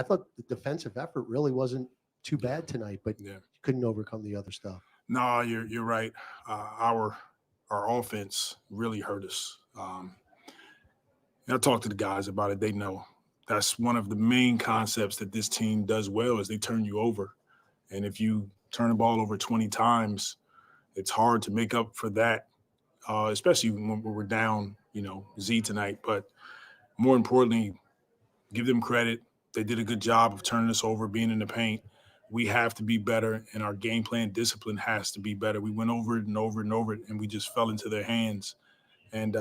I thought the defensive effort really wasn't too bad tonight, but couldn't overcome the other stuff. No, you're right. Our offense really hurt us. I talked to the guys about it. They know that's one of the main concepts that this team does well is they turn you over. And if you turn the ball over 20 times, it's hard to make up for that, especially when we're down, Z tonight. But more importantly, give them credit. They did a good job of turning us over, being in the paint. We have to be better, and our game plan discipline has to be better. We went over it and over and over it, and we just fell into their hands. And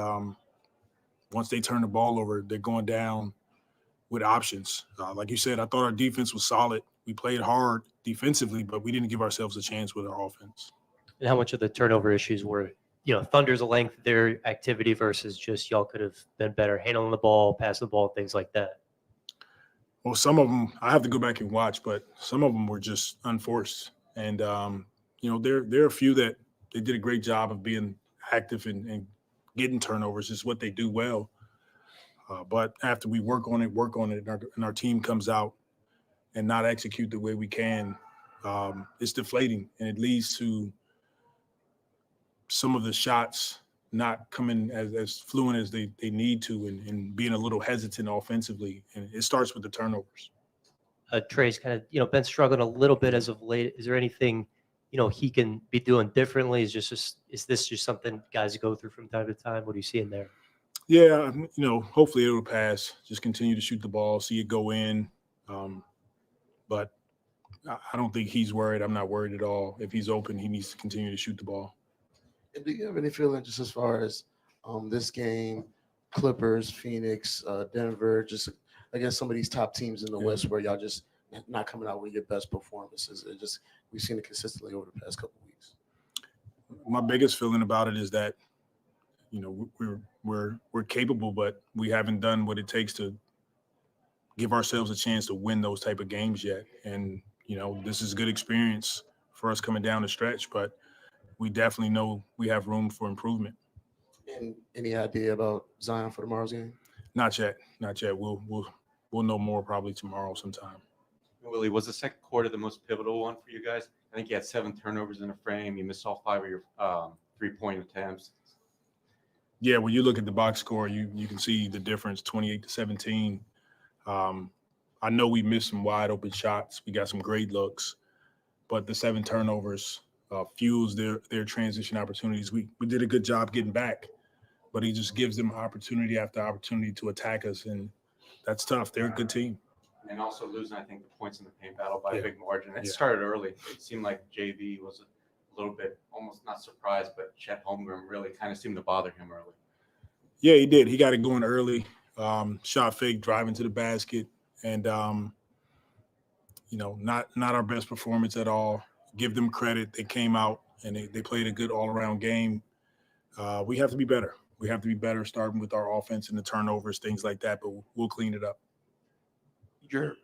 once they turn the ball over, they're going down with options. Like you said, I thought our defense was solid. We played hard defensively, but we didn't give ourselves a chance with our offense. And how much of the turnover issues were, Thunder's length of their activity versus just y'all could have been better handling the ball, passing the ball, things like that? Well, some of them, I have to go back and watch, but some of them were just unforced. And, there are a few that they did a great job of being active and getting turnovers. Is what they do well. But after we work on it, and our team comes out and not execute the way we can, it's deflating, and it leads to some of the shots not coming as fluent as they need to and being a little hesitant offensively. And it starts with the turnovers. Trey's kind of, been struggling a little bit as of late. Is there anything, he can be doing differently? Is this just something guys go through from time to time? What do you see in there? Yeah, hopefully it'll pass. Just continue to shoot the ball, see it go in. But I don't think he's worried. I'm not worried at all. If he's open, he needs to continue to shoot the ball. Do you have any feeling just as far as this game, Clippers, Phoenix, Denver, just against some of these top teams in the West where y'all just not coming out with your best performances? We've seen it consistently over the past couple of weeks. My biggest feeling about it is that, we're capable, but we haven't done what it takes to give ourselves a chance to win those type of games yet. And, this is good experience for us coming down the stretch, but we definitely know we have room for improvement. And any idea about Zion for tomorrow's game? Not yet. We'll know more probably tomorrow sometime. Willie, was the second quarter the most pivotal one for you guys? I think you had 7 turnovers in a frame. You missed all 5 of your 3-point attempts. Yeah, when you look at the box score, you can see the difference, 28-17. I know we missed some wide open shots. We got some great looks, but the 7 turnovers fuels their transition opportunities. We did a good job getting back, but he just gives them opportunity after opportunity to attack us, and that's tough. They're a good team. And also losing, I think, the points in the paint battle by a big margin. It started early. It seemed like JV was a little bit almost not surprised, but Chet Holmgren really kind of seemed to bother him early. Yeah, he did. He got it going early. Shot fake, driving to the basket, and not our best performance at all. Give them credit. They came out and they played a good all-around game. We have to be better. We have to be better, starting with our offense and the turnovers, things like that. But we'll clean it up. Your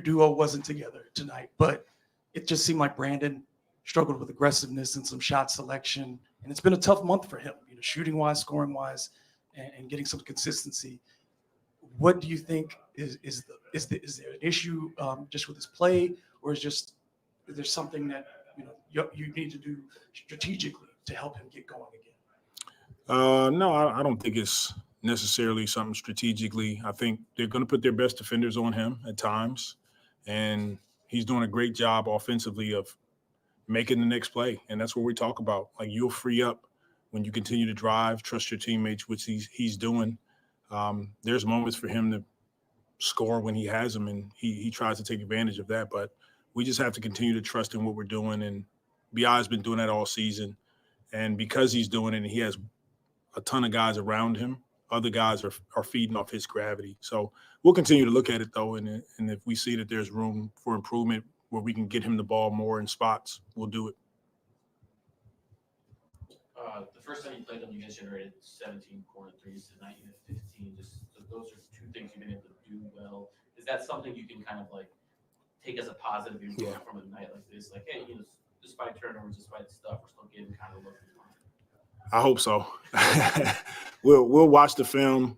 duo wasn't together tonight, but it just seemed like Brandon struggled with aggressiveness and some shot selection, and it's been a tough month for him, shooting wise, scoring wise, and getting some consistency. What do you think is there an issue just with his play, or is there something that you need to do strategically to help him get going again? No, I don't think it's necessarily something strategically. I think they're going to put their best defenders on him at times, and he's doing a great job offensively of making the next play, and that's what we talk about. Like, you'll free up when you continue to drive, trust your teammates, which he's doing. There's moments for him to score when he has them, and he tries to take advantage of that. But we just have to continue to trust in what we're doing, and B.I.'s been doing that all season. And because he's doing it and he has a ton of guys around him, other guys are feeding off his gravity. So we'll continue to look at it, though, and if we see that there's room for improvement where we can get him the ball more in spots, we'll do it. The first time you played them, you guys generated 17 corner threes. Tonight you had 15. Those are 2 things you've been able to do well. Is that something you can kind of take as a positive from a night like this? Like, hey, despite turnovers, despite stuff, we're still getting kind of looking. I hope so. We'll watch the film.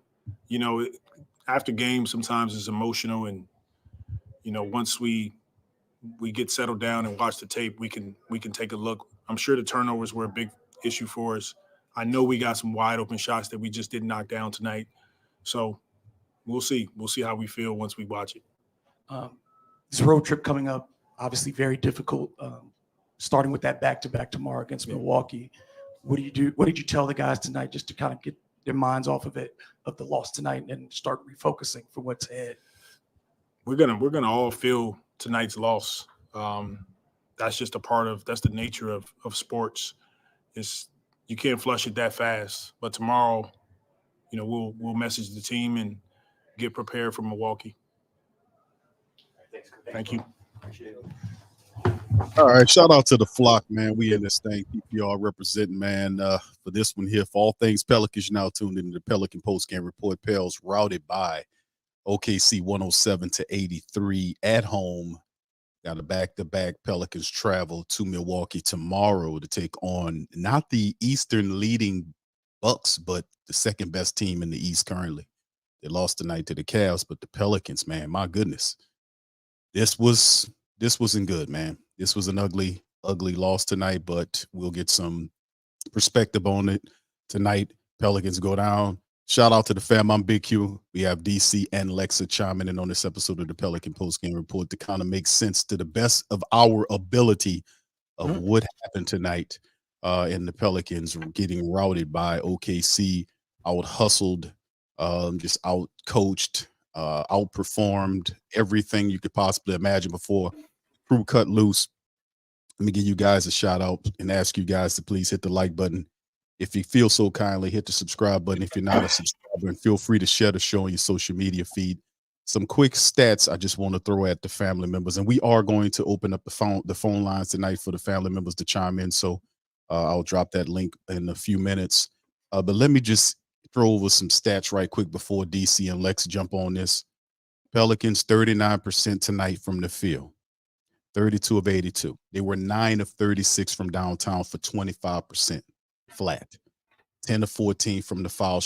After games, sometimes it's emotional, and once we get settled down and watch the tape, we can take a look. I'm sure the turnovers were a big issue for us. I know we got some wide open shots that we just didn't knock down tonight. So we'll see. We'll see how we feel once we watch it. This road trip coming up, obviously very difficult. Starting with that back-to-back tomorrow against Milwaukee. What do you do? What did you tell the guys tonight just to kind of get their minds off of the loss tonight, and start refocusing for what's ahead? We're gonna all feel tonight's loss. That's just that's the nature of sports. You can't flush it that fast. But tomorrow, we'll message the team and get prepared for Milwaukee. Thank you. Appreciate it. All right, shout out to the flock, man. We in this thing, PPR representing, man, for this one here. For all things Pelicans, you're now tuned into the Pelican Postgame Report. Pels routed by OKC 107-83 at home. Got a back-to-back. Pelicans travel to Milwaukee tomorrow to take on not the Eastern leading Bucks, but the second best team in the East currently. They lost tonight to the Cavs, but the Pelicans, man, my goodness. This wasn't good, man. This was an ugly loss tonight, but we'll get some perspective on it tonight. Pelicans go down. Shout out to the fam. I'm Big Q. We have DC and Lexxah chiming in on this episode of the Pelican Postgame Report to kind of make sense to the best of our ability of what happened tonight. And the Pelicans getting routed by OKC, out hustled, just out coached, outperformed everything you could possibly imagine before. Crew cut loose. Let me give you guys a shout out and ask you guys to please hit the like button. If you feel so kindly, hit the subscribe button. If you're not a subscriber, and feel free to share the show on your social media feed. Some quick stats I just want to throw at the family members, and we are going to open up the phone lines tonight for the family members to chime in. So I'll drop that link in a few minutes. But let me just throw over some stats right quick before DC and Lex jump on this. Pelicans 39% tonight from the field. 32 of 82. They were 9 of 36 from downtown for 25% flat. 10 of 14 from the foul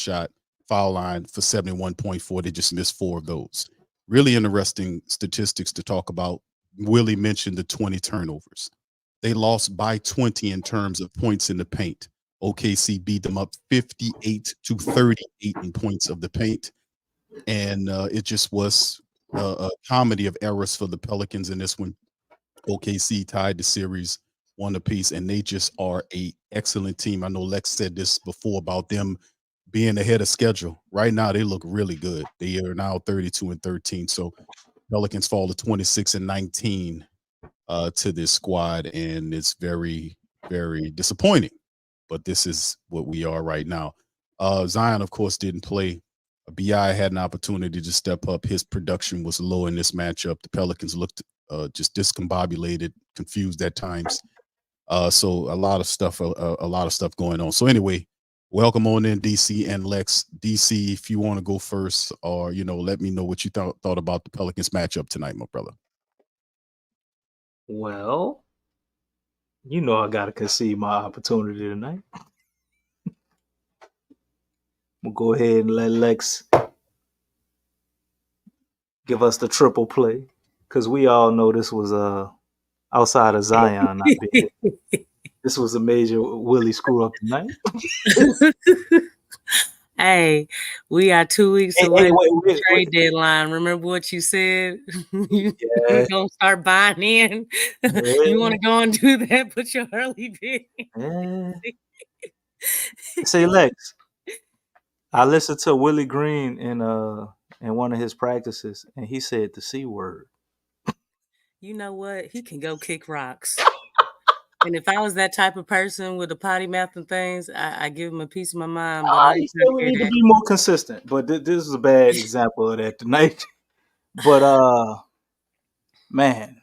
line for 71.4. They just missed 4 of those. Really interesting statistics to talk about. Willie mentioned the 20 turnovers. They lost by 20 in terms of points in the paint. OKC beat them up 58-38 in points of the paint. And it just was a comedy of errors for the Pelicans in this one. OKC tied the series 1 apiece, and they just are a excellent team. I know Lex said this before about them being ahead of schedule. Right now, they look really good. They are now 32-13. So Pelicans fall to 26-19 to this squad, and it's very, very disappointing. But this is what we are right now. Zion, of course, didn't play. BI had an opportunity to step up. His production was low in this matchup. The Pelicans looked just discombobulated, confused at times. So a lot of stuff going on. So anyway, welcome on in, DC and Lex. DC, if you want to go first, or let me know what you thought about the Pelicans matchup tonight, my brother. Well, I gotta concede my opportunity tonight. We'll go ahead and let Lex give us the triple play, because we all know this was outside of Zion not being here. This was a major Willie screw up tonight. Hey, we are 2 weeks away from the trade deadline. Remember what you said? You don't start buying in. You want to go and do that? Put your early bid. Say, Lex, I listened to Willie Green in one of his practices, and he said the C word. You know what? He can go kick rocks. And if I was that type of person with a potty mouth and things, I give him a piece of my mind. But I still need to be more consistent. But this is a bad example of that tonight. But man,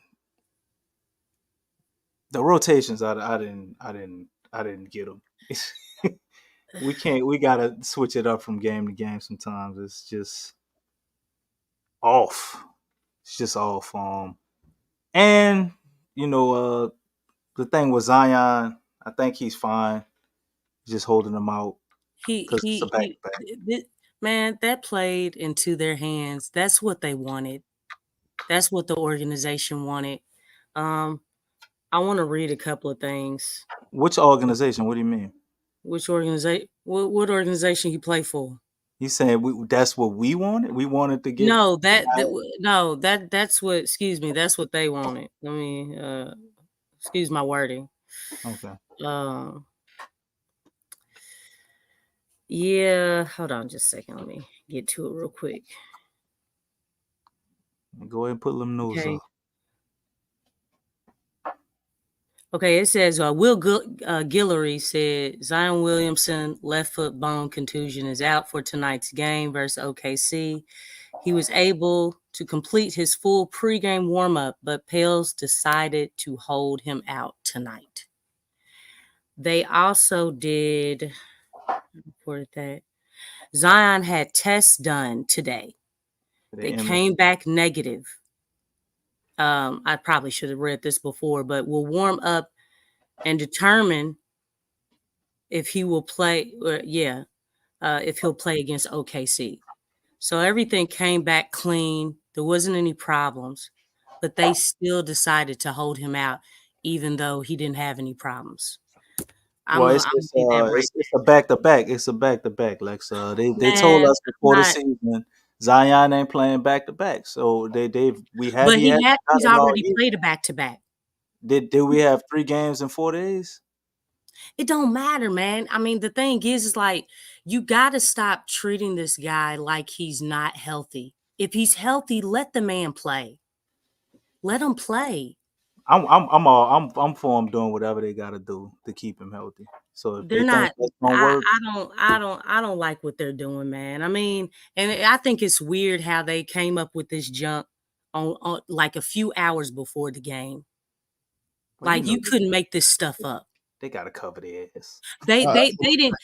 the rotations I didn't get them. We gotta switch it up from game to game. Sometimes it's just off. It's just off. And the thing with Zion, I think he's fine. Just holding him out. Man, that played into their hands. That's what they wanted. That's what the organization wanted. I want to read a couple of things. Which organization? What do you mean? Which organization? What organization you play for? He's saying that's what we wanted. We wanted to get No, that's what. Excuse me. That's what they wanted. Let me. Excuse my wording. Okay. Yeah. Hold on, just a second. Let me get to it real quick. Go ahead and put them news Okay. up. Okay, it says Will Guillory said Zion Williamson left foot bone contusion is out for tonight's game versus OKC. He was able to complete his full pregame warm-up, but Pels decided to hold him out tonight. They also did reported that Zion had tests done today. They came back negative. I probably should have read this before, but will warm up and determine if he will play. If he'll play against OKC. So everything came back clean. There wasn't any problems, but they still decided to hold him out, even though he didn't have any problems. It's a back-to-back. It's a back-to-back, Lexxah. They told us before the season Zion ain't playing back-to-back. So he's already played a back-to-back. Did we have 3 games in 4 days? It don't matter, man. I mean, the thing is like you got to stop treating this guy like he's not healthy. If he's healthy, let the man play. Let him play. I'm for him doing whatever they got to do to keep him healthy. So if they're not, I don't like what they're doing, man. I mean, and I think it's weird how they came up with this junk on like a few hours before the game. Like you couldn't make this stuff up. They got to cover their ass. They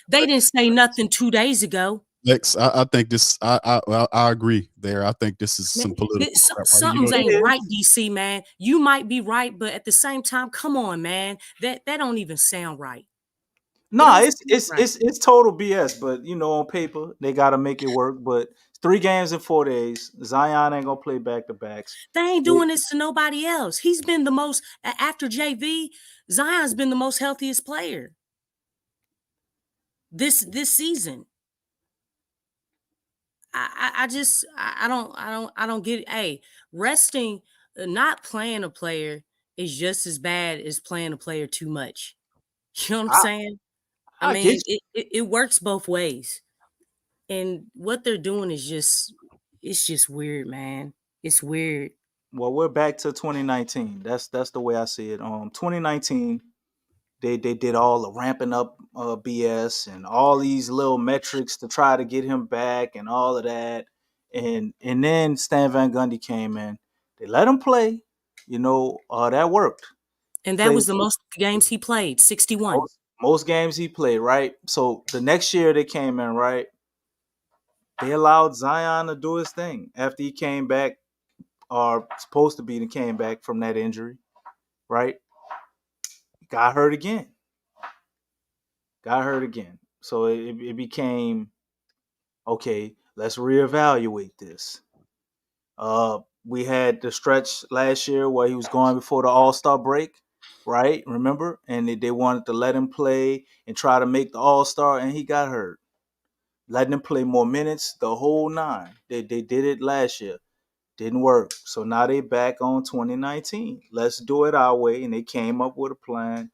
didn't say nothing 2 days ago. Lex, I think this. I agree there. I think this is some political. Something's ain't right, DC man. You might be right, but at the same time, come on, man. That don't even sound right. No, it's total BS. But on paper they got to make it work. But 3 games in 4 days. Zion ain't gonna play back-to-backs. They ain't doing this to nobody else. He's been the most after JV. Zion's been the most healthiest player this season. I don't get it. Hey, resting, not playing a player is just as bad as playing a player too much. You know what I'm saying? I mean, it works both ways. And what they're doing is it's just weird, man. It's weird. Well, we're back to 2019. That's the way I see it. 2019, they did all the ramping up BS and all these little metrics to try to get him back and all of that. And then Stan Van Gundy came in. They let him play. That worked. And that was the most games he played, 61. Most games he played, right? So the next year they came in, right? They allowed Zion to do his thing after he came back, or supposed to be and came back from that injury, right? Got hurt again. So it became, okay, let's reevaluate this. We had the stretch last year where he was going before the All-Star break, right? Remember? And they wanted to let him play and try to make the All-Star, and he got hurt. Letting him play more minutes, the whole 9. They did it last year. Didn't work. So now they back on 2019. Let's do it our way. And they came up with a plan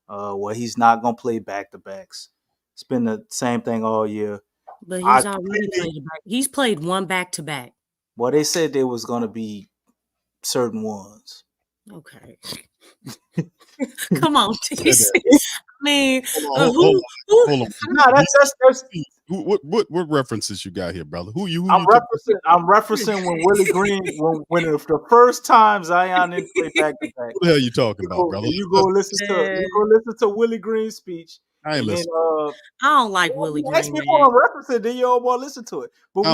where he's not going to play back-to-backs. It's been the same thing all year. But he's already played back. He's played one back-to-back. Well, they said there was going to be certain ones. Okay. Come on, TC. I mean, hold on. No, that's what references you got here, brother? I'm referencing when Willie Green when the first time Zion didn't play back-to-back. What the hell are you talking about, brother? You go listen to Willie Green's speech. I ain't listening. I don't like Willie Green. Ask me what I'm referencing, then you all want to listen to it. But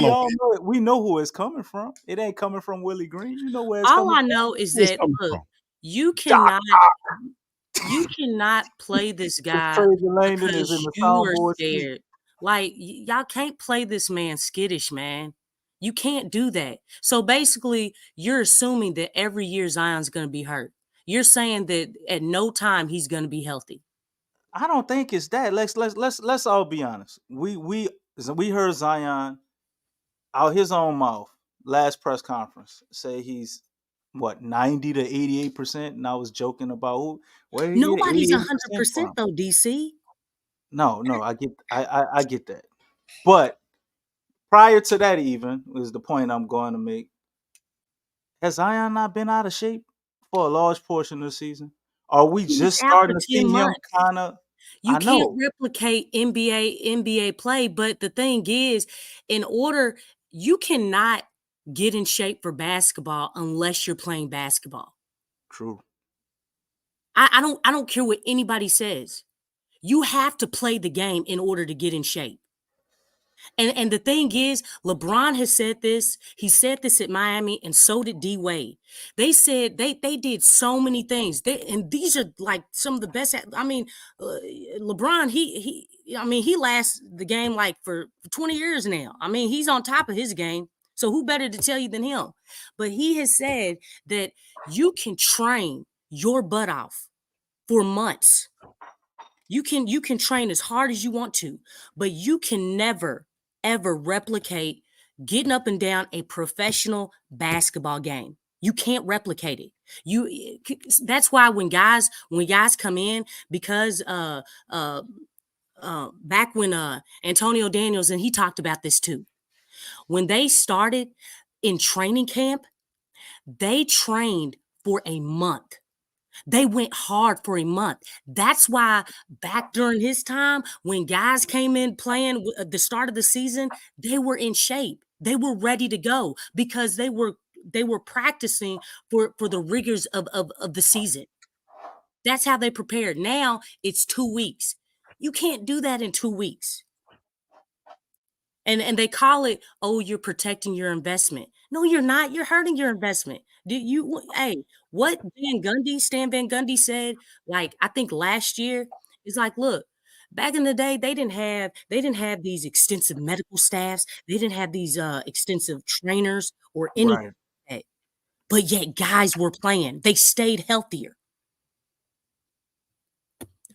we know who it's coming from. It ain't coming from Willie Green. You know where it's coming from. All I know is that you cannot play this guy because you are scared. Like y'all can't play this man skittish, man. You can't do that. So basically, you're assuming that every year Zion's going to be hurt. You're saying that at no time he's going to be healthy. I don't think it's that. Let's all be honest. We heard Zion out his own mouth last press conference say he's what 90 to 88%, and I was joking about where he get Nobody's 88% 100% from. though, DC. No, I get that. But prior to that, even is the point I'm going to make. Has Zion not been out of shape for a large portion of the season? Are we He was just out starting for to see 10 him months. kind of? You I can't know. replicate NBA play, but the thing is, you cannot get in shape for basketball unless you're playing basketball. True. I don't care what anybody says. You have to play the game in order to get in shape. And the thing is, LeBron has said this. He said this at Miami, and so did D Wade. They said they did so many things. And these are like some of the best. I mean, LeBron, he lasts the game like for 20 years now. I mean, he's on top of his game. So who better to tell you than him? But he has said that you can train your butt off for months. You can train as hard as you want to, but you can never, ever replicate getting up and down a professional basketball game. You can't replicate it. That's why when guys come in, because back when Antonio Daniels, and he talked about this too, when they started in training camp, they trained for a month. They went hard for a month. That's why back during his time, when guys came in playing at the start of the season, they were in shape. They were ready to go because they were practicing for the rigors of the season. That's how they prepared. Now it's 2 weeks. You can't do that in 2 weeks. And they call it, oh, you're protecting your investment. No, you're not. You're hurting your investment. What Stan Van Gundy said, like, I think last year, is like, look, back in the day, they didn't have these extensive medical staffs. They didn't have these extensive trainers or anything Right. like that. But yet guys were playing. They stayed healthier.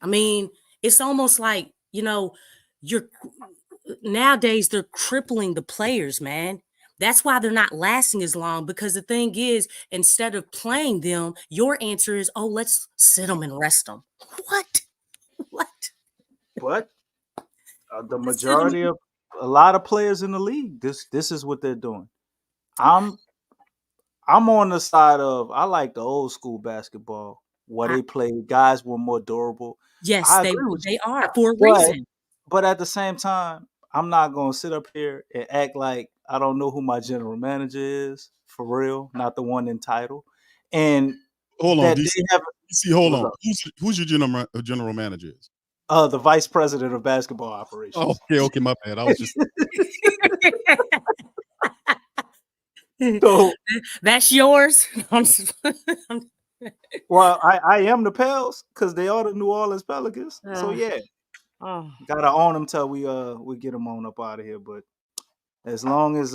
I mean, it's almost like, nowadays they're crippling the players, man. That's why they're not lasting as long, because the thing is, instead of playing them, your answer is, oh, let's sit them and rest them. What? But the majority of a lot of players in the league, this is what they're doing. I'm on the side of, I like the old school basketball where they play, guys were more durable. Yes, I agree with they you. are for a reason. But at the same time, I'm not going to sit up here and act like I don't know who my general manager is, for real, not the one entitled. And hold on, DC, hold on. Up? Who's your general manager is? The vice president of basketball operations. Okay, my bad. I was just so, that's yours. Well, I am the Pels because they are the New Orleans Pelicans. So yeah, gotta own them till we get them on up out of here. But as long as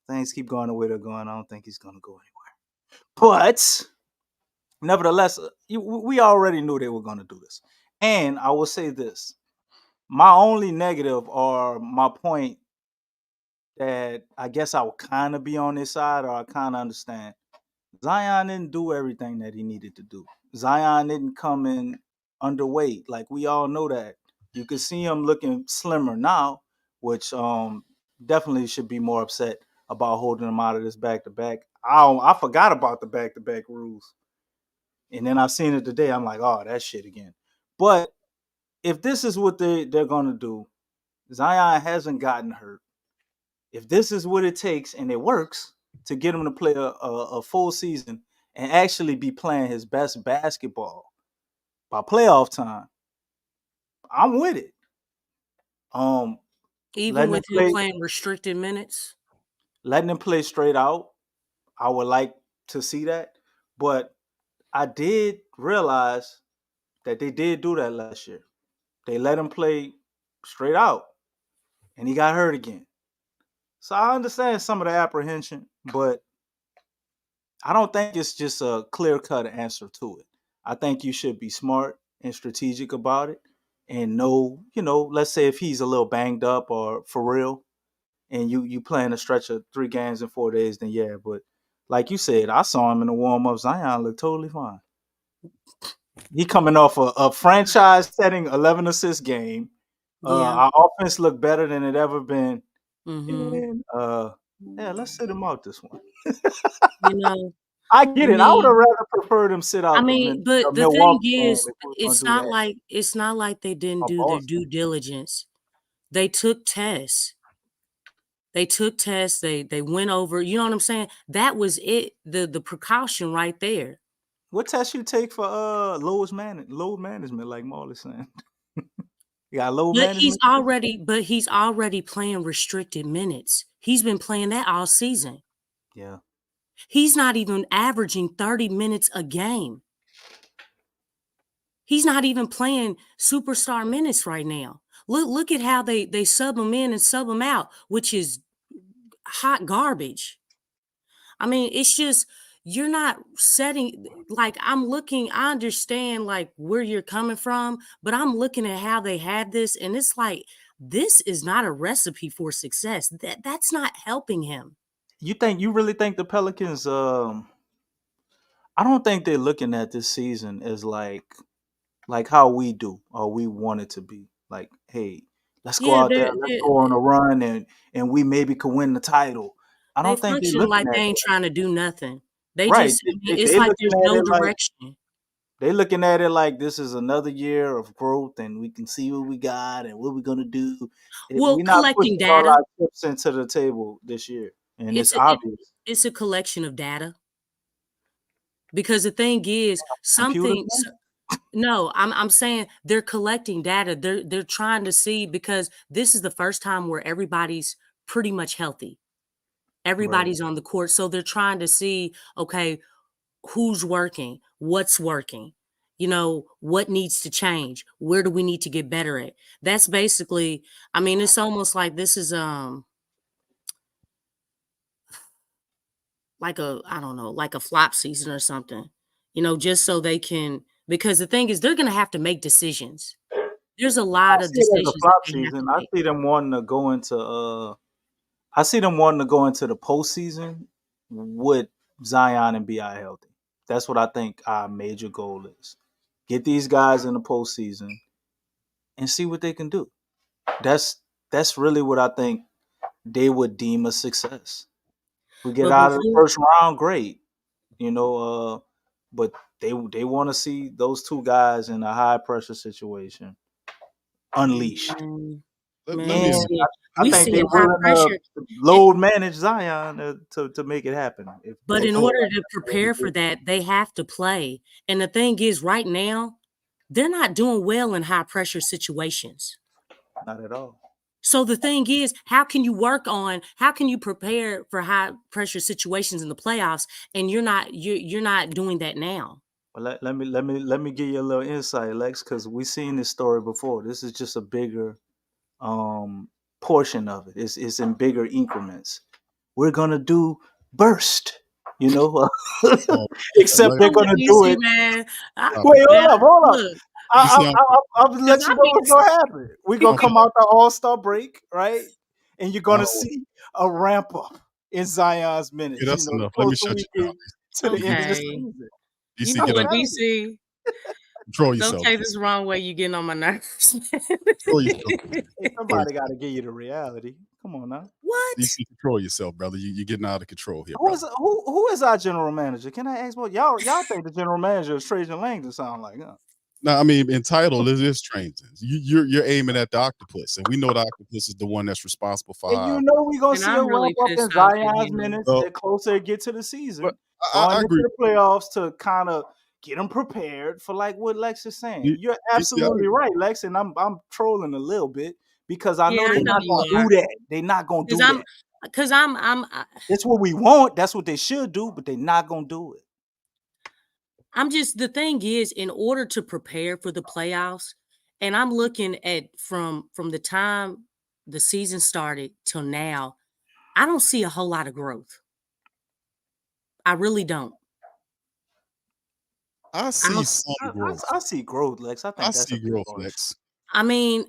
things keep going the way they're going, I don't think he's gonna go anywhere. But nevertheless, we already knew they were gonna do this. And I will say this: my only negative, or my point that I guess I would kind of be on this side, or I kind of understand. Zion didn't do everything that he needed to do. Zion didn't come in underweight. Like, we all know that. You can see him looking slimmer now, which definitely should be more upset about holding him out of this back-to-back. I forgot about the back-to-back rules. And then I seen it today. I'm like, oh, that shit again. But if this is what they're going to do, Zion hasn't gotten hurt. If this is what it takes and it works to get him to play a full season and actually be playing his best basketball by playoff time, I'm with it. Even with him playing restricted minutes? Letting him play straight out, I would like to see that. But I did realize that they did do that last year. They let him play straight out, and he got hurt again. So I understand some of the apprehension, but I don't think it's just a clear-cut answer to it. I think you should be smart and strategic about it and know, let's say if he's a little banged up or for real, and you playing a stretch of 3 games in 4 days, then yeah. But like you said, I saw him in the warm-up. Zion looked totally fine. He coming off a franchise-setting 11 assist game. Our offense looked better than it ever been. Mm-hmm. And let's sit him out this one. I get it. I would have rather preferred him sit out. But the thing is, it's not like they didn't do their due diligence. They took tests. They went over. You know what I'm saying? That was it. The precaution right there. What test you take for load management, like Marley saying? You got load management. He's already playing restricted minutes. He's been playing that all season. Yeah. He's not even averaging 30 minutes a game. He's not even playing superstar minutes right now. Look at how they sub him in and sub him out, which is hot garbage. I mean, it's just, you're not setting, like, I understand like where you're coming from, but I'm looking at how they had this, and it's like, this is not a recipe for success. That's not helping him. You really think the Pelicans, I don't think they're looking at this season as like how we do or we want it to be. Like, hey, let's go out there, let's go on a run, and we maybe could win the title. I don't think they're looking like at they ain't trying to do nothing. They right. just, it's like there's no direction. They're looking at it like this is another year of growth, and we can see what we got and what we're gonna do. Well, we're not collecting pushing data. all our chips into the table this year, and it's obvious. It's a collection of data. Because the thing is, no, I'm saying they're collecting data. They're trying to see, because this is the first time where everybody's pretty much healthy. Everybody's on the court. So they're trying to see, okay, who's working, what's working, what needs to change, where do we need to get better at? That's basically, I mean, it's almost like this is like a flop season or something, just so they can, because the thing is, they're going to have to make decisions. There's a lot of decisions. Flop season. I see them wanting to go into the postseason with Zion and BI healthy. That's what I think our major goal is. Get these guys in the postseason and see what they can do. That's really what I think they would deem a success. We get out of the first round, great. But they want to see those two guys in a high pressure situation unleashed. Let me see. I think they're willing to load manage Zion to make it happen. But in order to prepare for that, they have to play. And the thing is, right now, they're not doing well in high pressure situations. Not at all. So the thing is, how can you prepare for high pressure situations in the playoffs, and you're not doing that now? Well, let me give you a little insight, Lex, because we've seen this story before. This is just a bigger portion of it. It's in bigger increments. We're gonna do burst, except they're gonna do it. Man. Wait, hold up. I'll let you know what's gonna happen. We're gonna come out the All-Star break, right? And you're gonna see a ramp up in Zion's minutes. Yeah, that's enough. Let me shut you down. To the end of the season. You know what, DC? Control yourself. Don't take this the wrong way. You're getting on my nerves. Control yourself. Somebody got to give you the reality. Come on now. What? You see, control yourself, brother. You're getting out of control here. Who is our general manager? Can I ask? What y'all think the general manager is Trajan Langdon sound like? Huh? No, I mean, in title, it is Trajan. You're aiming at the octopus, and we know the octopus is the one that's responsible for. And we're gonna see a ramp up in Zion's minutes the closer it get to the season. I agree. Into the playoffs to kind of get them prepared for like what Lex is saying. You're absolutely right, Lex, and I'm trolling a little bit because I know they're not gonna do that. They're not gonna do that. Because That's what we want. That's what they should do, but they're not gonna do it. The thing is, in order to prepare for the playoffs, and I'm looking at from the time the season started till now, I don't see a whole lot of growth. I really don't. I see some growth. I see growth, Lex. I think that's see a big growth, part. Lex. I mean,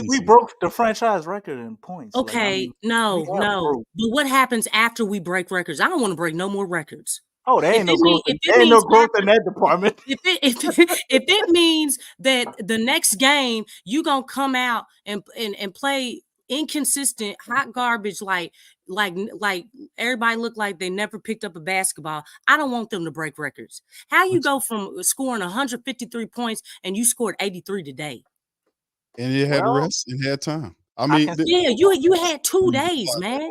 we broke the franchise record in points. okay, no. growth. But what happens after we break records? I don't want to break no more records. Oh, there ain't no growth. There ain't no growth in that department. If it means that the next game you gonna come out and play inconsistent hot garbage like everybody look like they never picked up a basketball, I don't want them to break records. How you go from scoring 153 points and you scored 83 today? And you had rest and had time. I mean, you had 2 days, man.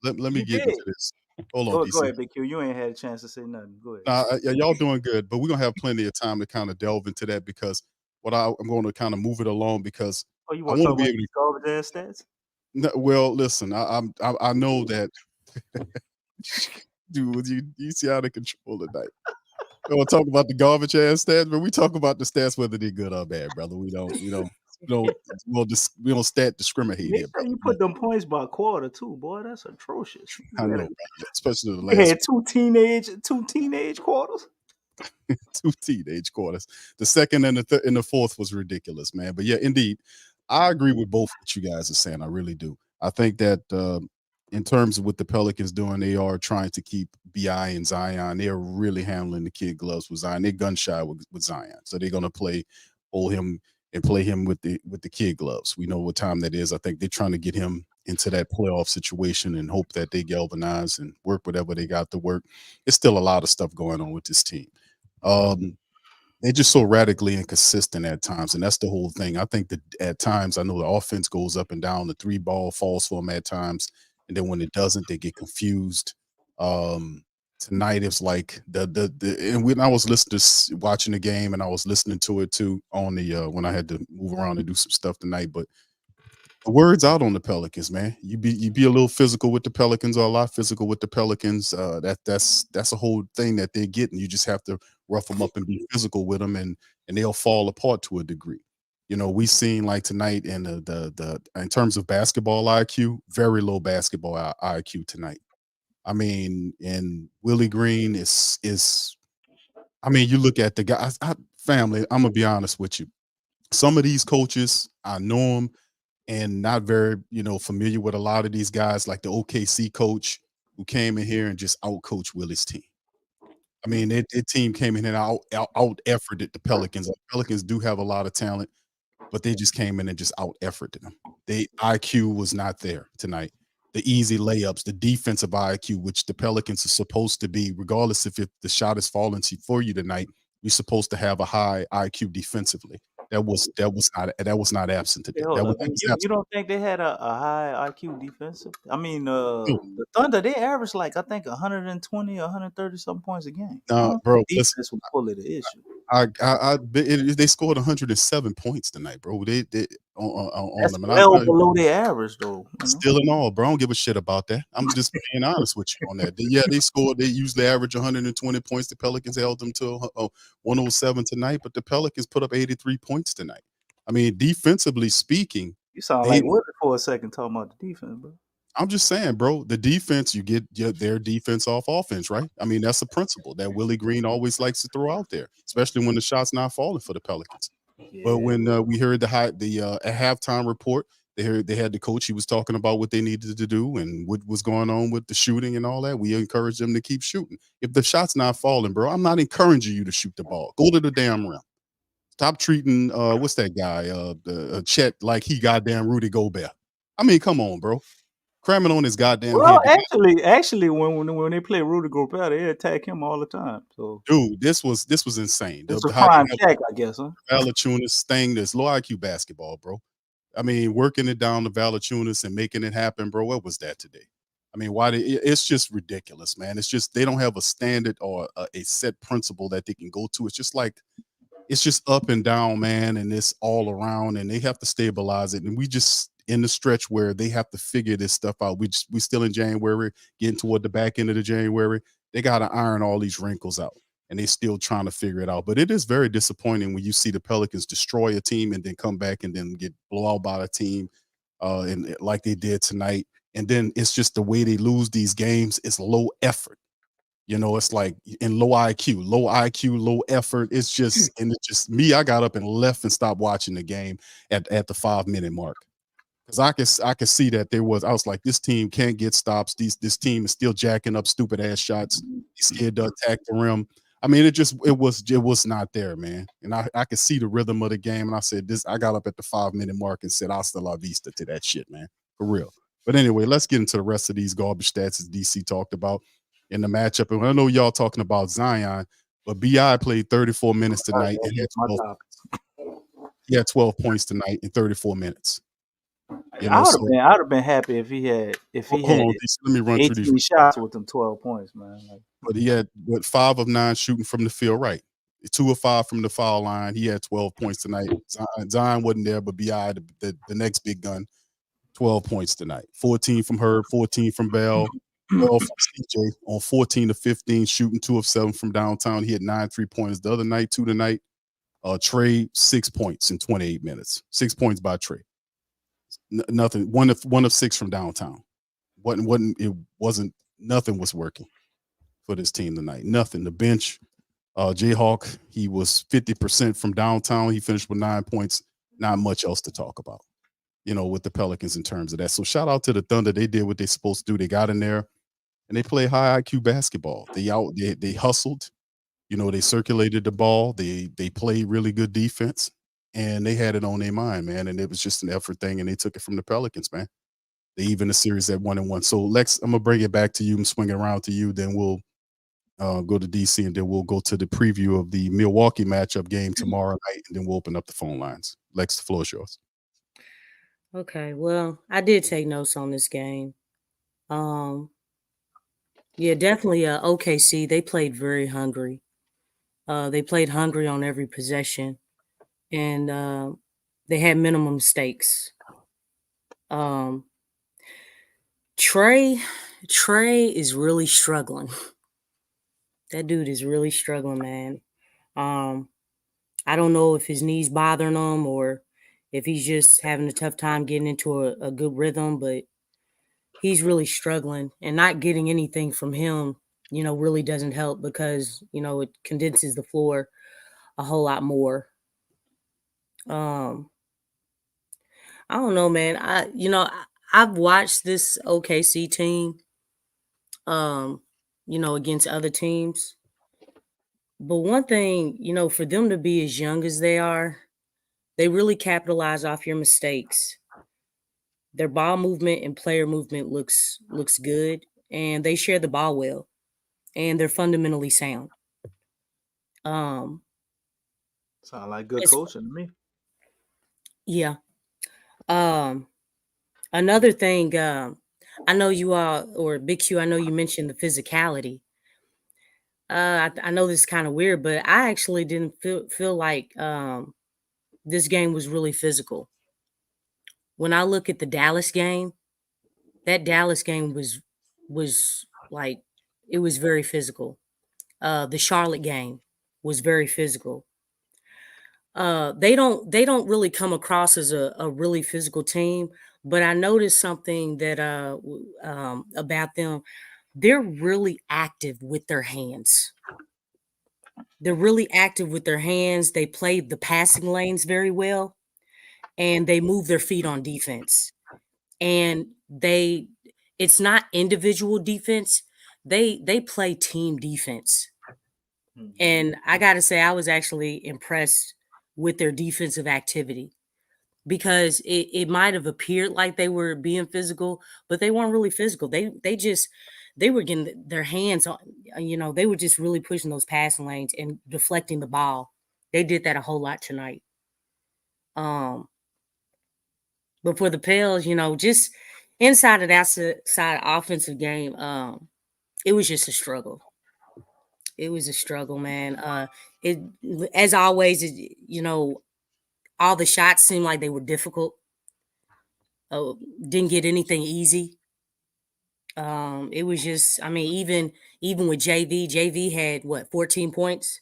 Let me get into this. Hold on, go ahead, Big Q. You ain't had a chance to say nothing. Go ahead. Y'all doing good, but we're gonna have plenty of time to kind of delve into that because I'm going to kind of move it along because you want to be able to go over their stats? No, well, listen, I know that, dude. You see how they control tonight. We don't talk about the garbage ass stats, but we talk about the stats whether they're good or bad, brother. We don't stat discriminate here. You put them points by quarter too, boy. That's atrocious. I know, brother. Especially the last. We had two teenage quarters. 2 teenage quarters. The second and the fourth was ridiculous, man. But yeah, indeed, I agree with both what you guys are saying. I really do. I think that in terms of what the Pelicans doing, they are trying to keep BI and Zion. They're really handling the kid gloves with Zion. They're gun shy with Zion, so they're gonna hold him and play him with the kid gloves. We know what time that is. I think they're trying to get him into that playoff situation and hope that they galvanize and work whatever they got to work. It's still a lot of stuff going on with this team. They're just so radically inconsistent at times, and that's the whole thing. I think that at times, I know the offense goes up and down. The 3-ball falls for them at times, and then when it doesn't, they get confused. Tonight it's like and when I was watching the game, and I was listening to it too on the when I had to move around and do some stuff tonight. But the word's out on the Pelicans, man. You be a little physical with the Pelicans, or a lot physical with the Pelicans. That's a whole thing that they're getting. You just have to rough them up and be physical with them, and they'll fall apart to a degree. You know, we seen like tonight in the in terms of basketball IQ, very low basketball IQ tonight. I mean, and Willie Green is. I mean, you look at the guys. Family, I'm gonna be honest with you. Some of these coaches, I know them. And not very, familiar with a lot of these guys, like the OKC coach who came in here and just out-coached Willie's team. I mean, their team came in and out-efforted the Pelicans. The Pelicans do have a lot of talent, but they just came in and just out-efforted them. The IQ was not there tonight. The easy layups, the defensive IQ, which the Pelicans are supposed to be, regardless if the shot is falling for you tonight, you're supposed to have a high IQ defensively. That was not absent today. You don't think they had a high IQ defensive? I mean, the Thunder, they averaged like I think 120, 130 something points a game. Bro, defense was fully the issue. They scored 107 points tonight, bro. They on That's them. well below their average, though. Still in all, bro. I don't give a shit about that. I'm just being honest with you on that. They scored. They usually average 120 points. The Pelicans held them to 107 tonight, but the Pelicans put up 83 points tonight. I mean, defensively speaking, you sound like Woody for a second talking about the defense, bro. I'm just saying, bro, the defense, you get their defense off offense, right? I mean, that's a principle that Willie Green always likes to throw out there, especially when the shot's not falling for the Pelicans. Yeah. But when we heard the halftime report, they had the coach. He was talking about what they needed to do and what was going on with the shooting and all that. We encouraged them to keep shooting. If the shot's not falling, bro, I'm not encouraging you to shoot the ball. Go to the damn rim. Stop treating what's that guy, Chet, like he goddamn Rudy Gobert. I mean, come on, bro. Cramming on his goddamn head. Actually, when they play Rudy Gobert, they attack him all the time. So, dude, this was insane. It's a prime check, I guess, huh? Valanciunas thing, this low IQ basketball, bro. I mean, working it down to Valanciunas and making it happen, bro. What was that today? I mean, it's just ridiculous, man. It's just they don't have a standard or a set principle that they can go to. It's just up and down, man, and it's all around, and they have to stabilize it. And we just in the stretch where they have to figure this stuff out. We still in January, getting toward the back end of the January. They got to iron all these wrinkles out, and they're still trying to figure it out. But it is very disappointing when you see the Pelicans destroy a team and then come back and then get blown out by a team, and like they did tonight. And then it's just the way they lose these games. It's low effort. You know, it's like in low IQ, low effort. It's just, and it's just me. I got up and left and stopped watching the game at the 5-minute mark. Because I could see that I was like, this team can't get stops. This team is still jacking up stupid ass shots. He's scared to attack the rim. I mean, it was not there, man. And I could see the rhythm of the game. And I said, I got up at the 5-minute mark and said, hasta la vista to that shit, man. For real. But anyway, let's get into the rest of these garbage stats as DC talked about in the matchup. And I know y'all talking about Zion, but BI played 34 minutes tonight and had 12 points tonight in 34 minutes. You know, I'd have been happy if he had hold on, let me run through 18 these shots with them 12 points, man. Like, but he had 5 of 9 shooting from the field, right? 2 of 5 from the foul line. He had 12 points tonight. Zion wasn't there, but BI, the next big gun, 12 points tonight. 14 from Herb, 14 from Bell, 12 from CJ on 14 to 15, shooting 2 of 7 from downtown. He had 9 3-pointers the other night, 2 tonight. Trey, 6 points in 28 minutes. 6 points by Trey. Nothing. One of 6 from downtown. Nothing was working for this team tonight. Nothing. The bench, Jayhawk, he was 50% from downtown. He finished with 9 points. Not much else to talk about, you know, with the Pelicans in terms of that. So shout out to the Thunder. They did what they're supposed to do. They got in there and they played high IQ basketball. They hustled, you know, they circulated the ball. They played really good defense. And they had it on their mind, man. And it was just an effort thing. And they took it from the Pelicans, man. They even a series at 1-1. So Lex, I'm gonna bring it back to you and swing it around to you. Then we'll go to DC and then we'll go to the preview of the Milwaukee matchup game tomorrow night. And then we'll open up the phone lines. Lex, the floor is yours. Okay, well, I did take notes on this game. Yeah, definitely OKC. They played very hungry. They played hungry on every possession. And they had minimum mistakes. Trey is really struggling. That dude is really struggling, man. I don't know if his knees bothering him or if he's just having a tough time getting into a good rhythm, but he's really struggling, and not getting anything from him, you know, really doesn't help because, you know, it condenses the floor a whole lot more. I don't know, man. I've watched this OKC team, you know, against other teams. But one thing, you know, for them to be as young as they are, they really capitalize off your mistakes. Their ball movement and player movement looks good, and they share the ball well, and they're fundamentally sound. sound like good coaching to me. Yeah. Another thing, I know you all, or Big Q, I know you mentioned the physicality. I know this is kind of weird, but I actually didn't feel like this game was really physical. When I look at the Dallas game, that Dallas game was like, it was very physical. The Charlotte game was very physical. They don't really come across as a really physical team, but I noticed something that about them. They're really active with their hands. They're really active with their hands. They play the passing lanes very well, and they move their feet on defense. And it's not individual defense. They play team defense. And I got to say, I was actually impressed with their defensive activity, because it might have appeared like they were being physical, but they weren't really physical. They were getting their hands on, you know, they were just really pushing those passing lanes and deflecting the ball. They did that a whole lot tonight. But for the Pels, you know, just inside and outside offensive game, it was just a struggle. It was a struggle, man. It, as always, you know, all the shots seemed like they were difficult. Didn't get anything easy. It was just, I mean, even with JV had what, 14 points?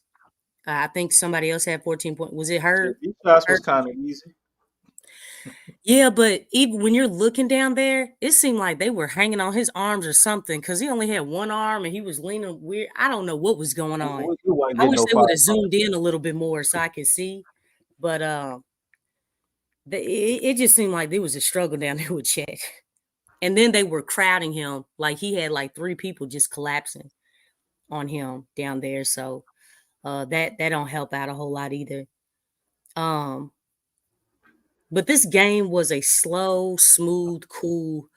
I think somebody else had 14 points. Was it her? These shots was kind of easy. Yeah, but even when you're looking down there, it seemed like they were hanging on his arms or something because he only had one arm and he was leaning weird. I don't know what was going on. We wasn't I getting wish no they would have five. zoomed in a little bit more so I could see. But it just seemed like there was a struggle down there with Chet. And then they were crowding him. Like he had like 3 people just collapsing on him down there. So that don't help out a whole lot either. But this game was a slow, smooth, cool,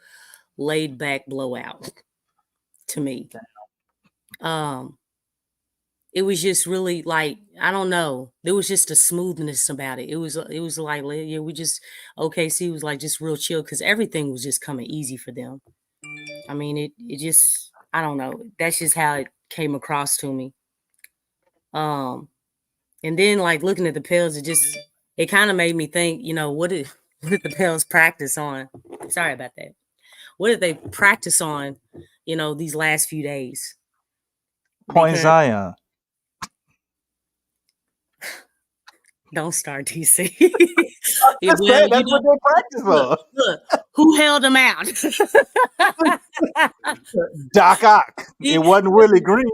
laid back blowout to me. It was just really like, I don't know. There was just a smoothness about it. It was like, yeah, we just OKC was like just real chill because everything was just coming easy for them. I mean, it just, I don't know. That's just how it came across to me. And then like looking at the Pels, it kind of made me think, what did the Pels practice on? Sorry about that. What did they practice on, these last few days? Point Zion. Don't start, DC. That's what they practice on. Look, who held them out? Doc Ock. It wasn't Willie Green.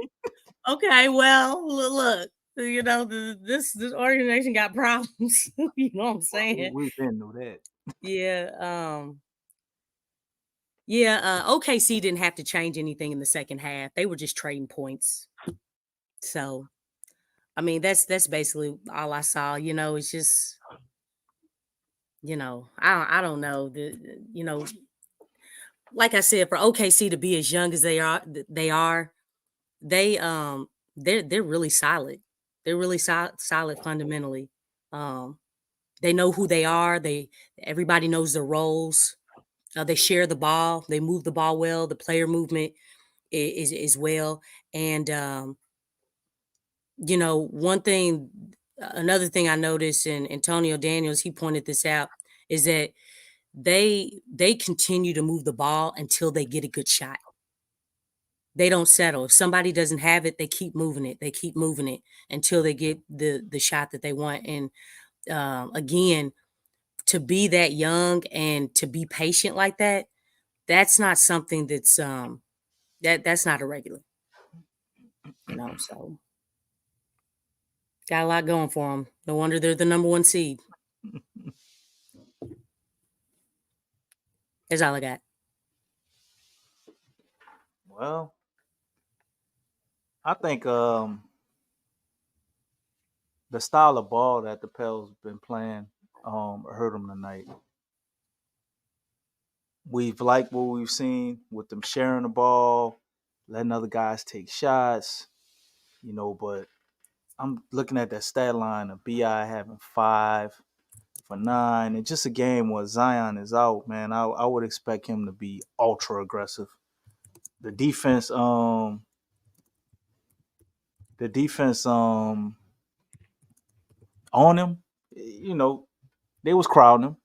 Okay, well, look, this organization got problems. You know what I'm saying? We didn't know that. Yeah. OKC didn't have to change anything in the second half. They were just trading points. So, I mean, that's basically all I saw. It's just, I don't know. Like I said, for OKC to be as young as they're really solid. They're really solid fundamentally. They know who they are. Everybody knows their roles. They share the ball. They move the ball well. The player movement is well. And another thing I noticed, and Antonio Daniels, he pointed this out, is that they continue to move the ball until they get a good shot. They don't settle. If somebody doesn't have it, they keep moving it. They keep moving it until they get the shot that they want. And again, to be that young and to be patient like that, that's not something that's that's not a regular. So got a lot going for them. No wonder they're the number 1 seed. That's all I got. Well, I think the style of ball that the Pels been playing hurt them tonight. We've liked what we've seen with them sharing the ball, letting other guys take shots, but I'm looking at that stat line of BI having 5 for 9. And just a game where Zion is out, man, I would expect him to be ultra aggressive. The defense on him, they was crowding him.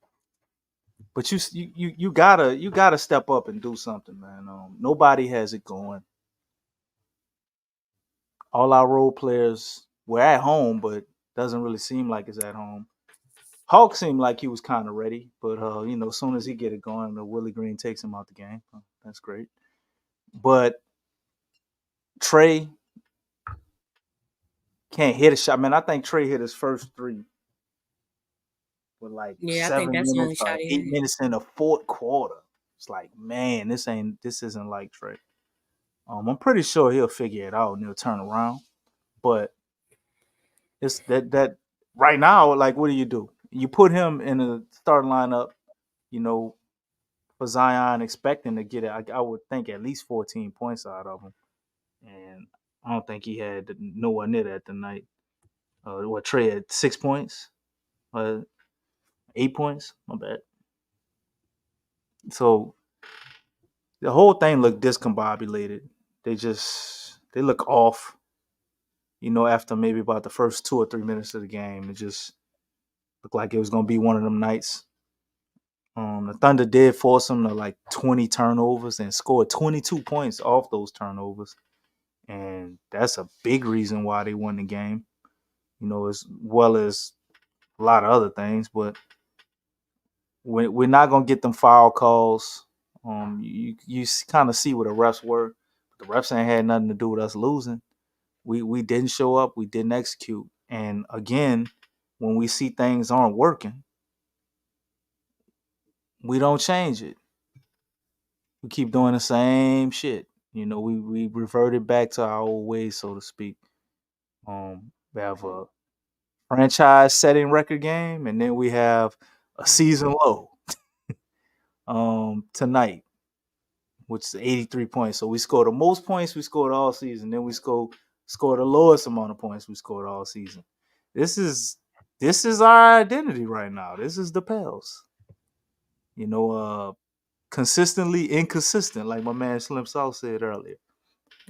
But you gotta step up and do something, man. Nobody has it going. All our role players were at home, but doesn't really seem like it's at home. Hawk seemed like he was kind of ready, but as soon as he get it going, Willie Green takes him out the game. That's great. But Trey can't hit a shot. Man, I think Trey hit his first 3 with like 7 minutes or 8 minutes in the fourth quarter. It's like, man, this isn't like Trey. I'm pretty sure he'll figure it out and he'll turn around. But it's that right now, like, what do? You put him in a starting lineup, for Zion, expecting to get it. I would think at least 14 points out of him. And I don't think he had nowhere near that tonight. Trey had 6 points? 8 points? My bad. So the whole thing looked discombobulated. They look off, after maybe about the first 2 or 3 minutes of the game. It just looked like it was going to be one of them nights. The Thunder did force them to like 20 turnovers and scored 22 points off those turnovers. And that's a big reason why they won the game, as well as a lot of other things. But we're not gonna get them foul calls. You kind of see where the refs were. The refs ain't had nothing to do with us losing. We didn't show up. We didn't execute. And again, when we see things aren't working, we don't change it. We keep doing the same shit. You know, we reverted back to our old ways, so to speak. We have a franchise setting record game, and then we have a season low tonight, which is 83 points. So we scored the most points we scored all season. Then we scored the lowest amount of points we scored all season. This is our identity right now. This is the Pels. You know, consistently inconsistent, like my man Slim South said earlier.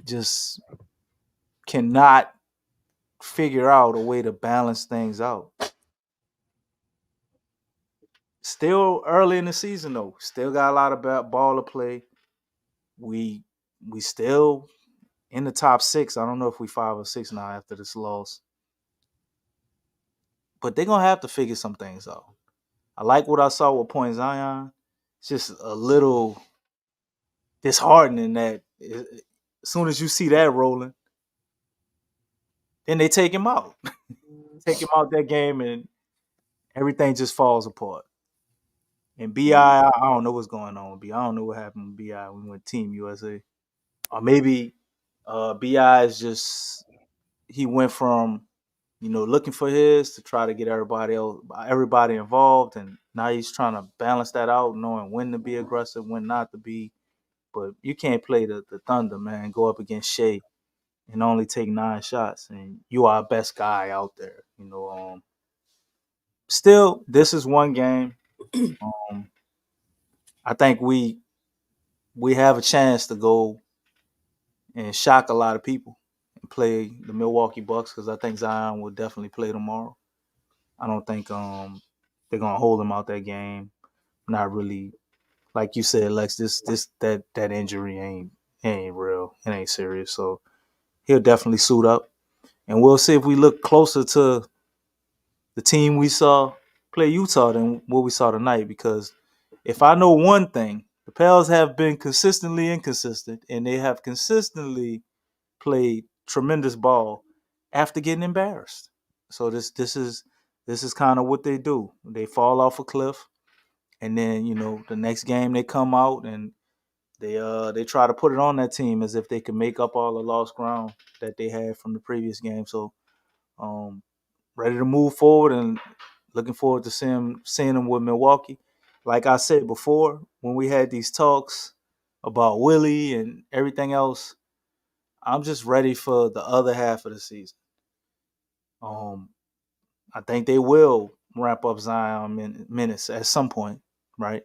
Just cannot figure out a way to balance things out. Still early in the season though. Still got a lot of ball to play. We still in the top 6. I don't know if we 5 or 6 now after this loss. But they're gonna have to figure some things out. I like what I saw with Point Zion. It's just a little disheartening that as soon as you see that rolling, then they take him out. Take him out that game and everything just falls apart. And BI, I don't know what's going on with BI. I don't know what happened with BI when we went Team USA. Or maybe BI is just, he went from, looking for his to try to get everybody involved. And now he's trying to balance that out, knowing when to be aggressive, when not to be. But you can't play the Thunder, man, go up against Shea and only take 9 shots. And you are our best guy out there. Still, this is one game. I think we have a chance to go and shock a lot of people and play the Milwaukee Bucks, because I think Zion will definitely play tomorrow. I don't think they're gonna hold him out that game. Not really, like you said, Lex. That injury ain't real. It ain't serious. So he'll definitely suit up, and we'll see if we look closer to the team we saw play Utah than what we saw tonight. Because if I know one thing, the Pels have been consistently inconsistent, and they have consistently played tremendous ball after getting embarrassed. So this is kind of what they do. They fall off a cliff, and then the next game they come out and they try to put it on that team as if they can make up all the lost ground that they had from the previous game. So ready to move forward and looking forward to seeing them with Milwaukee. Like I said before, when we had these talks about Willie and everything else, I'm just ready for the other half of the season. I think they will wrap up Zion minutes at some point, right?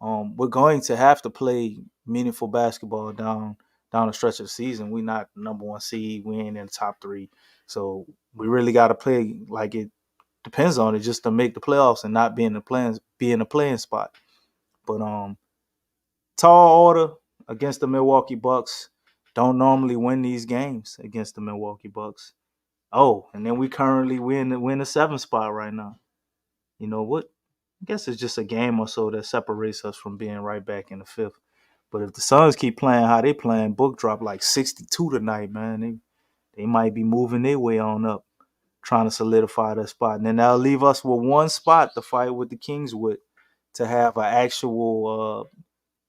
We're going to have to play meaningful basketball down the stretch of the season. We're not the number 1 seed. We ain't in the top 3. So we really got to play like it depends on it just to make the playoffs and not be in the playing spot. But tall order against the Milwaukee Bucks. Don't normally win these games against the Milwaukee Bucks. Oh, and then we're in the 7th spot right now. You know what? I guess it's just a game or so that separates us from being right back in the 5th. But if the Suns keep playing how they playing, book drop like 62 tonight, man. They might be moving their way on up, trying to solidify that spot. And then that'll leave us with 1 spot to fight with the Kings with, to have an actual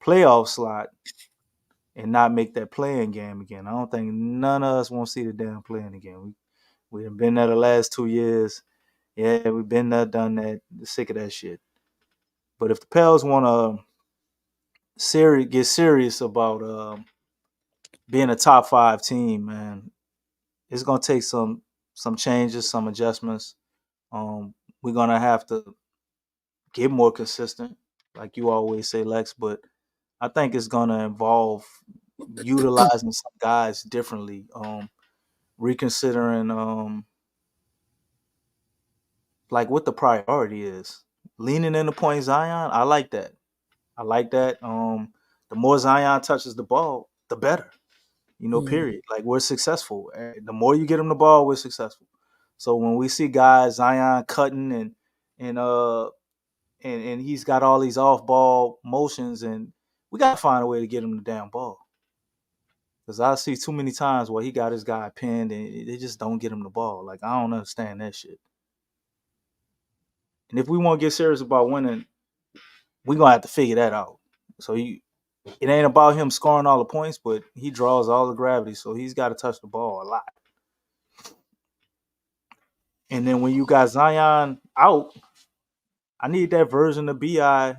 playoff slot and not make that playing game again. I don't think none of us want to see the damn playing again. We've been there the last 2 years. Yeah, we've been there, done that. Sick of that shit. But if the Pels want to get serious about being a top 5 team, man, it's gonna take some changes, some adjustments. We're gonna have to get more consistent, like you always say, Lex. But I think it's gonna involve utilizing some guys differently, reconsidering like what the priority is. Leaning into Point Zion, I like that. The more Zion touches the ball, the better. Period. Like, we're successful. The more you get him the ball, we're successful. So when we see guys, Zion cutting and and he's got all these off ball motions, and we got to find a way to get him the damn ball. Because I see too many times where he got his guy pinned and they just don't get him the ball. Like, I don't understand that shit. And if we want to get serious about winning, we're going to have to figure that out. So it ain't about him scoring all the points, but he draws all the gravity, so he's got to touch the ball a lot. And then when you got Zion out, I need that version of BI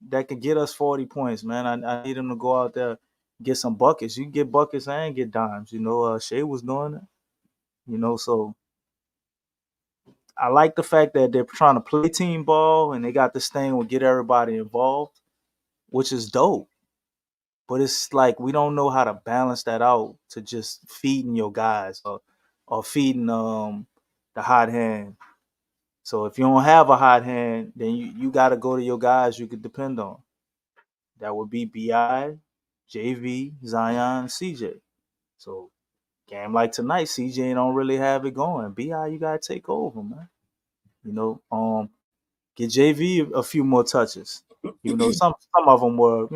that can get us 40 points, man. I need him to go out there, get some buckets. You can get buckets and get dimes. Shea was doing it. So I like the fact that they're trying to play team ball and they got this thing with get everybody involved, which is dope. But it's like we don't know how to balance that out to just feeding your guys or feeding the hot hand. So if you don't have a hot hand, then you got to go to your guys you could depend on. That would be BI, JV, Zion, CJ. So game like tonight, CJ don't really have it going. BI, you got to take over, man. Get JV a few more touches. Some of them were,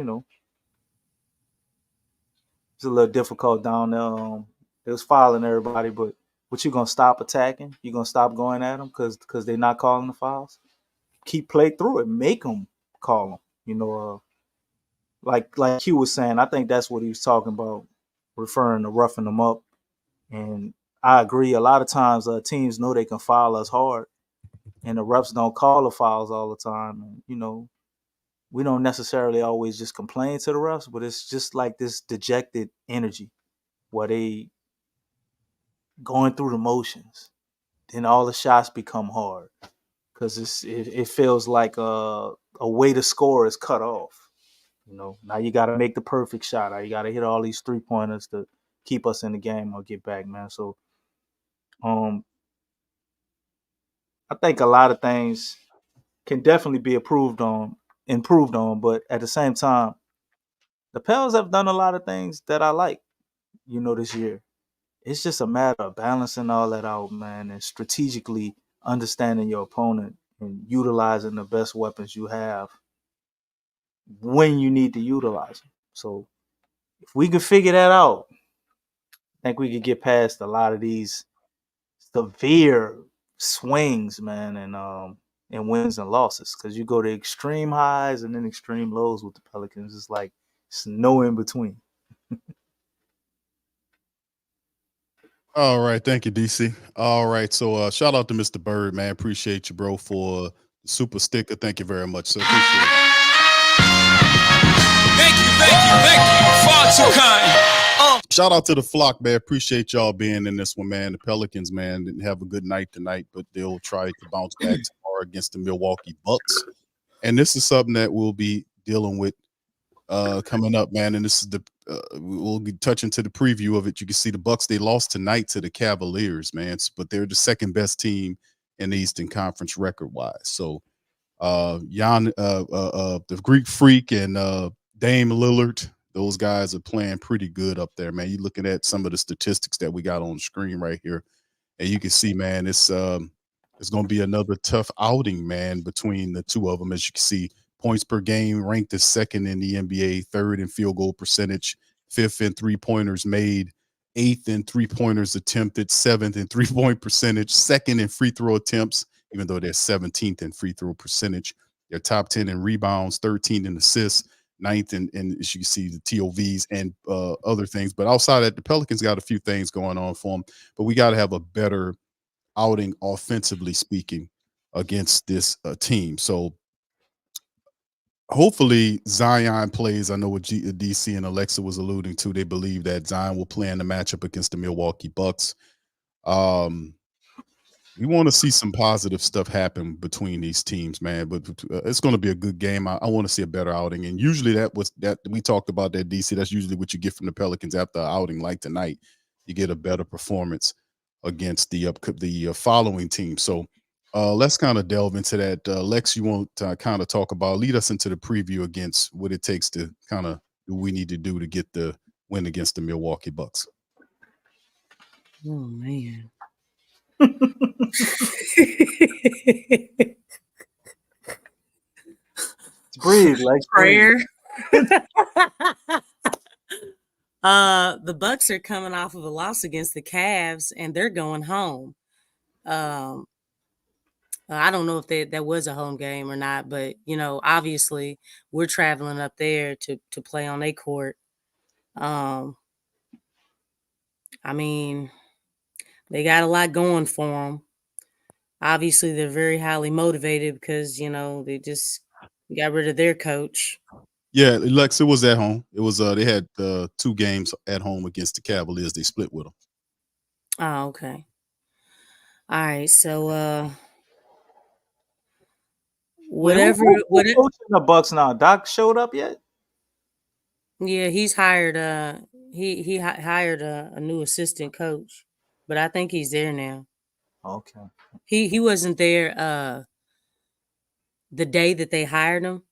it's a little difficult down there. They was fouling everybody, but you gonna stop attacking? You gonna stop going at them because they're not calling the fouls? Keep play through it. Make them call them. Like Q was saying, I think that's what he was talking about, referring to roughing them up. And I agree. A lot of times teams know they can foul us hard, and the refs don't call the fouls all the time. And, we don't necessarily always just complain to the refs, but it's just like this dejected energy where they going through the motions. Then all the shots become hard because it feels like a way to score is cut off. Now you got to make the perfect shot. You got to hit all these 3-pointers to keep us in the game or get back, man. So, I think a lot of things can definitely be improved on, but at the same time, the Pels have done a lot of things that I like, this year. It's just a matter of balancing all that out, man, and strategically understanding your opponent and utilizing the best weapons you have when you need to utilize them. So if we could figure that out, I think we could get past a lot of these severe swings, man, and wins and losses. Because you go to extreme highs and then extreme lows with the Pelicans. It's like it's no in between. All right. Thank you, DC. All right. So shout out to Mr. Bird, man. Appreciate you, bro, for the super sticker. Thank you very much. So appreciate it. Thank you. Far too kind. Shout out to the flock, man. Appreciate y'all being in this one, man. The Pelicans, man, didn't have a good night tonight, but they'll try to bounce back tomorrow against the Milwaukee Bucks. And this is something that we'll be dealing with coming up, man. And this is we'll be touching to the preview of it. You can see the Bucks, they lost tonight to the Cavaliers, man, but they're the second best team in the Eastern Conference record-wise. So the Greek Freak and Dame Lillard, those guys are playing pretty good up there, man. You're looking at some of the statistics that we got on the screen right here, and you can see, man, it's going to be another tough outing, man, between the two of them. As you can see, points per game ranked as second in the NBA, third in field goal percentage, fifth in three-pointers made, eighth in three-pointers attempted, seventh in three-point percentage, second in free throw attempts, even though they're 17th in free throw percentage. They're top 10 in rebounds, 13th in assists, ninth in as you can see, the TOVs and other things. But outside that, the Pelicans got a few things going on for them. But we got to have a better outing, offensively speaking, against this team. So hopefully Zion plays. I know what DC and Lexxah was alluding to. They believe that Zion will play in the matchup against the Milwaukee Bucks. We want to see some positive stuff happen between these teams, man. But it's going to be a good game. I want to see a better outing. And usually that we talked about that, DC. That's usually what you get from the Pelicans after an outing like tonight. You get a better performance against the following team. So let's kind of delve into that. Lex, you want to kind of lead us into the preview against what it takes to kind of do we need to do to get the win against the Milwaukee Bucks. Oh man. Breathe, Lex. Prayer. The Bucks are coming off of a loss against the Cavs, and they're going home. I don't know if that was a home game or not, but obviously we're traveling up there to play on their court. I mean, they got a lot going for them. Obviously, they're very highly motivated because they just got rid of their coach. Yeah, Lexxah was at home. It was they had 2 games at home against the Cavaliers. They split with them. Oh, okay. All right, so whatever. Who's coaching the Bucks now? Doc showed up yet? Yeah, he's hired. He hired a new assistant coach, but I think he's there now. Okay. He wasn't there the day that they hired him.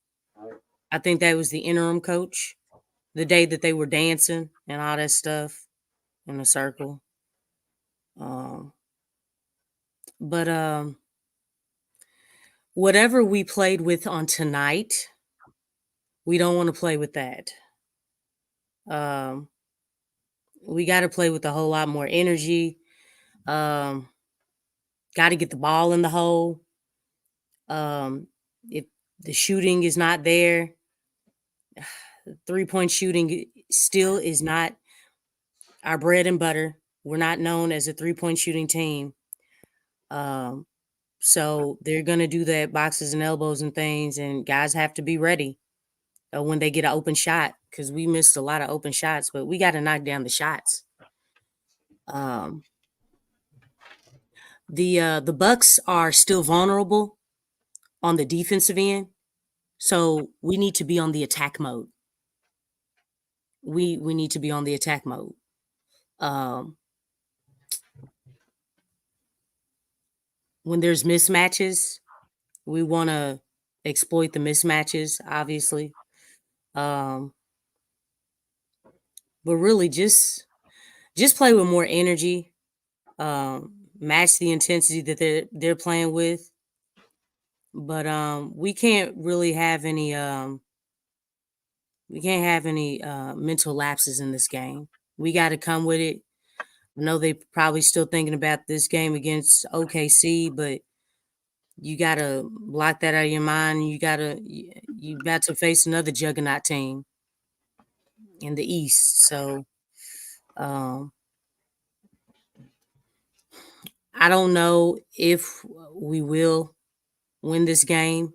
I think that was the interim coach. The day that they were dancing and all that stuff in a circle. But whatever we played with on tonight, we don't want to play with that. We got to play with a whole lot more energy. Got to get the ball in the hole. If the shooting is not there, 3-point shooting still is not our bread and butter. We're not known as a 3-point shooting team. So they're going to do that boxes and elbows and things, and guys have to be ready when they get an open shot, because we missed a lot of open shots, but we got to knock down the shots. The Bucks are still vulnerable on the defensive end, so we need to be on the attack mode. We need to be on the attack mode. When there's mismatches, we want to exploit the mismatches, obviously. But really just play with more energy, match the intensity that they're playing with. But we can't really have any mental lapses in this game. We got to come with it. I know they probably still thinking about this game against OKC, but you got to block that out of your mind. You got to face another juggernaut team in the East. So I don't know if we will win this game.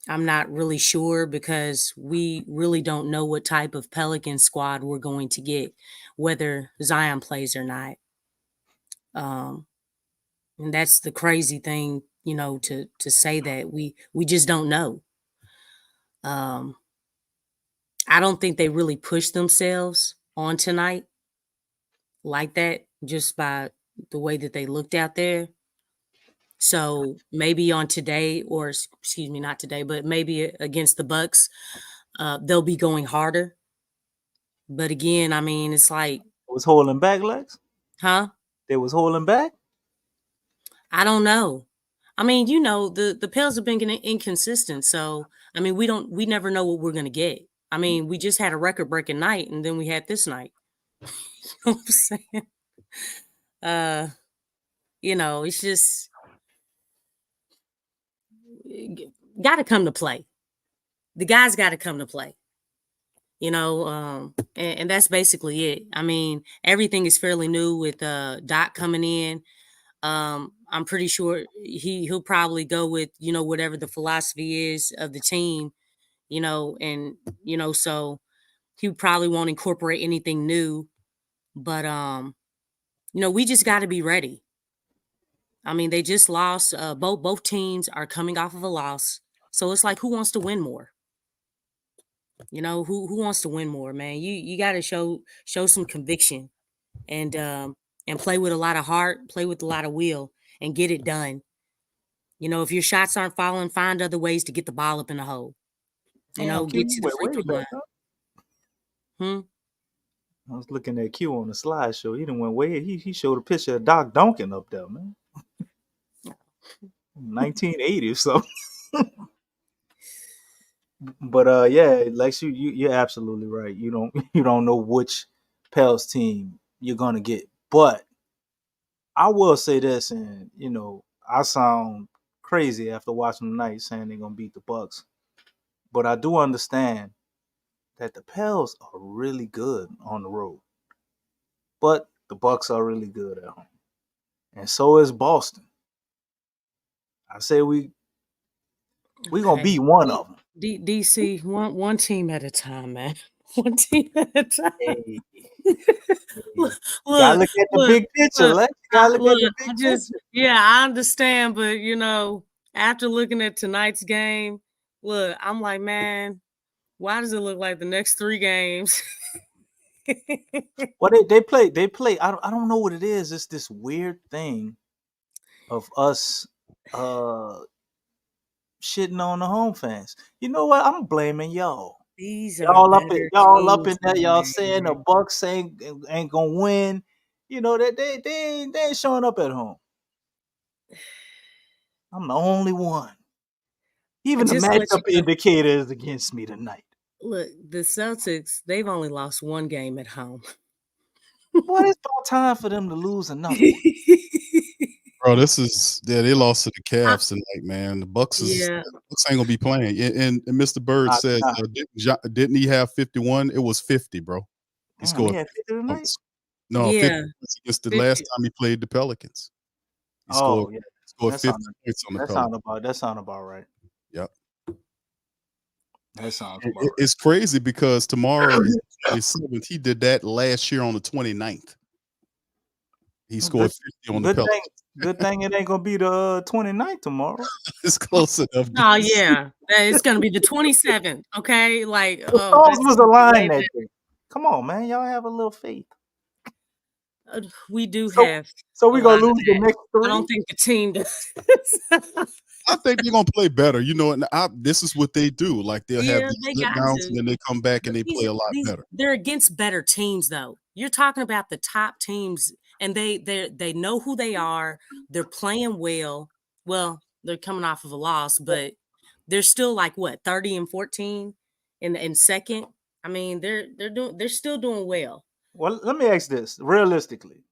I'm not really sure because we really don't know what type of Pelican squad we're going to get, whether Zion plays or not. And that's the crazy thing, to say that we just don't know. I don't think they really pushed themselves on tonight like that, just by the way that they looked out there. So maybe on today, or excuse me, not today, but maybe against the Bucks, they'll be going harder. But again, I mean, it's like, was holding back, Lex? Huh? They was holding back? I don't know. I mean, the Pels have been inconsistent. So, I mean, we never know what we're going to get. I mean, we just had a record-breaking night, and then we had this night. You know what I'm saying? It's just got to come to play. The guys got to come to play. And that's basically it. I mean, everything is fairly new with Doc coming in. I'm pretty sure he'll probably go with, whatever the philosophy is of the team, so he probably won't incorporate anything new. But, we just got to be ready. I mean, they just lost. Both teams are coming off of a loss. So it's like, who wants to win more? Who wants to win more, man? You got to show some conviction and play with a lot of heart, play with a lot of will, and get it done. If your shots aren't falling, find other ways to get the ball up in the hole. Get to the free throw line. I was looking at Q on the slideshow. He done went way. He showed a picture of Doc Duncan up there, man. 1980 or so. But yeah, Lex, you're absolutely right. You don't know which Pels team you're gonna get. But I will say this, and I sound crazy after watching tonight saying they're gonna beat the Bucks. But I do understand that the Pels are really good on the road. But the Bucks are really good at home. And so is Boston. I say we gonna beat one of them. DC, one team at a time, man. One team at a time. Hey, Look, gotta look at the big picture. look, Gotta look at the big picture. yeah, I understand, but after looking at tonight's game, look, I'm like, man, why does it look like the next 3 games? Well, they play. I don't know what it is. It's this weird thing of us shitting on the home fans. You know what? I'm blaming y'all. These Y'all are up in better y'all up in teams, that. Y'all man. saying the Bucks ain't gonna win. That they ain't showing up at home. I'm the only one. Even the matchup indicator is against me tonight. Look, the Celtics, they've only lost 1 game at home. Well, it's about time for them to lose another one. Bro, they lost to the Cavs tonight, man. The Bucks ain't gonna be playing. And Mr. Bird said, didn't he have 51? It was 50, bro. He scored 50 tonight? No, 50 against the last time he played the Pelicans. He scored 50 points on the Pelicans. That sound about right. Yep. That sounds about right. It's crazy because tomorrow is the 27th. He did that last year on the 29th. He scored 50 on the Pelicans. Good thing it ain't gonna be the 29th tomorrow. It's close enough. Oh yeah, it's gonna be the 27th. Okay, like the stars was aligned that day. Come on, man, y'all have a little faith. We do have. So we gonna lose the next 3. I don't think the team does. I think they're gonna play better. This is what they do. Like they'll have these letdowns and then they come back and they play a lot better. They're against better teams, though. You're talking about the top teams, and they know who they are. They're playing well. Well, they're coming off of a loss, but they're still like what 30-14 in second. I mean, they're still doing well. Well, let me ask this realistically,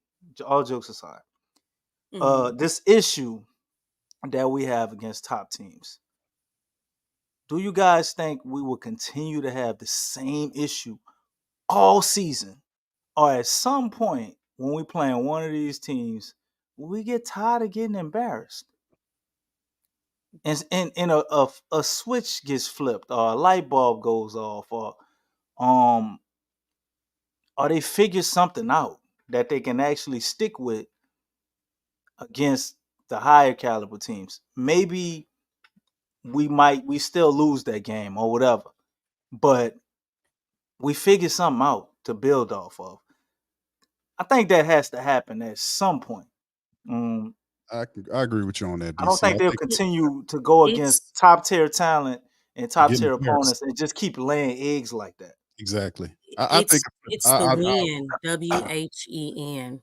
all jokes aside. This issue that we have against top teams, do you guys think we will continue to have the same issue all season? Or at some point when we playing one of these teams, we get tired of getting embarrassed? And a switch gets flipped or a light bulb goes off or they figure something out that they can actually stick with against the higher caliber teams. Maybe we still lose that game or whatever, but we figure something out to build off of. I think that has to happen at some point. I agree with you on that, DC. I don't think they'll continue to go against top tier talent and top tier opponents and just keep laying eggs like that. Exactly. It's the win. WHEN.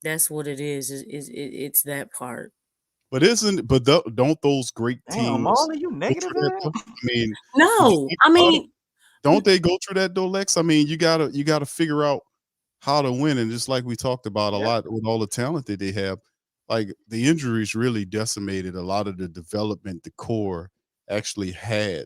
That's what it is. It's that part. But don't those great teams? Marlon, you negative? I mean, no. Don't they go through that though, Lex? I mean, you gotta figure out how to win, and just like we talked about a lot with all the talent that they have, like the injuries really decimated a lot of the development the core actually had.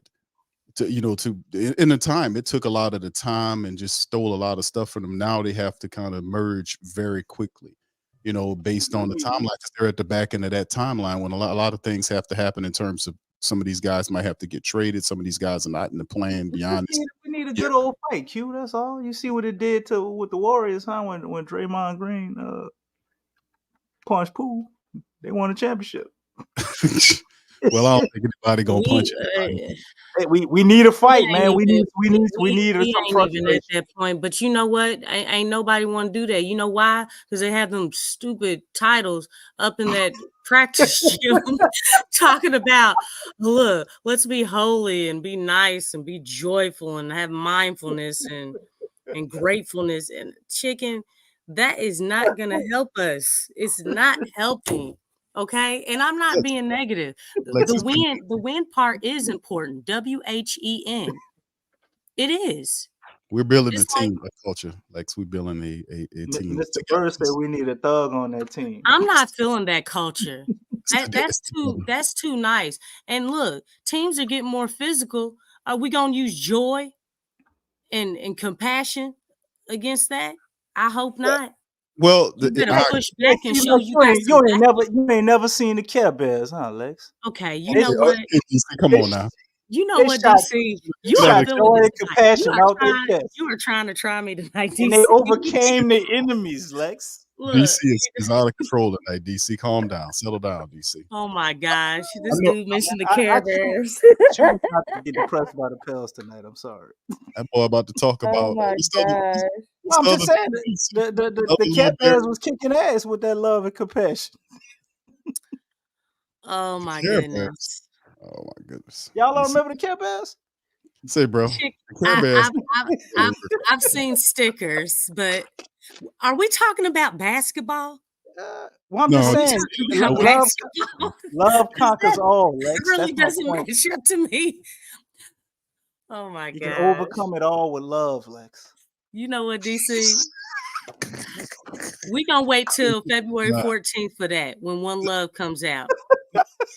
In the time, it took a lot of the time and just stole a lot of stuff from them. Now they have to kind of merge very quickly, based on the timeline. They're at the back end of that timeline when a lot of things have to happen in terms of some of these guys might have to get traded. Some of these guys are not in the plan beyond this. We need a good old fight, Q. That's all. You see what it did with the Warriors, huh? When Draymond Green punched Poole, they won a championship. Well, I don't think anybody gonna punch anybody. Hey, we need a fight, man. We need We ain't even at that point. But you know what? Ain't nobody want to do that. You know why? Because they have them stupid titles up in that practice gym talking about, look, let's be holy and be nice and be joyful and have mindfulness and gratefulness and chicken. That is not gonna help us. It's not helping. Okay. And I'm not being negative. Lex, The win part is important. WHEN. It is. we're building a It's like, team, a culture. Lex, we're building a team Mr. together. Bird said we need a thug on that team. I'm not feeling that culture. It's That's too nice. And look, teams are getting more physical. Are we gonna use joy and compassion against that? I hope not. Well, You better I, push back and You show you got some you ain't never seen the Care Bears, huh, Lex? Okay, you They- know what? come on now. You know They what, shot- DC? You shot are a feeling joy this and tonight. compassion out their chest. You are trying to try me tonight, And they DC. overcame their enemies, Lex. Look, DC is out of control tonight. DC, calm down, settle down, DC. oh my gosh, this know- dude mentioned the I Care choose- Bears. Choose not to get depressed by the Pels tonight. I'm sorry. That boy about to talk about. Oh my what's the other- gosh. what's I'm the just other saying team? the Care Bears was kicking ass with that love and compassion. Oh my Care goodness. Oh my goodness. Y'all don't DC, remember the Care Bears? say, bro. Chick, The Care Bears. I've seen stickers, but are we talking about basketball? Well, I'm No, just this saying, Talking about love, basketball? love conquers all, It Lex. really That's my doesn't point. match up to me. Oh my You can god. overcome it all with love, Lex. You know what, DC? We gonna wait till February Nah. 14th for that when One Love comes out.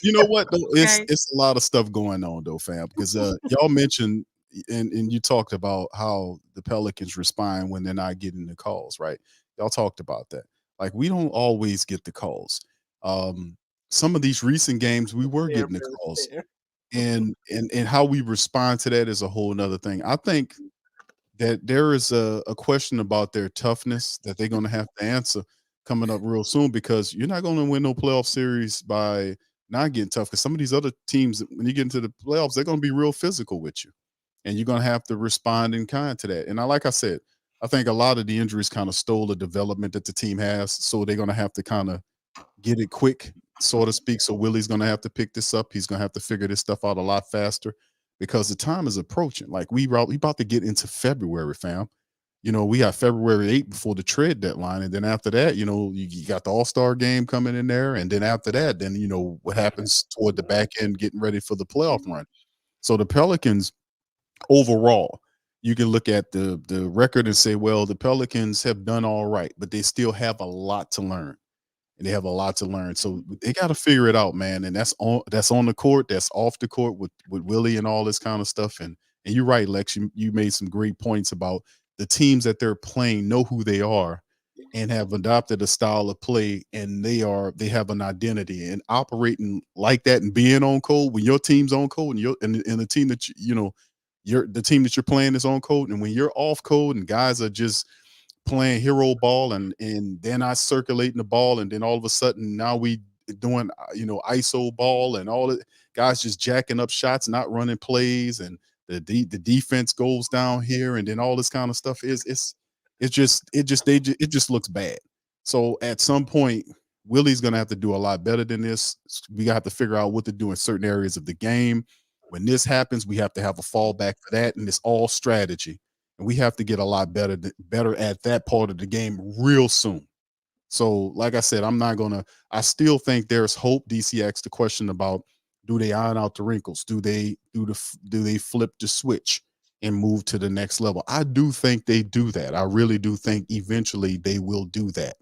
You know what though? Okay. It's a lot of stuff going on though, fam. Because y'all mentioned and you talked about how the Pelicans respond when they're not getting the calls, right? Y'all talked about that. Like we don't always get the calls. Some of these recent games we were getting the calls. And how we respond to that is a whole nother thing. I think that there is a question about their toughness that they're going to have to answer coming up real soon, because you're not going to win no playoff series by not getting tough. Because some of these other teams, when you get into the playoffs, they're going to be real physical with you, and you're going to have to respond in kind to that. And like I said, I think a lot of the injuries kind of stole the development that the team has, so they're going to have to kind of get it quick, so to speak. So Willie's going to have to pick this up. He's going to have to figure this stuff out a lot faster, because the time is approaching. Like we about to get into February, fam. You know, we got February 8th before the trade deadline. And then after that, you know, you got the All-Star game coming in there. And then after that, then, you know, what happens toward the back end, getting ready for the playoff run. So the Pelicans overall, you can look at the record and say, well, the Pelicans have done all right, but they still have a lot to learn. And they have a lot to learn. So they got to figure it out, man. And that's on the court, that's off the court with Willie and all this kind of stuff. And you're right, Lex, you made some great points about the teams that they're playing know who they are and have adopted a style of play, and they have an identity, and operating like that and being on code when your team's on code and the team that the team that you're playing is on code, and when you're off code and guys are just playing hero ball and they're not circulating the ball, and then all of a sudden now we doing ISO ball and all the guys just jacking up shots, not running plays, and the defense goes down here, and then all this kind of stuff it just looks bad. So at some point, Willie's gonna have to do a lot better than this. We have to figure out what to do in certain areas of the game. When this happens, we have to have a fallback for that, and it's all strategy. And we have to get a lot better at that part of the game real soon. So, like I said, I still think there's hope. DC asked the question about, do they iron out the wrinkles? Do they flip the switch and move to the next level? I do think they do that. I really do think eventually they will do that.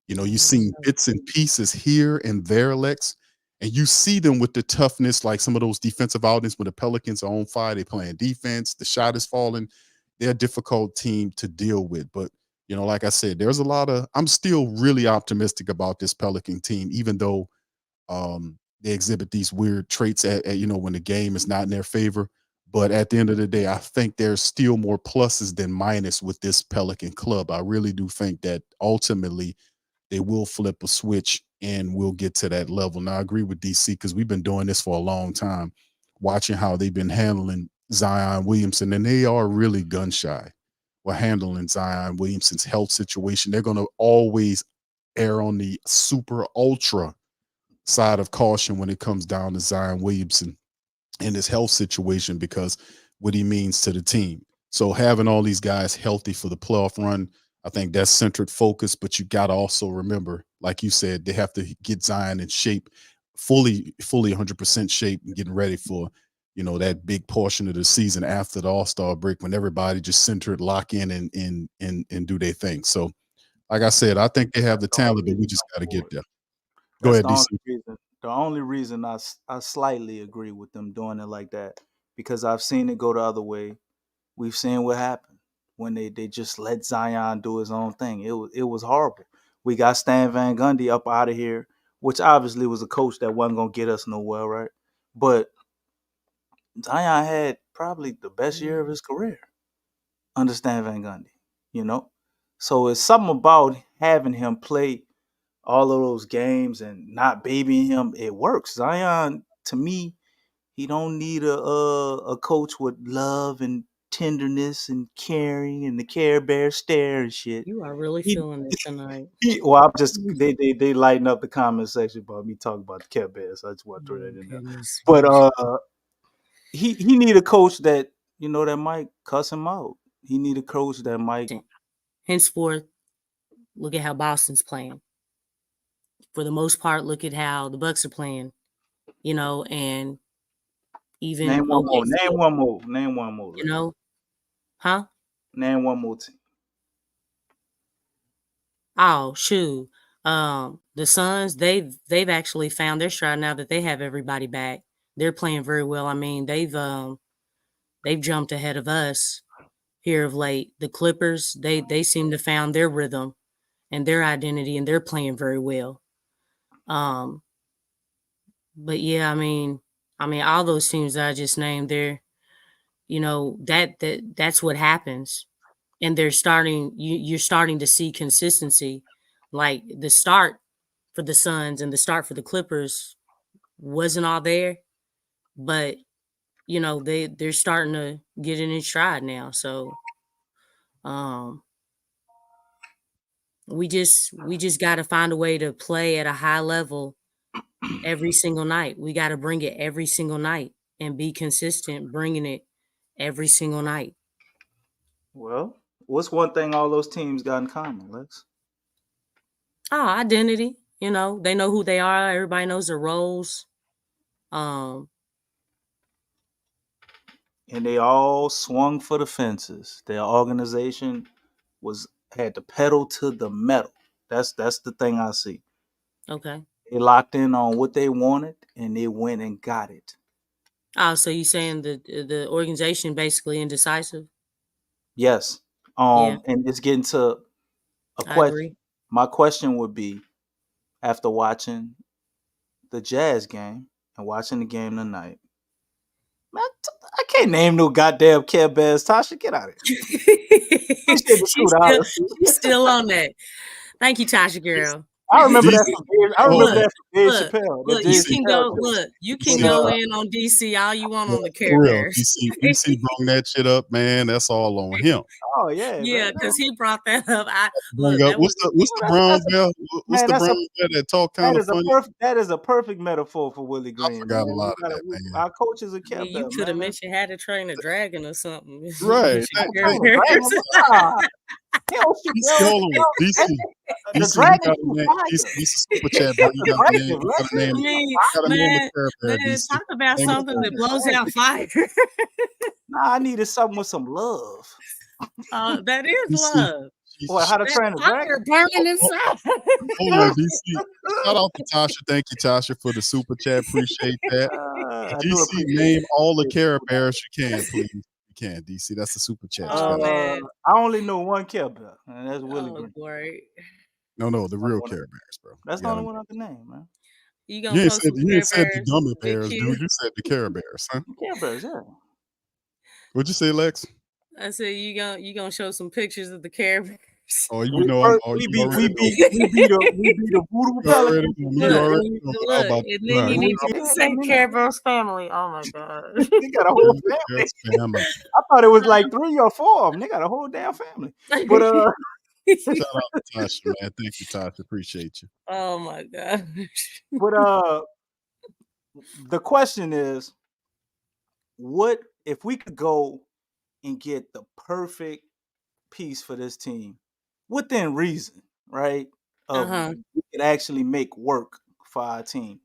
You know, you see bits and pieces here and there, Lex, and you see them with the toughness, like some of those defensive outings when the Pelicans are on fire, they playing defense, the shot is falling. They're a difficult team to deal with. But, you know, like I said, I'm still really optimistic about this Pelican team, even though they exhibit these weird traits at when the game is not in their favor. But at the end of the day, I think there's still more pluses than minus with this Pelican club. I really do think that ultimately they will flip a switch and we'll get to that level. Now, I agree with DC, because we've been doing this for a long time, watching how they've been handling Zion Williamson, and they are really gun shy. We're handling Zion Williamson's health situation. They're going to always err on the super ultra side of caution when it comes down to Zion Williamson and his health situation, because what he means to the team. So having all these guys healthy for the playoff run, I think that's centered focus, but you got to also remember, like you said, they have to get Zion in shape, fully 100% shape, and getting ready for, that big portion of the season after the All-Star break when everybody just centered, lock in and do their thing. So, like I said, I think they have the talent, but we just got to get there. Go ahead, DC. The only reason I slightly agree with them doing it like that, because I've seen it go the other way. We've seen what happened when they just let Zion do his own thing. It was horrible. We got Stan Van Gundy up out of here, which obviously was a coach that wasn't going to get us nowhere, right? But Zion had probably the best year of his career under Stan Van Gundy, So it's something about having him play all of those games and not babying him. It works. Zion, to me, he don't need a coach with love and tenderness and caring and the Care Bear stare and shit. You are really feeling it tonight. I'm just they lighten up the comment section about me talking about the Care Bears. So I just want to throw that in there. But he need a coach that that might cuss him out. He need a coach that might. Henceforth, look at how Boston's playing. For the most part, look at how the Bucks are playing. And even Name one more. OKC, Name one more. Huh? Name one more team. Oh, shoot. The Suns, they've actually found their stride now that they have everybody back. They're playing very well. I mean, they've jumped ahead of us here of late. The Clippers, they seem to found their rhythm and their identity, and they're playing very well. But yeah, I mean, all those teams that I just named, they're, that's what happens. And you're starting to see consistency. Like the start for the Suns and the start for the Clippers wasn't all there, but they're starting to get in stride now. So we just got to find a way to play at a high level every single night. We got to bring it every single night and be consistent bringing it every single night. Well, what's one thing all those teams got in common, Lex? Identity. They know who they are. Everybody knows their roles. And they all swung for the fences. Their organization had the pedal to the metal. That's the thing I see. Okay. They locked in on what they wanted, and they went and got it. So you saying the organization basically indecisive? Yes. Yeah. And it's getting to a question. I agree. My question would be, after watching the Jazz game and watching the game tonight, man, I can't name no goddamn Care Bears. Tasha, get out of here. She's still on that. Thank you, Tasha girl. I remember that from Dave Chappelle. Look, you can go in on DC all you want on the Care Bears. DC brought that shit up, man. That's all on him. Oh yeah, yeah, because he brought that up. What's the brown bell? What's the brown bell that talk kind of funny? That is a perfect metaphor for Willie Green. I forgot a lot of that, man. Our coaches are kept. You could have mentioned had to train a dragon or something. Right. DC. DC, super chat, bro. You got to name the talk about something that blows out fire. Nah, I needed something with some love. That is love. Boy, how to train a dragon? Burning inside. Hold on, DC. Shout out to Tasha. Thank you, Tasha, for the super chat. Appreciate that. DC, name all the Care Bears you can, please. You can, DC. That's the super chat. I only know one Care Bear, and that's Willie Green. Boy. No, the real Care Bears, bro. That's the only one I can name, man. You ain't said the Gummy Bears, dude. You said the Care Bears, huh? Care Bears, yeah. What'd you say, Lex? I said you gonna show some pictures of the Care Bears. Oh, we beat the Voodoo Pelicans. Look, and then you need to say Care Bears family. Oh my god, they got a whole family. I thought it was like 3 or 4 of them. They got a whole damn family. But shout out to Tasha, man. Thank you, Tasha. Appreciate you. Oh my god. But the question is, what if we could go and get the perfect piece for this team? within reason, right? We could actually make work for our team.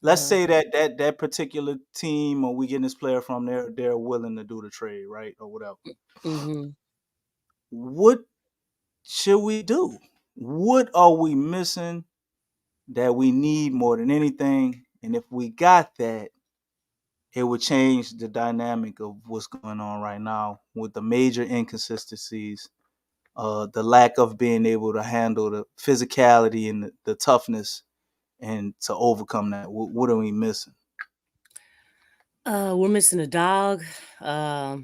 Let's say that particular team, or we getting this player from there, they're willing to do the trade, right, or whatever. What should we do? What are we missing that we need more than anything? And if we got that, it would change the dynamic of what's going on right now with the major inconsistencies, the lack of being able to handle the physicality and the toughness, and to overcome that. What are we missing? We're missing a dog, a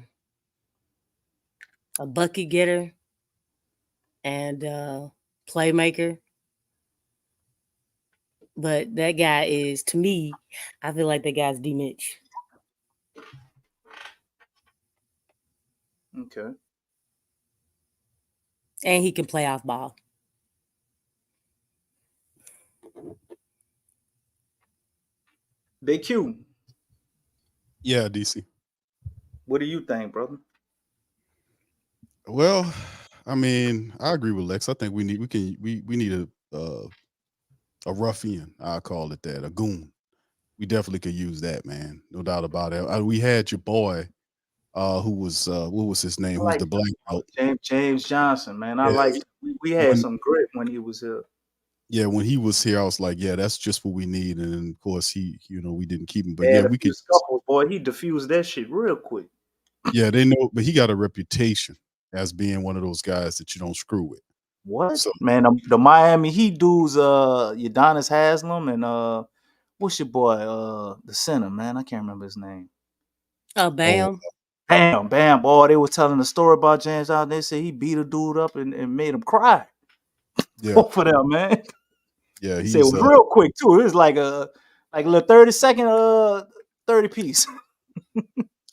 bucket getter, and playmaker. But that guy is, to me, I feel like that guy's D Mitch. Okay. And he can play off ball. They cute. Yeah, DC. What do you think, brother? Well, I mean, I agree with Lex. I think we need a ruffian. I call it that, a goon. We definitely could use that, man. No doubt about it. We had your boy, who was what was his name? Who's the black belt? James Johnson, man. I Yeah. like. We had some grit when he was here. Yeah, when he was here, I was like, yeah, that's just what we need. And then, of course, we didn't keep him. But yeah, we could. Scuffles, boy, he diffused that shit real quick. Yeah, they know, but he got a reputation as being one of those guys that you don't screw with. What? So, man, the Miami Heat dudes, Udonis Haslam and what's your boy, the center, man? I can't remember his name. Oh, Bam. Bam. Boy, they were telling a story about James out. They said he beat a dude up and made him cry. Yeah. Both of them, man. Yeah, he said it was real quick too. It was like a little 30-second 30 piece.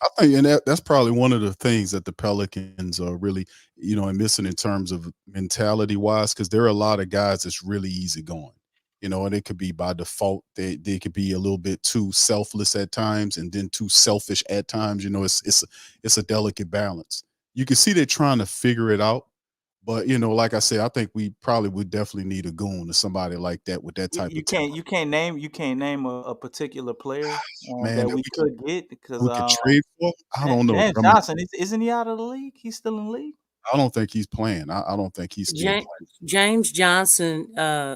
I think, and that's probably one of the things that the Pelicans are really, missing in terms of mentality wise, because there are a lot of guys that's really easygoing, and it could be by default. They could be a little bit too selfless at times, and then too selfish at times. It's a delicate balance. You can see they're trying to figure it out, but like I said, I think we probably would definitely need a goon or somebody like that with that type of talent. You can't name a particular player Man, that we could get because we could trade for. I don't know. James Johnson, isn't he out of the league? He's still in the league. I don't think he's playing. I don't think he's still playing. James Johnson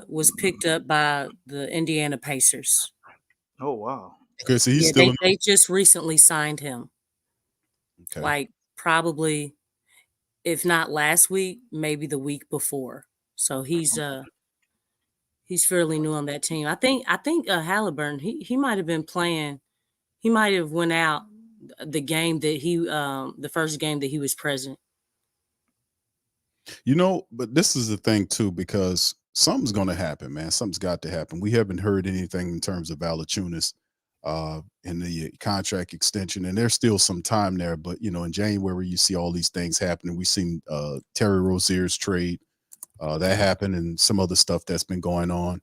was picked up by the Indiana Pacers. Oh wow. Okay, so he's still. They just recently signed him. Okay. Like probably, if not last week, maybe the week before. So he's fairly new on that team. I think Halliburton, he might have been playing. He might have went out the game that the first game that he was present. But this is the thing too, because something's going to happen, man. Something's got to happen. We haven't heard anything in terms of Valanciunas in the contract extension, and there's still some time there. But in January, you see all these things happening. We've seen Terry Rozier's trade that happened, and some other stuff that's been going on.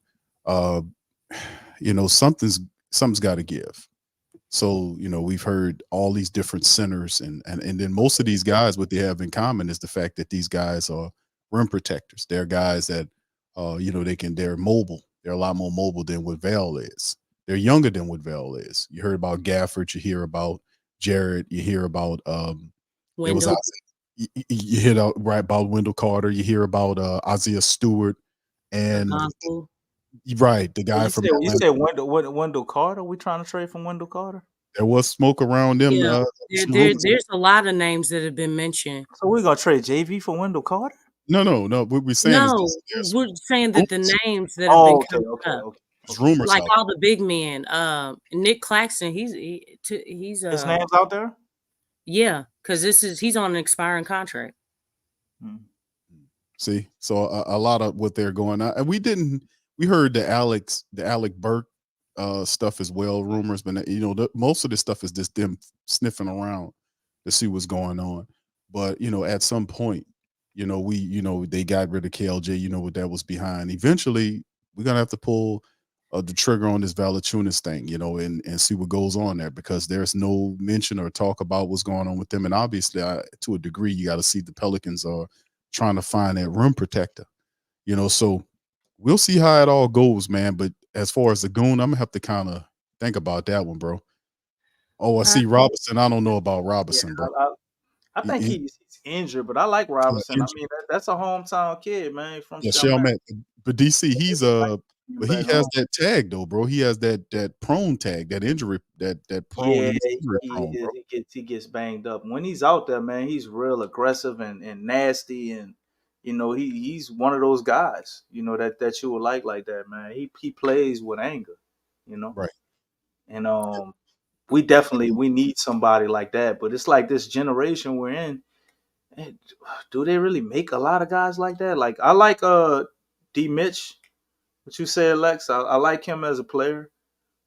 Something's got to give. So, we've heard all these different centers, and then most of these guys, what they have in common is the fact that these guys are rim protectors. They're guys that, they're mobile. They're a lot more mobile than what Val is. They're younger than what Val is. You heard about Gafford. You hear about Jared. You hear about Wendell. You hear about Wendell Carter. You hear about Isaiah Stewart, and right, the guy from you said Wendell Carter. We trying to trade from Wendell Carter? There was smoke around them. Yeah. There's a lot of names that have been mentioned. So we're gonna trade JV for Wendell Carter? No. What we're saying we're saying that the names that have been coming up. Rumors like all the big men. Nick Claxton, he's his name's out there. Yeah, because he's on an expiring contract. See, so a lot of what they're going on, and we heard the Alec Burke stuff as well, rumors, but most of this stuff is just them sniffing around to see what's going on. But at some point, they got rid of KLJ. What that was behind. Eventually, we're gonna have to pull the trigger on this Valanciunas thing, and see what goes on there, because there's no mention or talk about what's going on with them. And obviously, to a degree, you got to see the Pelicans are trying to find that rim protector. So we'll see how it all goes, man. But as far as the goon, I'm gonna have to kind of think about that one, bro. Oh, I see Robinson. I don't know about Robinson, bro. I think he's injured, but I like Robinson. I mean, that's a hometown kid, man. From Shellman. But DC, but he has that tag though, bro. He has that prone tag, that injury, that prone. Yeah, prone, bro. he gets banged up. When he's out there, man, he's real aggressive and nasty, and he's one of those guys, that you would like that, man. He plays with anger, Right. And we need somebody like that. But it's like this generation we're in. Man, do they really make a lot of guys like that? Like I like D Mitch, what you said, Lex. I like him as a player.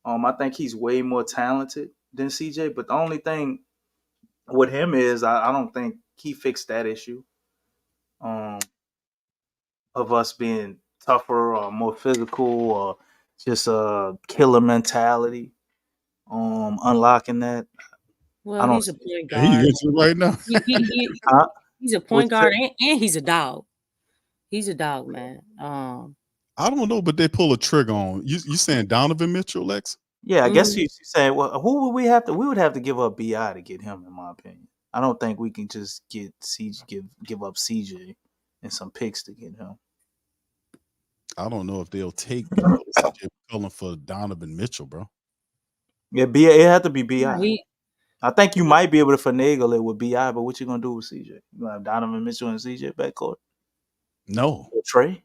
I think he's way more talented than CJ. But the only thing with him is I don't think he fixed that issue of us being tougher or more physical or just a killer mentality. Unlocking that. Well, he's a point guard. He's right now. He's a point guard and he's a dog. He's a dog, man. I don't know, but they pull a trigger on you saying Donovan Mitchell, Lex? Yeah, I guess you saying, well, who would we have to? We would have to give up BI to get him, in my opinion. I don't think we can just give up CJ and some picks to get him. I don't know if they'll take CJ McCollum for Donovan Mitchell, bro. Yeah, it had to be BI. I think you might be able to finagle it with BI, but what you gonna do with CJ? You gonna have Donovan Mitchell and CJ backcourt? No. Trey?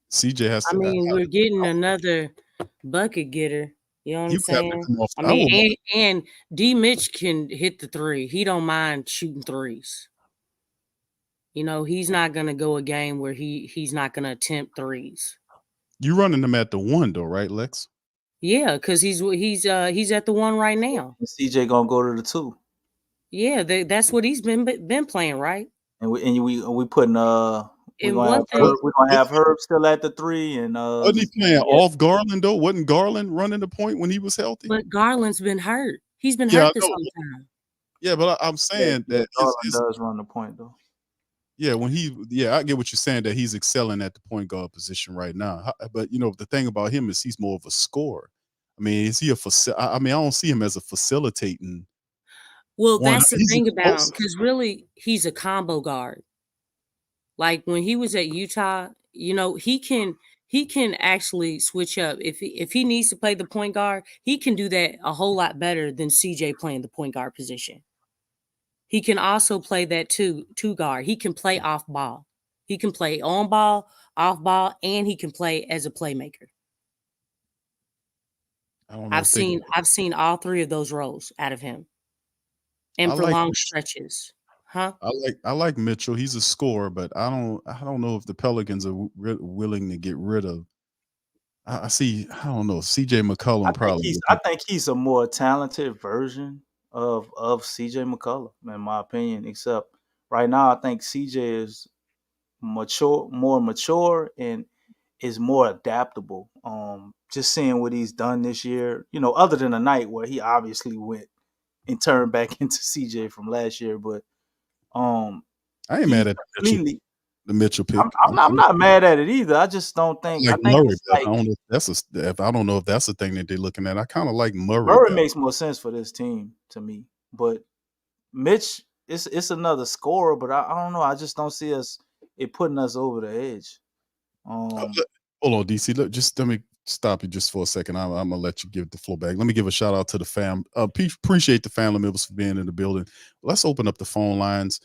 CJ has to. I mean, we're getting another bucket getter. You know what I'm saying? I mean, and D Mitch can hit the three. He don't mind shooting threes. He's not gonna go a game where he's not gonna attempt threes. You running them at the one though, right, Lex? Yeah, because he's at the one right now. And CJ gonna go to the two. Yeah, that's what he's been playing, right? And we putting we're gonna have Herb still at the three, and wasn't he playing off Garland though? Wasn't Garland running the point when he was healthy? But Garland's been hurt. He's been hurt this whole time. Yeah, but I'm saying that Garland does run the point though. Yeah, I get what you're saying, that he's excelling at the point guard position right now. But the thing about him is he's more of a scorer. I mean, is he I don't see him as a facilitating. Well, that's the thing about him, because really he's a combo guard. Like when he was at Utah, he can actually switch up. If he needs to play the point guard, he can do that a whole lot better than CJ playing the point guard position. He can also play that two guard. He can play off ball. He can play on ball, off ball, and he can play as a playmaker. I've seen all three of those roles out of him, and for long stretches. Huh? I like Mitchell. He's a scorer, but I don't know if the Pelicans are willing to get rid of. I don't know. CJ McCollum I think he's a more talented version of CJ McCollum, in my opinion. Except right now, I think CJ is more mature, and is more adaptable. Just seeing what he's done this year, other than a night where he obviously went and turned back into CJ from last year, but I ain't mad at the Mitchell pick. I'm not mad at it either. I just don't think. I don't know if that's the thing that they're looking at. I kind of like Murray. Murray makes more sense for this team to me, but Mitch, it's another scorer. But I don't know. I just don't see it putting us over the edge. Hold on, DC. Look, just let me stop you just for a second. I'm gonna let you give the floor back. Let me give a shout out to the fam. Appreciate the family members for being in the building. Let's open up the phone lines.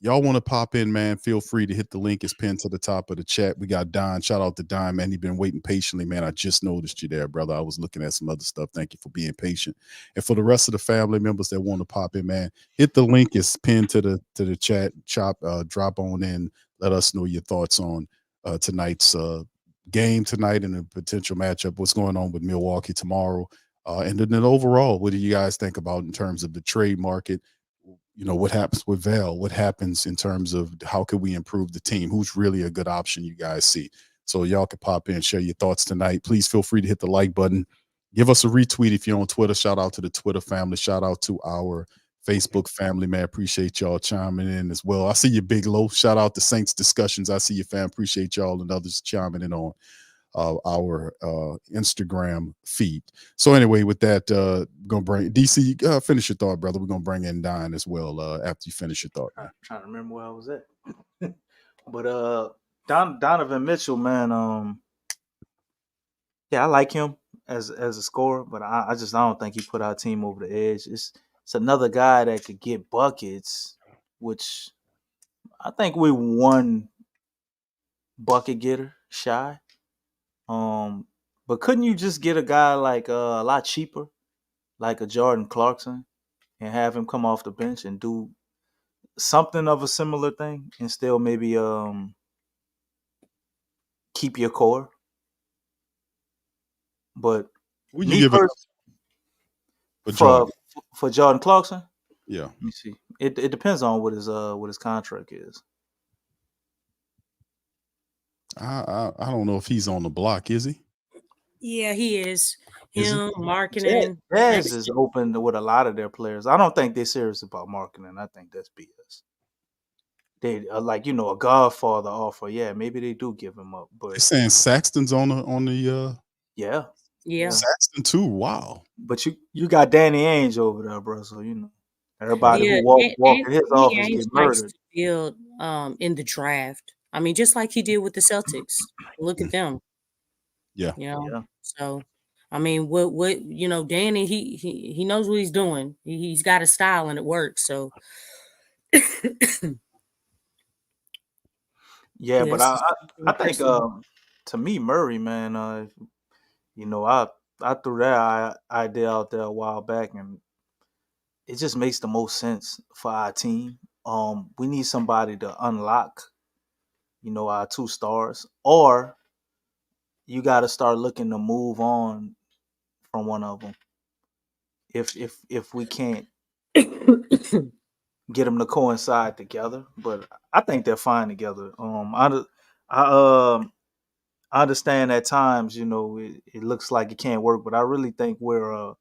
Y'all want to pop in, man? Feel free to hit the link. It's pinned to the top of the chat. We got Don. Shout out to Don, man. He's been waiting patiently, man. I just noticed you there, brother. I was looking at some other stuff. Thank you for being patient. And for the rest of the family members that want to pop in, man, hit the link. It's pinned to the chat. Drop on in. Let us know your thoughts on tonight's game tonight and a potential matchup. What's going on with Milwaukee tomorrow? And then overall, what do you guys think about in terms of the trade market? What happens with Val? What happens in terms of how can we improve the team? Who's really a good option you guys see? So y'all can pop in and share your thoughts tonight. Please feel free to hit the like button. Give us a retweet if you're on Twitter. Shout out to the Twitter family. Shout out to our Facebook family, man. Appreciate y'all chiming in as well. I see you, Big Low. Shout out to Saints Discussions. I see you, fam. Appreciate y'all and others chiming in on our Instagram feed. So anyway, with that, we're gonna bring DC. Finish your thought, brother. We're gonna bring in Don as well after you finish your thought. I'm trying to remember where I was at. But Donovan Mitchell, man, yeah, I like him as a scorer, but I don't think he put our team over the edge. It's another guy that could get buckets, which I think we one bucket getter shy. But couldn't you just get a guy like a lot cheaper, like a Jordan Clarkson, and have him come off the bench and do something of a similar thing, and still maybe keep your core? But Would you give it for Jordan Clarkson? Yeah. Let me see. It depends on what his contract is. I don't know if he's on the block, is he? Yeah, he is. Is Him, marketing. Jazz is open with a lot of their players. I don't think they're serious about marketing. I think that's BS. They like a Godfather offer. Yeah, maybe they do give him up, but they're saying Saxton's on the yeah. Saxton too. Wow. But you got Danny Ainge over there, bro. So everybody who walked in his office get murdered. Build in the draft. I mean, just like he did with the Celtics. Look at them. Yeah. So I mean, what Danny, he knows what he's doing. He's got a style and it works. So yeah, but I think to me, Murray, man, I threw that idea out there a while back, and it just makes the most sense for our team. We need somebody to unlock, our 2 stars, or you got to start looking to move on from one of them. If we can't get them to coincide together, but I think they're fine together. I understand at times, it looks like it can't work, but I really think we're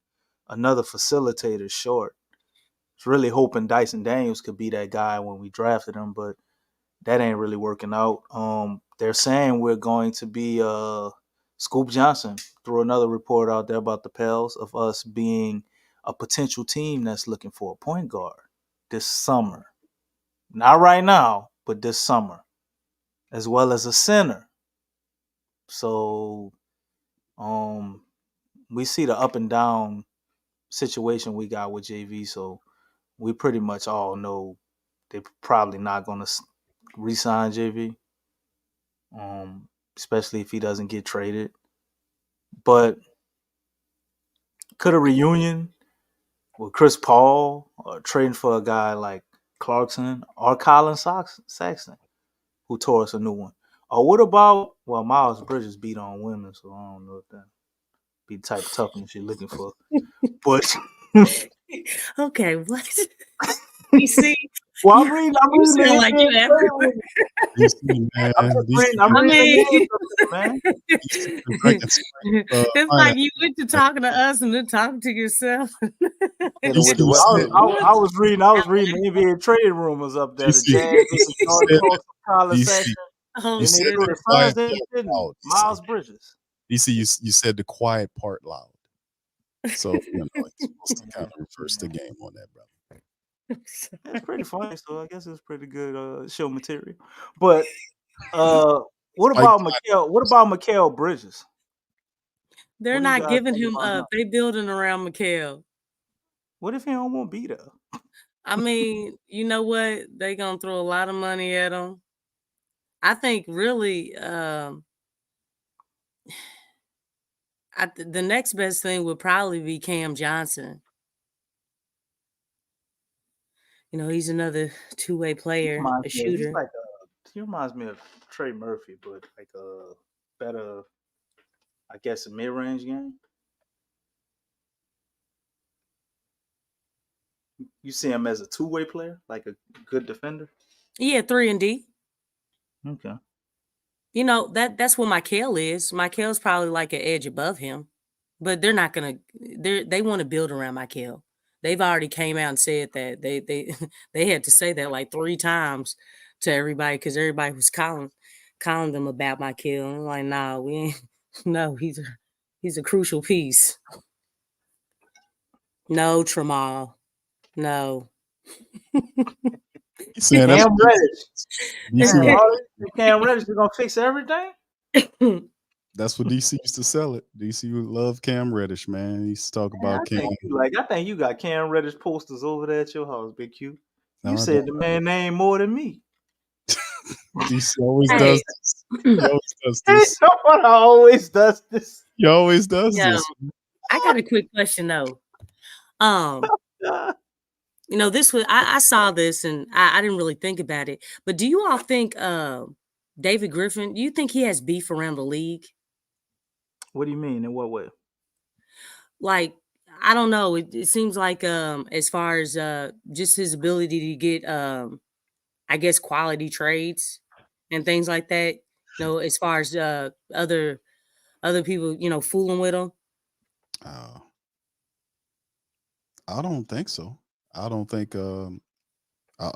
another facilitator short. I was really hoping Dyson Daniels could be that guy when we drafted him, but that ain't really working out. They're saying we're going to be Scoop Johnson threw another report out there about the Pels of us being a potential team that's looking for a point guard this summer. Not right now, but this summer, as well as a center. So we see the up and down situation we got with JV, so we pretty much all know they're probably not going to re-sign JV, especially if he doesn't get traded. But could a reunion with Chris Paul or trading for a guy like Clarkson or Colin Saxton, who tore us a new one? Or what about, Miles Bridges beat on women, so I don't know if that be the type of toughness you're looking for. But okay, what? You see? Well, I'm reading like you everywhere. Man. It's like you went to talking to us and then talking to yourself. I was reading the NBA trade rumors up there. The Jazz Miles Bridges. DC, you said the quiet part loud. So it's supposed to kind of reverse the game on that, brother. It's pretty funny, so I guess it's pretty good show material. But what about Mikal Bridges? They're not giving him up. They building around Mikal. What if he don't want to be there? I mean, you know what? They gonna throw a lot of money at him. I think really the next best thing would probably be Cam Johnson. He's another two-way player, a shooter. He reminds me of Trey Murphy, but like a better, I guess, a mid-range game. You see him as a two-way player, like a good defender? Yeah, 3 and D. Okay. That's what Mikal is. Mikal's probably like an edge above him, but they're not gonna. They want to build around Mikal. they've already came out and said that they had to say that like 3 times to everybody because everybody was calling them about my kid. I'm like, nah, we ain't. No, he's a crucial piece. No, Tramal. No. Saying that's Cam Reddish. DC, Cam Reddish is gonna fix everything. that's what DC used to sell it. DC would love Cam Reddish, man. He used to talk about Cam. I think you got Cam Reddish posters over there at your house, Big Q. No, You I said don't. the man name more than me. DC always Hey. does this. He always does this. Someone always does this. He always does Yo, this. I got a quick question though. This was I saw this and I didn't really think about it. But do you all think David Griffin, do you think he has beef around the league? What do you mean? In what way? Like, I don't know. It seems like as far as just his ability to get I guess quality trades and things like that. As far as other people, fooling with him. I don't think so. I don't think. It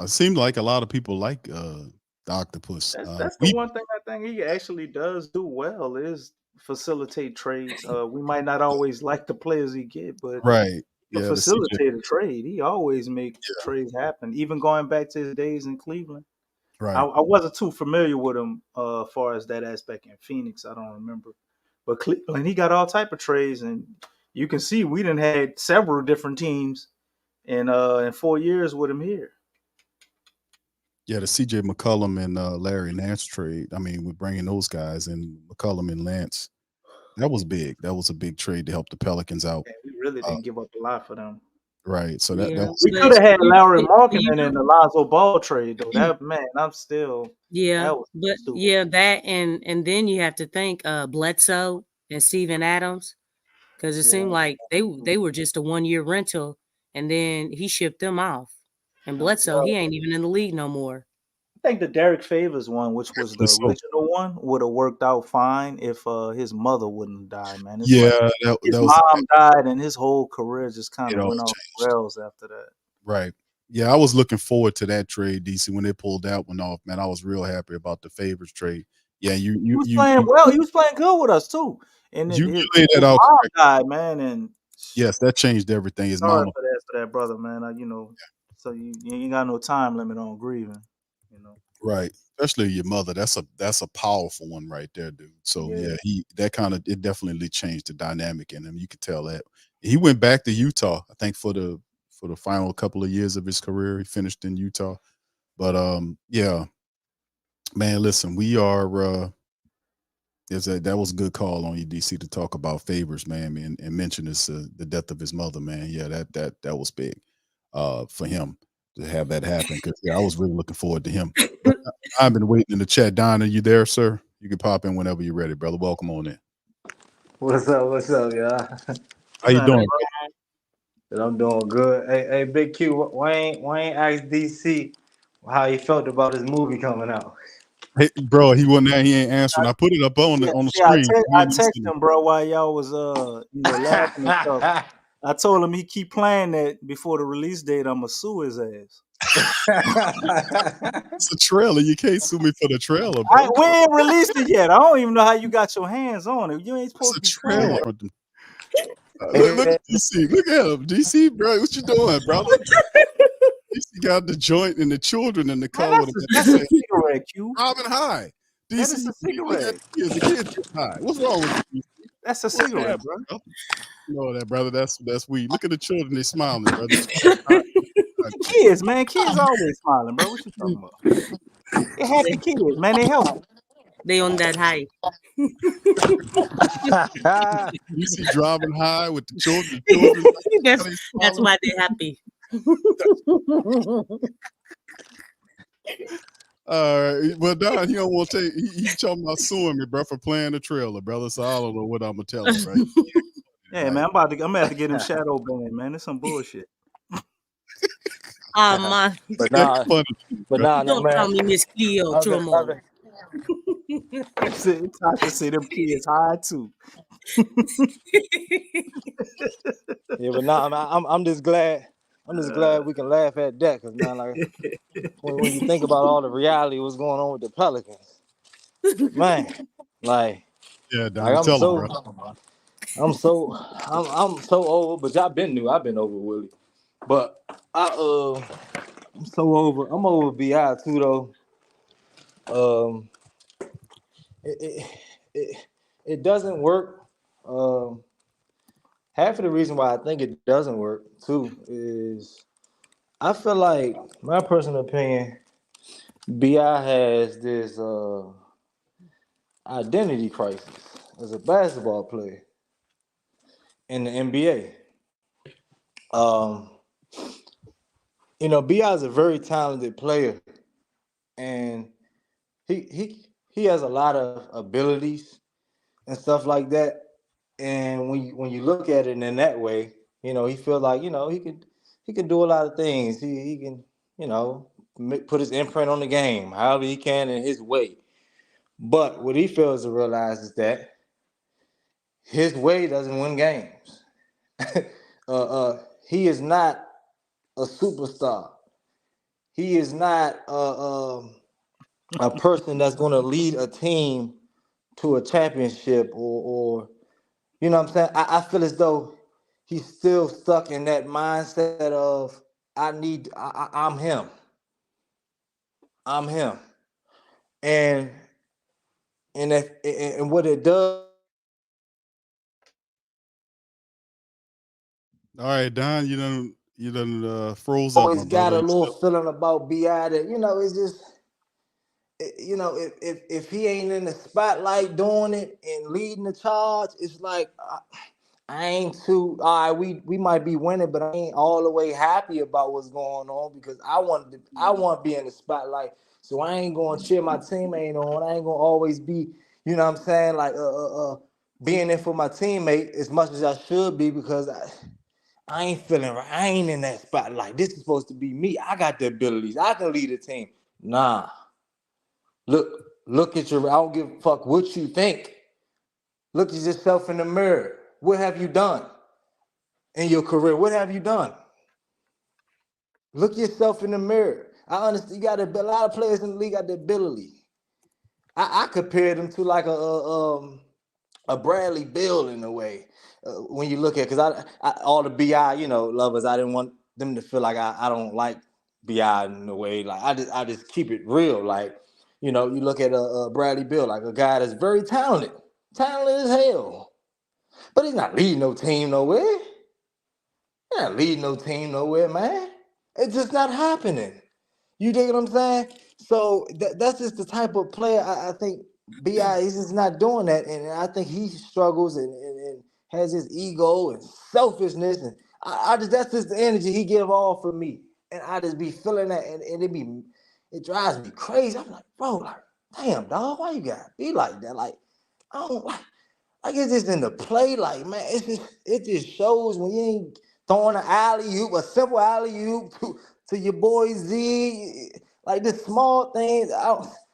seemed like a lot of people like the octopus. That's the one thing I think he actually does do well is facilitate trades. We might not always like the players he get, but right. to facilitate a trade, he always makes trades happen. Even going back to his days in Cleveland. Right. I wasn't too familiar with him as far as that aspect in Phoenix. I don't remember, but Cleveland, he got all type of trades, and you can see we done had several different teams in 4 years with him here. Yeah, the CJ McCollum and Larry Nance trade. I mean, we're bringing those guys in, McCollum and Lance. That was big. That was a big trade to help the Pelicans out. Yeah, we really didn't give up a lot for them. Right. So that was, we could have had Larry Markkinen and the Lonzo Ball trade though. That man, I'm still that and then you have to think Bledsoe and Steven Adams because it seemed like they were just a 1-year rental and then he shipped them off. And Bledsoe, he ain't even in the league no more. I think the Derek Favors one, which was the original one, would have worked out fine if his mother wouldn't die, man. His mom died, and his whole career just kind of went off the rails after that. Right. Yeah, I was looking forward to that trade, DC. When they pulled that one off, man, I was real happy about the Favors trade. Yeah, he was playing well. He was playing good with us too. And you laid that out. Mom died, man, and yes, that changed everything. His mom for that brother, man. So you ain't got no time limit on grieving. Right, especially your mother. That's a powerful one right there, dude. So it definitely changed the dynamic in him. You could tell that he went back to Utah. I think for the final couple of years of his career, he finished in Utah. But man, listen, we are. That was a good call on you, DC, to talk about Favors, man, and mention this the death of his mother, man. Yeah, that was big for him to have that happen because I was really looking forward to him. I've been waiting in the chat. Don, are you there, sir? You can pop in whenever you're ready, brother. Welcome on in. What's up, y'all? How you doing? I'm doing good. Hey, Big Q, Wayne asked DC how he felt about his movie coming out. Hey, bro, he wasn't there. He ain't answering. I put it up on the screen. I texted him, bro, while y'all was laughing and stuff. I told him he keep playing that before the release date. I'ma sue his ass. It's a trailer. You can't sue me for the trailer, bro. We ain't released it yet. I don't even know how you got your hands on it. You ain't supposed to be trailer. Look at DC. Look at him. DC, bro. What you doing, brother? DC got the joint and the children in the car. That's a cigarette, Q. Robin High. DC, that is a cigarette. The kids high. What's wrong with you? That's a cigarette, bro. You know that, brother. That's weed. Look at the children. They smiling, brother. Kids, man. Kids always smiling, bro. What you talking about? They happy kids, man. They healthy. They on that high. You see driving high with the children. That's why they're happy. All right. Well, Don, he don't want to take. He's talking about suing me, bro, for playing the trailer, brother. So I don't know what I'm gonna tell him, right? Yeah, man. I'm about to get him shadow banned, man. It's some bullshit. Man. But nah, don't man. call me Miss Cleo Tromo. Tasha said them kids high too. Yeah, but now I'm just glad. I'm just glad we can laugh at that because, man, like when you think about all the reality what's going on with the Pelicans, man, like Yeah, Don, tell him, bro. I'm so over. But y'all been new. I've been over Willie, but I'm so over. I'm over Bi too though. It it doesn't work. Half of the reason why I think it doesn't work too is I feel like, my personal opinion, Bi has this identity crisis as a basketball player in the NBA. Um, Bi is a very talented player, and he has a lot of abilities and stuff like that. And when you look at it in that way, he feels like he can do a lot of things. He can put his imprint on the game however he can in his way. But what he fails to realize is that his way doesn't win games. He is not a superstar. He is not a person that's going to lead a team to a championship or you know what I'm saying? I feel as though he's still stuck in that mindset of I'm him. I'm him. And what it does. All right, Don, you done froze up, Always my got a brother. little feeling about Bi that it's just if he ain't in the spotlight doing it and leading the charge, it's like I ain't too all right. We might be winning, but I ain't all the way happy about what's going on because I want to be in the spotlight. So I ain't gonna cheer my teammate on. I ain't gonna always be, you know what I'm saying, like being there for my teammate as much as I should be because I ain't feeling right. I ain't in that spotlight. This is supposed to be me. I got the abilities. I can lead a team. Nah. Look at I don't give a fuck what you think. Look at yourself in the mirror. What have you done in your career? What have you done? Look yourself in the mirror. I understand you got a lot of players in the league got the ability. I compared them to like a Bradley Beal in a way. When you look at, because I all the Bi lovers, I didn't want them to feel like I don't like Bi in a way. Like I just keep it real. Like you look at Bradley Beal, like a guy that's very talented as hell, but he's not leading no team nowhere. He's not leading no team nowhere, man. It's just not happening. You dig what I'm saying? So that's just the type of player I think Bi is just not doing that, and I think he struggles and has his ego and selfishness, and I just that's just the energy he give off for me, and I just be feeling that, and it drives me crazy. I'm like, bro, like, damn, dog, why you gotta be like that? Like, I don't like it's just in the play, like man, it just shows when you ain't throwing an alley-oop, a simple alley-oop to your boy Z, like the small things.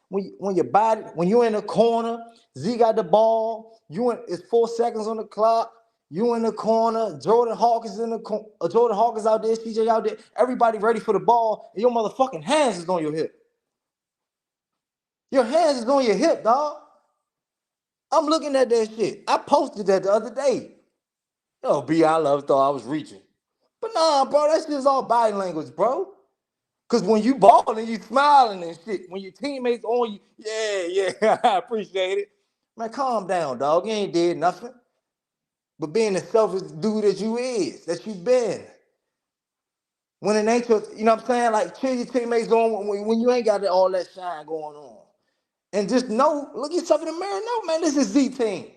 When you're in the corner, Z got the ball. It's 4 seconds on the clock. You in the corner. Jordan Hawkins Jordan Hawkins out there. CJ out there. Everybody ready for the ball, and your motherfucking hands is on your hip. Your hands is on your hip, dog. I'm looking at that shit. I posted that the other day. Bi thought I was reaching. But nah, bro, that shit's all body language, bro. Cause when you balling, you smiling and shit. When your teammates on you, yeah, I appreciate it. Man, calm down, dog. You ain't did nothing. But being the selfish dude that you been. When it ain't your, you know what I'm saying? Like, cheer your teammates on when you ain't got all that shine going on. And just know, look yourself in the mirror. No, man, this is Z team.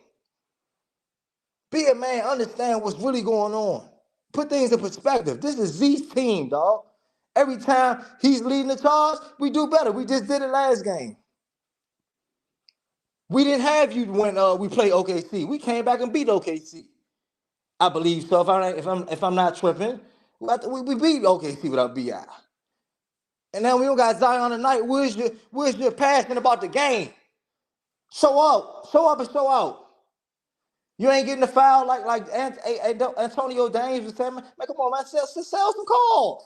Be a man, understand what's really going on. Put things in perspective. This is Z's team, dog. Every time he's leading the charge, we do better. We just did it last game. We didn't have you when we played OKC. We came back and beat OKC. I believe so. If I'm not tripping, we beat OKC without Bi. And now we don't got Zion tonight. Where's your passion about the game? Show up and show out. You ain't getting the foul like Antonio Dames was saying. Man, come on, man, sell some calls.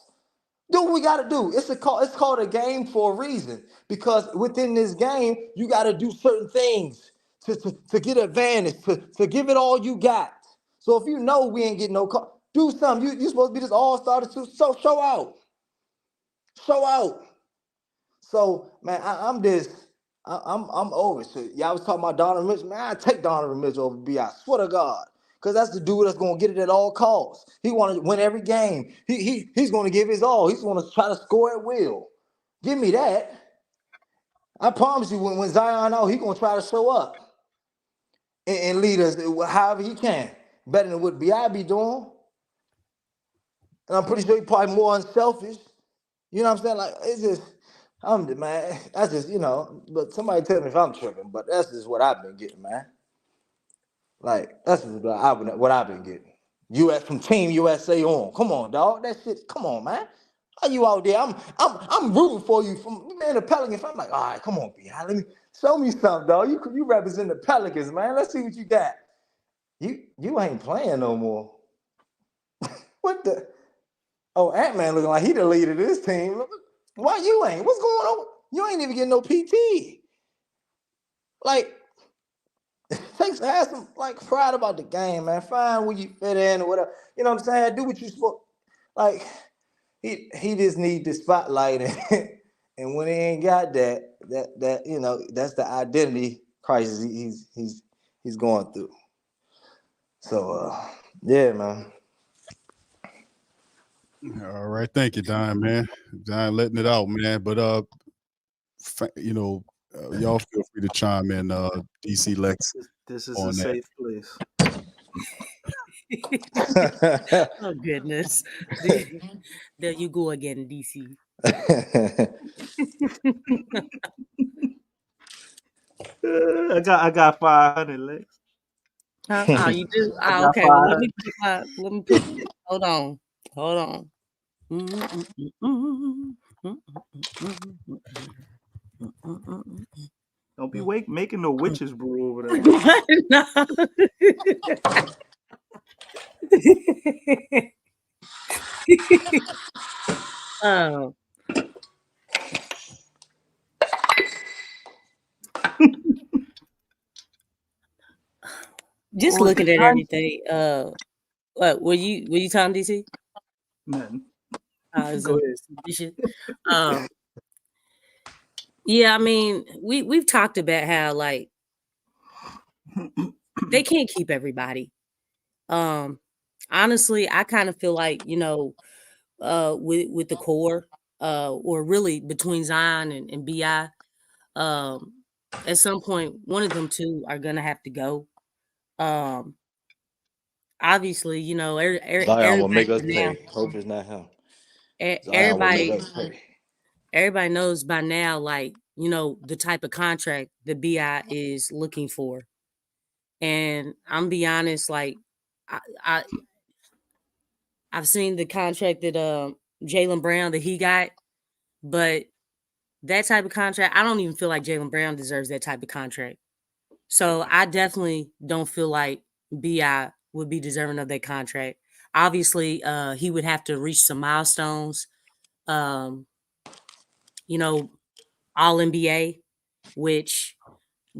Do what we got to do. It's called a game for a reason, because within this game you got to do certain things to get advantage, to give it all you got. So if you know we ain't getting no call, do something. You supposed to be this all-star, so show out. Show out. So man, I'm over it. So y'all was talking about Donovan Mitchell. Man, I take Donovan Mitchell over B. I swear to God. Because that's the dude that's gonna get it at all costs. He wanna win every game. He's gonna give his all. He's gonna try to score at will. Give me that. I promise you, when Zion out, he's gonna try to show up and lead us however he can. Better than what B.I. be doing. And I'm pretty sure he's probably more unselfish. You know what I'm saying? Like, it's just, man, that's just, but somebody tell me if I'm tripping, but that's just what I've been getting, man. Like, that's just what I've been getting. US from Team USA on. Come on, dog. That shit, come on, man. How you out there? I'm rooting for you from the Pelicans. I'm like, all right, come on, B.I. Let me show me something, dog. You represent the Pelicans, man. Let's see what you got. You ain't playing no more. What the? Oh, Ant-Man looking like he the leader of this team. Why you ain't? What's going on? You ain't even getting no PT. Like, have some pride about the game, man. Find where you fit in or whatever. You know what I'm saying? Do what you supposed. Like, he just need the spotlight, and when he ain't got that that's the identity crisis he's going through. So yeah, man. All right, thank you, Don, man. Don letting it out, man. But y'all feel free to chime in, DC Lex. This is a safe place. Oh goodness. There you go again, DC. I got 500, Lex. Oh, you do? Oh, okay. Well, let me put. Hold on. Don't be making no witches brew over there. Oh. Just looking at everything. What were you talking, DC? Nothing. Go ahead. Yeah, I mean, we've talked about how like they can't keep everybody. Honestly, I kind of feel like, with the core, or really between Zion and BI, at some point, one of them two are gonna have to go. Obviously, Zion will make us pay. Hope it's not him. Everybody knows by now, like, the type of contract the BI is looking for. And I'm be honest, like, I've seen the contract that Jaylen Brown that he got, but that type of contract, I don't even feel like Jaylen Brown deserves that type of contract. So I definitely don't feel like BI would be deserving of that contract. Obviously, he would have to reach some milestones. All NBA, which,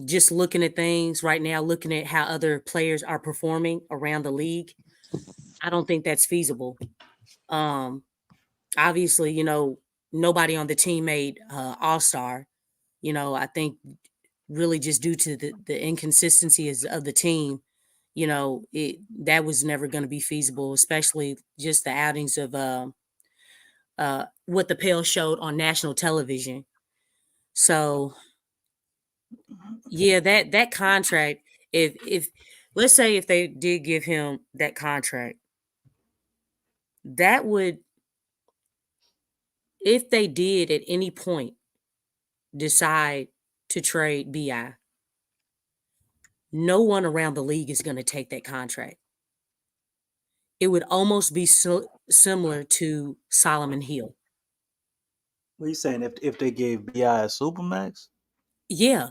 just looking at things right now, looking at how other players are performing around the league, I don't think that's feasible. Obviously, nobody on the team made All-Star. I think really just due to the inconsistencies of the team, that was never going to be feasible, especially just the outings of what the Pels showed on national television. So yeah, that contract, if let's say if they did give him that contract, that would, if they did at any point decide to trade BI, no one around the league is going to take that contract. It would almost be similar to Solomon Hill. What are you saying? If they gave BI a Supermax? Yeah.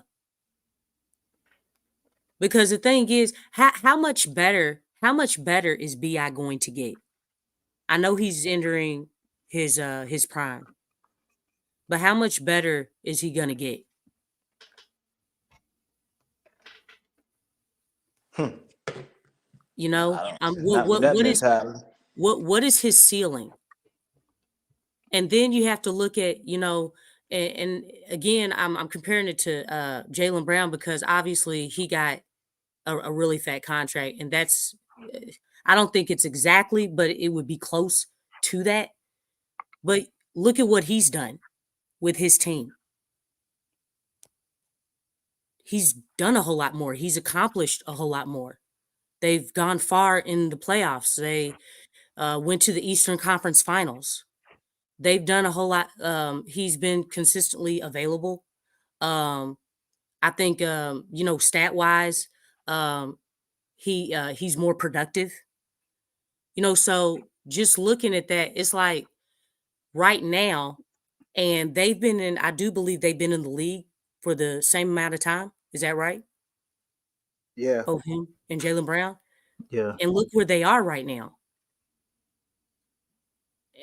Because the thing is, how much better is BI going to get? I know he's entering his prime, but how much better is he gonna get? You know, Not with that mentality. what is his ceiling? And then you have to look at, you know, and again, I'm comparing it to Jaylen Brown because obviously he got a really fat contract, and that's I don't think it's exactly, but it would be close to that. But look at what he's done with his team. He's done a whole lot more. He's accomplished a whole lot more. They've gone far in the playoffs. They went to the Eastern Conference Finals. They've done a whole lot. He's been consistently available. I think you know, stat wise, he's more productive. You know, so just looking at that, it's like right now, and they've been in. I do believe they've been in the league for the same amount of time. Is that right? Yeah. Both him and Jaylen Brown. Yeah. And look where they are right now.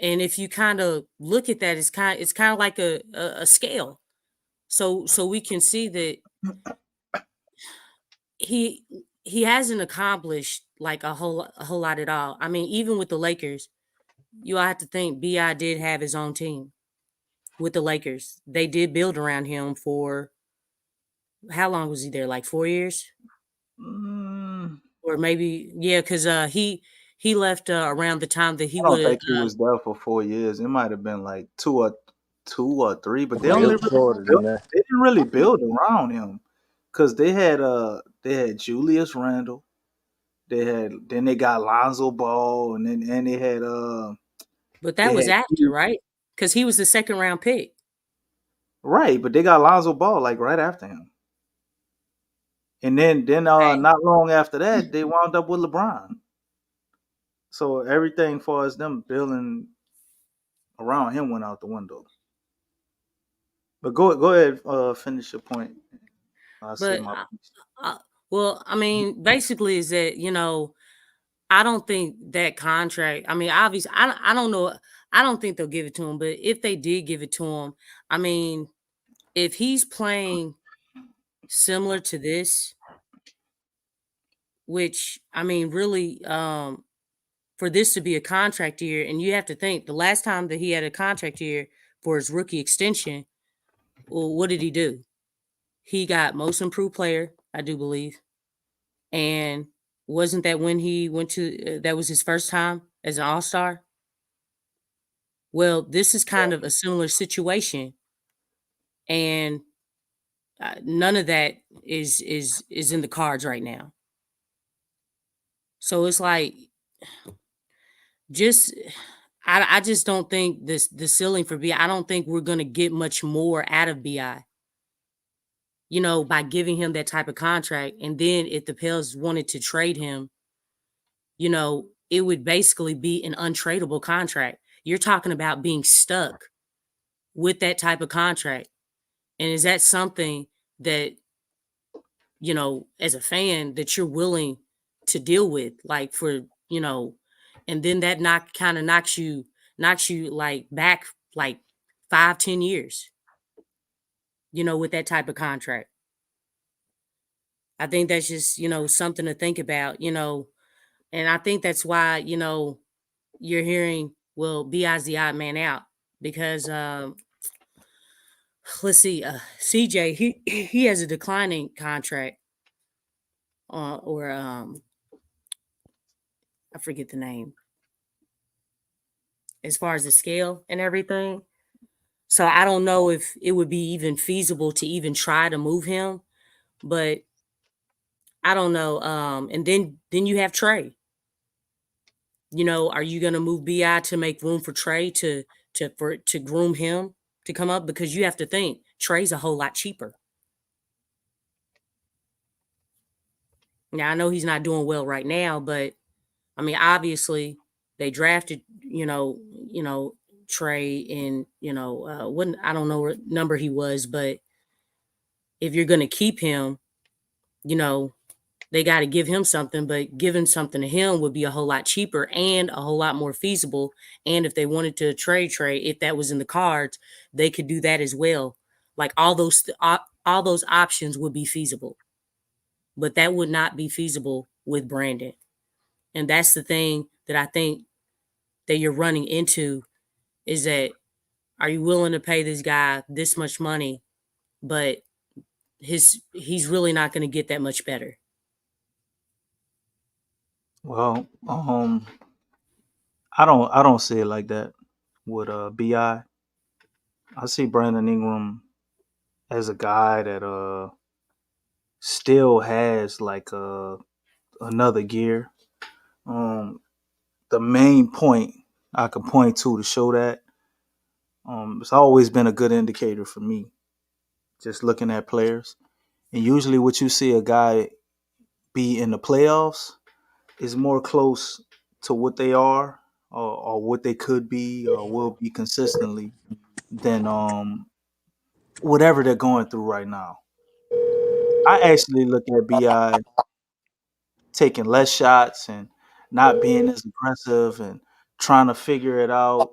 And if you kind of look at that, it's kind of like a scale. So we can see that he hasn't accomplished like a whole lot at all. I mean, even with the Lakers, you all have to think BI did have his own team with the Lakers. They did build around him for how long was he there? Like 4 years? Or maybe, yeah, because he left around the time that he I don't would have. think he was there for 4 years. It might have been like two or three, but they Really only shorter than that. they didn't really build around him because they had Julius Randle, then they got Lonzo Ball, and they had But that was after, right? Because he was the second round pick. Right, but they got Lonzo Ball like right after him. And then not long after that, they wound up with LeBron. So everything as far as them building around him went out the window. But go ahead, finish your point. I'll say But my well, I mean, basically, is that, you know, I don't think that contract. I mean, obviously, I don't know. I don't think they'll give it to him. But if they did give it to him, I mean, if he's playing similar to this, which I mean, really, for this to be a contract year, and you have to think the last time that he had a contract year for his rookie extension, well, what did he do? He got most improved player, I do believe. And wasn't that when he went to, that was his first time as an all-star? Well, this is kind of a similar situation. And none of that is in the cards right now. So it's like, I just don't think the ceiling for BI, I don't think we're going to get much more out of BI, you know, by giving him that type of contract. And then if the Pels wanted to trade him, you know, it would basically be an untradeable contract. You're talking about being stuck with that type of contract. And is that something that, you know, as a fan, that you're willing to deal with, like, for, you know, and then that knocks you like back like 5-10 years, you know, with that type of contract. I think that's just, you know, something to think about, you know, and I think that's why, you know, you're hearing, well, BI's the odd man out because let's see, CJ, he has a declining contract, or I forget the name, as far as the scale and everything. So I don't know if it would be even feasible to even try to move him, but I don't know. And then you have Trey. You know, are you going to move BI to make room for Trey to groom him to come up? Because you have to think Trey's a whole lot cheaper. Now I know he's not doing well right now, but I mean, obviously they drafted, you know, Trey in, you know, I don't know what number he was, but if you're going to keep him, you know, they got to give him something, but giving something to him would be a whole lot cheaper and a whole lot more feasible. And if they wanted to trade, if that was in the cards, they could do that as well. Like all those options would be feasible, but that would not be feasible with Brandon. And that's the thing that I think that you're running into is that, are you willing to pay this guy this much money, but he's really not going to get that much better? Well, I don't see it like that with BI. I see Brandon Ingram as a guy that still has like another gear. The main point I can point to show that it's always been a good indicator for me, just looking at players. And usually, what you see a guy be in the playoffs is more close to what they are or what they could be or will be consistently than whatever they're going through right now. I actually look at BI taking less shots and not being as aggressive and trying to figure it out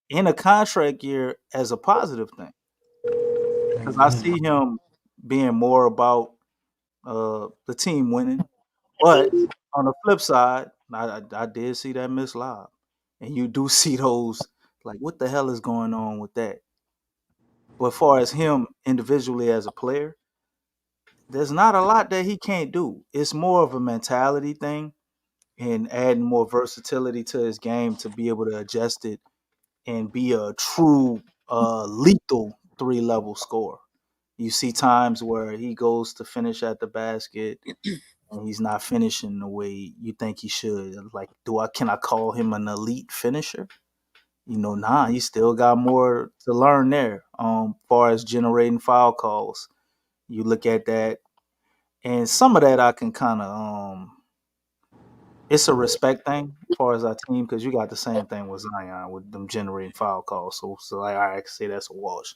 in a contract year as a positive thing. Because I see him being more about the team winning. But on the flip side, I did see that missed lob. And you do see those, like, what the hell is going on with that? But as far as him individually as a player, there's not a lot that he can't do. It's more of a mentality thing and adding more versatility to his game to be able to adjust it and be a true lethal 3-level scorer. You see times where he goes to finish at the basket and he's not finishing the way you think he should. Like, can I call him an elite finisher? Nah, he still got more to learn there. Far as generating foul calls, you look at that, and some of that I can kind of it's a respect thing as far as our team, because you got the same thing with Zion with them generating foul calls. So I can say that's a wash.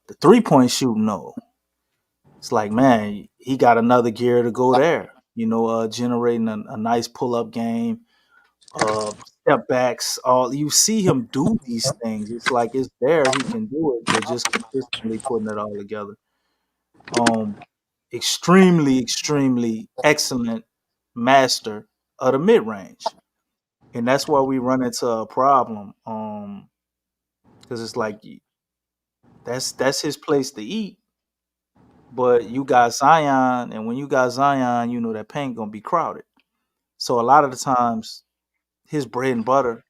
The 3-point shooting, no. It's like, man, he got another gear to go there. Generating a nice pull-up game, step backs. All you see him do these things. It's like it's there. He can do it, but just consistently putting it all together. Extremely, extremely excellent master of the mid range, and that's why we run into a problem. Because it's like that's his place to eat. But you got Zion, and when you got Zion, that paint gonna be crowded. So a lot of the times, his bread and butter,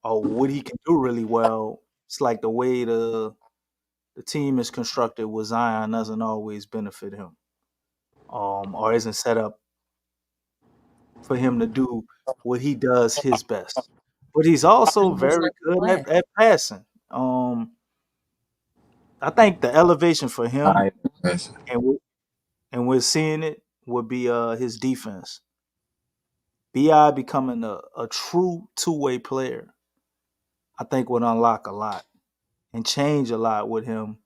or what he can do really well, it's like the way the team is constructed with Zion doesn't always benefit him, or isn't set up for him to do what he does his best. But he's also very good at passing. I think the elevation for him, and we're seeing it, would be his defense. Bi becoming a true two-way player, I think would unlock a lot and change a lot with him.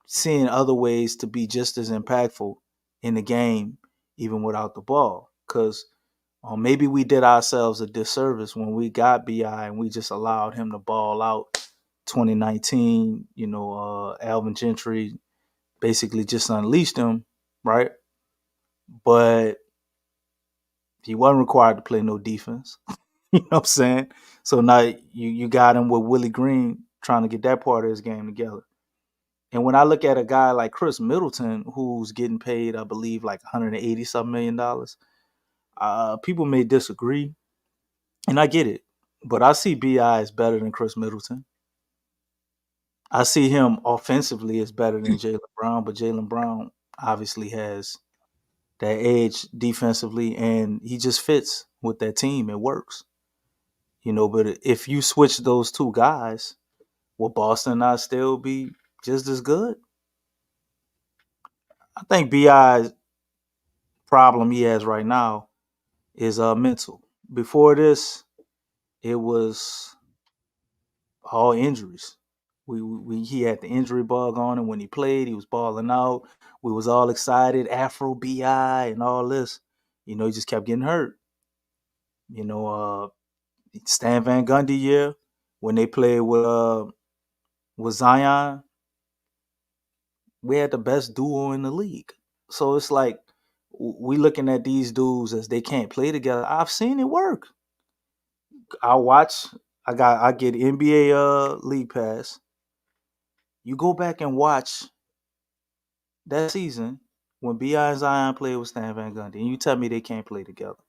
Seeing other ways to be just as impactful in the game, even without the ball. Because maybe we did ourselves a disservice when we got Bi and we just allowed him to ball out. 2019, Alvin Gentry basically just unleashed him, right? But he wasn't required to play no defense. You know what I'm saying? So now you got him with Willie Green trying to get that part of his game together. And when I look at a guy like Chris Middleton, who's getting paid, I believe, like $180-something million, people may disagree, and I get it. But I see Bi as better than Chris Middleton. I see him offensively as better than Jaylen Brown, but Jaylen Brown obviously has that edge defensively, and he just fits with that team. It works. But if you switch those two guys, will Boston not still be just as good? I think Bi's problem he has right now is mental. Before this, it was all injuries. He had the injury bug on him when he played. He was balling out. We was all excited. Afro BI and all this. He just kept getting hurt. Stan Van Gundy year when they played with Zion, we had the best duo in the league. So it's like we looking at these dudes as they can't play together. I've seen it work. I get NBA League Pass. You go back and watch that season when B.I. and Zion played with Stan Van Gundy, and you tell me they can't play together.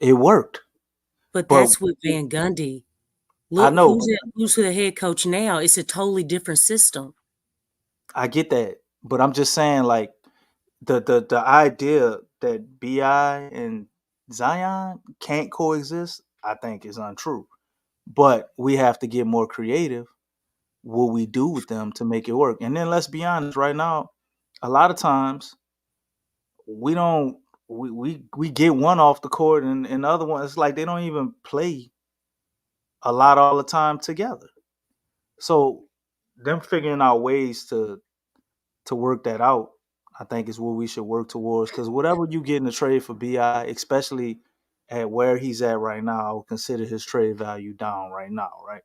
It worked. But that's with Van Gundy. Look, I know. Who's the head coach now? It's a totally different system. I get that. But I'm just saying, like, the idea that B.I. and Zion can't coexist, I think is untrue. But we have to get more creative what we do with them to make it work. And then let's be honest, right now, a lot of times we don't we get one off the court and the other one, it's like they don't even play a lot all the time together. So them figuring out ways to work that out, I think is what we should work towards. Because whatever you get in the trade for BI, especially at where he's at right now, I would consider his trade value down right now, right?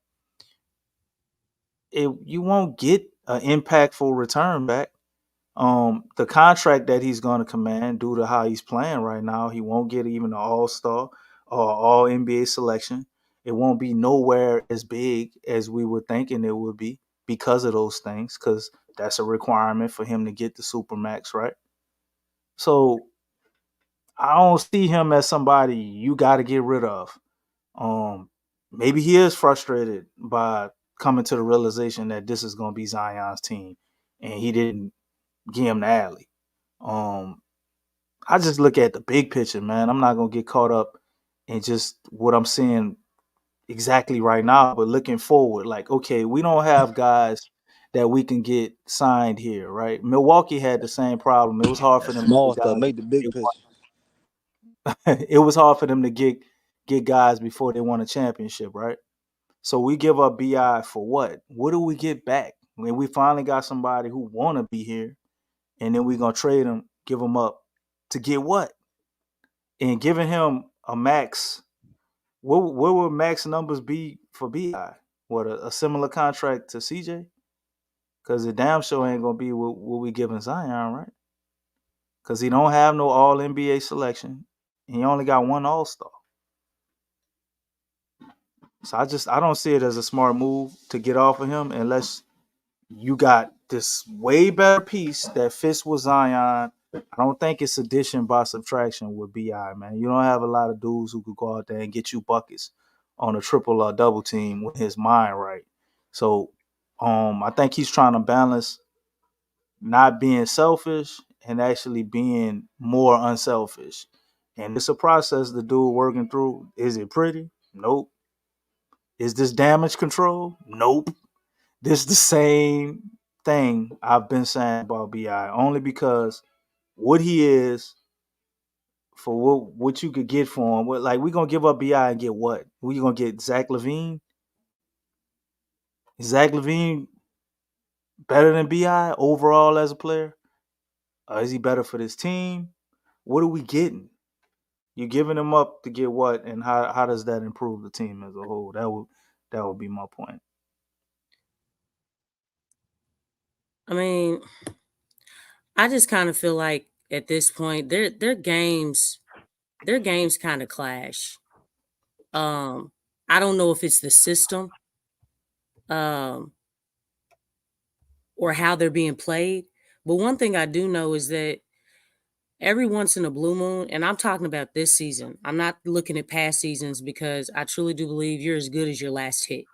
You won't get an impactful return back. The contract that he's going to command due to how he's playing right now, he won't get even an All-Star or All NBA selection. It won't be nowhere as big as we were thinking it would be because of those things, because that's a requirement for him to get the Supermax, right? So I don't see him as somebody you got to get rid of. Maybe he is frustrated by coming to the realization that this is going to be Zion's team, and he didn't give him the alley. I just look at the big picture, man. I'm not gonna get caught up in just what I'm seeing exactly right now, but looking forward, like, okay, we don't have guys that we can get signed here, right? Milwaukee had the same problem. It was hard for them Small to stuff. get Make the big picture. guys. It was hard for them to get guys before they won a championship, right? So we give up BI for what? What do we get back? When we finally got somebody who want to be here, and then we're gonna trade him, give him up to get what? And giving him a max, what would max numbers be for BI? What, a similar contract to CJ? Because the damn show ain't gonna be what we giving Zion, right? Because he don't have no All NBA selection. He only got one All Star. So I don't see it as a smart move to get off of him unless you got this way better piece that fits with Zion. I don't think it's addition by subtraction with BI, man. You don't have a lot of dudes who could go out there and get you buckets on a triple or double team with his mind right. So I think he's trying to balance not being selfish and actually being more unselfish. And it's a process the dude working through. Is it pretty? Nope. Is this damage control? Nope. This is the same thing I've been saying about BI, only because what he is for what you could get for him. Like, we're gonna give up BI and get what? We gonna get Zach LaVine? Is Zach LaVine better than BI overall as a player? Is he better for this team? What are we getting? You're giving him up to get what, and how does that improve the team as a whole? That would be my point. I mean, I just kind of feel like at this point their games kind of clash. I don't know if it's the system or how they're being played, but one thing I do know is that every once in a blue moon, and I'm talking about this season, I'm not looking at past seasons because I truly do believe you're as good as your last hit.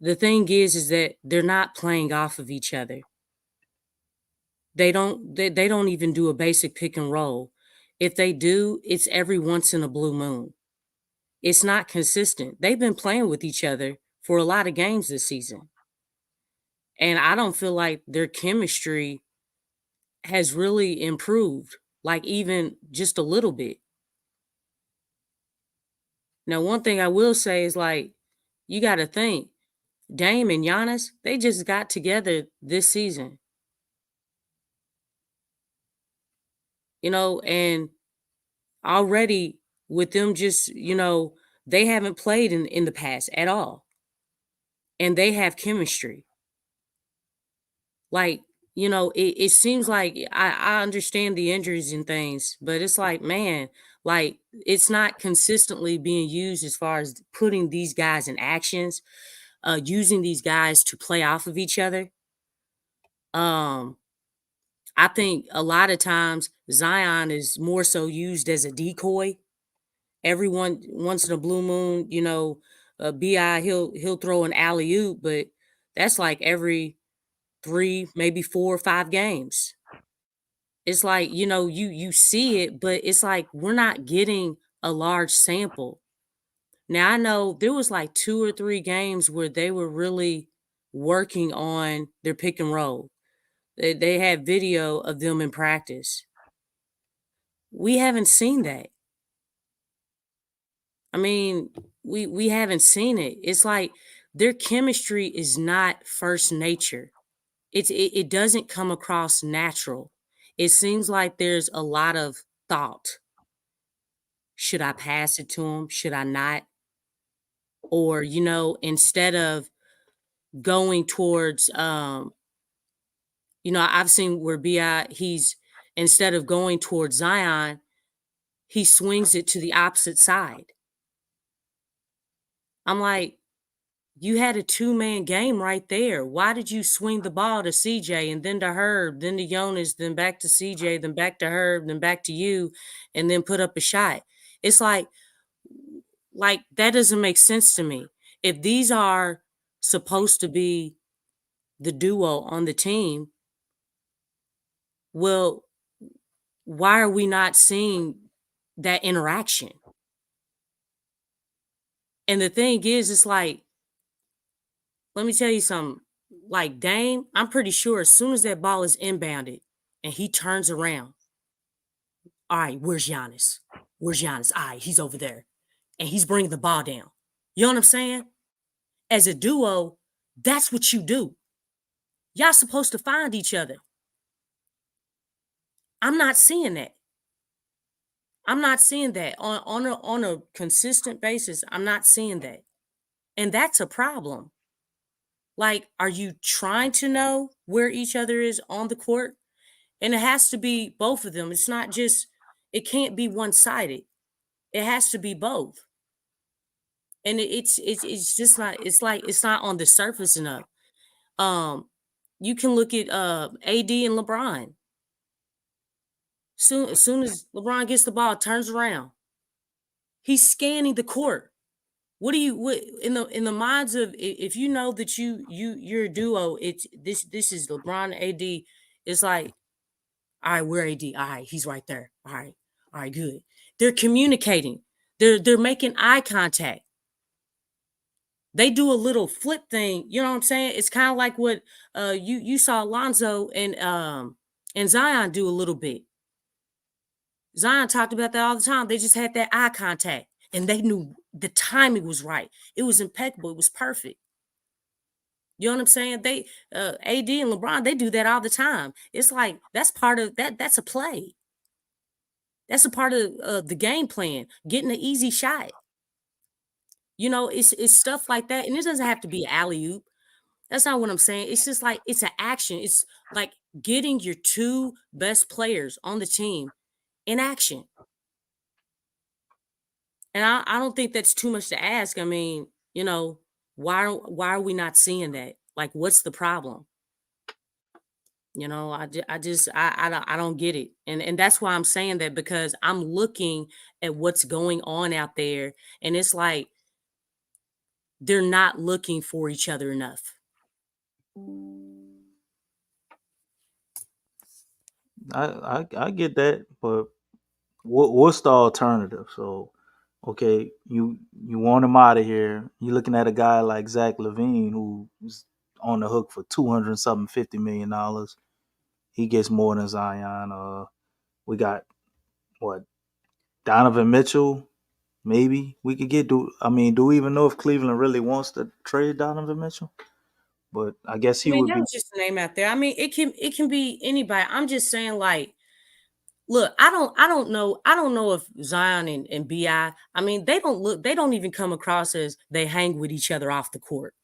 The thing is that they're not playing off of each other. They don't even do a basic pick and roll. If they do, it's every once in a blue moon. It's not consistent. They've been playing with each other for a lot of games this season. And I don't feel like their chemistry has really improved, like even just a little bit. Now, one thing I will say is, like, you got to think, Dame and Giannis, they just got together this season. And already with them just, they haven't played in the past at all. And they have chemistry. Like, it seems like I understand the injuries and things, but it's like, man, like it's not consistently being used as far as putting these guys in actions, using these guys to play off of each other. I think a lot of times Zion is more so used as a decoy. Everyone once in a blue moon, Bi he'll throw an alley oop, but that's like every 3, maybe 4 or 5 games. It's like, you see it, but it's like we're not getting a large sample. Now I know there was like 2 or 3 games where they were really working on their pick and roll. They had video of them in practice. We haven't seen that. I mean, we haven't seen it. It's like their chemistry is not first nature. It doesn't come across natural. It seems like there's a lot of thought. Should I pass it to him? Should I not? Or, instead of going towards I've seen where Bi he's instead of going towards Zion, he swings it to the opposite side. I'm like, you had a 2-man game right there. Why did you swing the ball to CJ and then to Herb, then to Jonas, then back to CJ, then back to Herb, then back to you, and then put up a shot? It's like that doesn't make sense to me. If these are supposed to be the duo on the team, well, why are we not seeing that interaction? And the thing is, it's like, let me tell you something. Like Dame, I'm pretty sure as soon as that ball is inbounded and he turns around, all right, where's Giannis? Where's Giannis? All right, he's over there. And he's bringing the ball down. You know what I'm saying? As a duo, that's what you do. Y'all supposed to find each other. I'm not seeing that. I'm not seeing that on a consistent basis. I'm not seeing that. And that's a problem. Like, are you trying to know where each other is on the court? And it has to be both of them. It's not just, it can't be one-sided. It has to be both. And it's just not, it's not on the surface enough. You can look at AD and LeBron. As soon as LeBron gets the ball, turns around, he's scanning the court. What in the minds of, if you know that you're a duo, it's this is LeBron and AD. It's like, all right, we're AD. All right, he's right there. All right, good. They're communicating. They're making eye contact. They do a little flip thing. You know what I'm saying? It's kind of like what you saw Lonzo and Zion do a little bit. Zion talked about that all the time. They just had that eye contact, and they knew the timing was right. It was impeccable. It was perfect. You know what I'm saying? They AD and LeBron, they do that all the time. It's like that's part of that. That's a play. That's a part of the game plan. Getting an easy shot. It's stuff like that, and it doesn't have to be alley-oop. That's not what I'm saying. It's just like it's an action. It's like getting your 2 best players on the team in action. And I don't think that's too much to ask. I mean, why are we not seeing that? Like, what's the problem? I don't get it. And that's why I'm saying that, because I'm looking at what's going on out there, and it's like they're not looking for each other enough. I get that, but what's the alternative? So, okay, you want him out of here. You're looking at a guy like Zach LaVine, who's on the hook for $250 million. He gets more than Zion. We got Donovan Mitchell. maybe we could get. Do we even know if Cleveland really wants to trade Donovan Mitchell? But I guess he would that be. was just a name out there. I mean, it can be anybody. I'm just saying, like, look, I don't know if Zion and Bi. I mean, they don't even come across as they hang with each other off the court.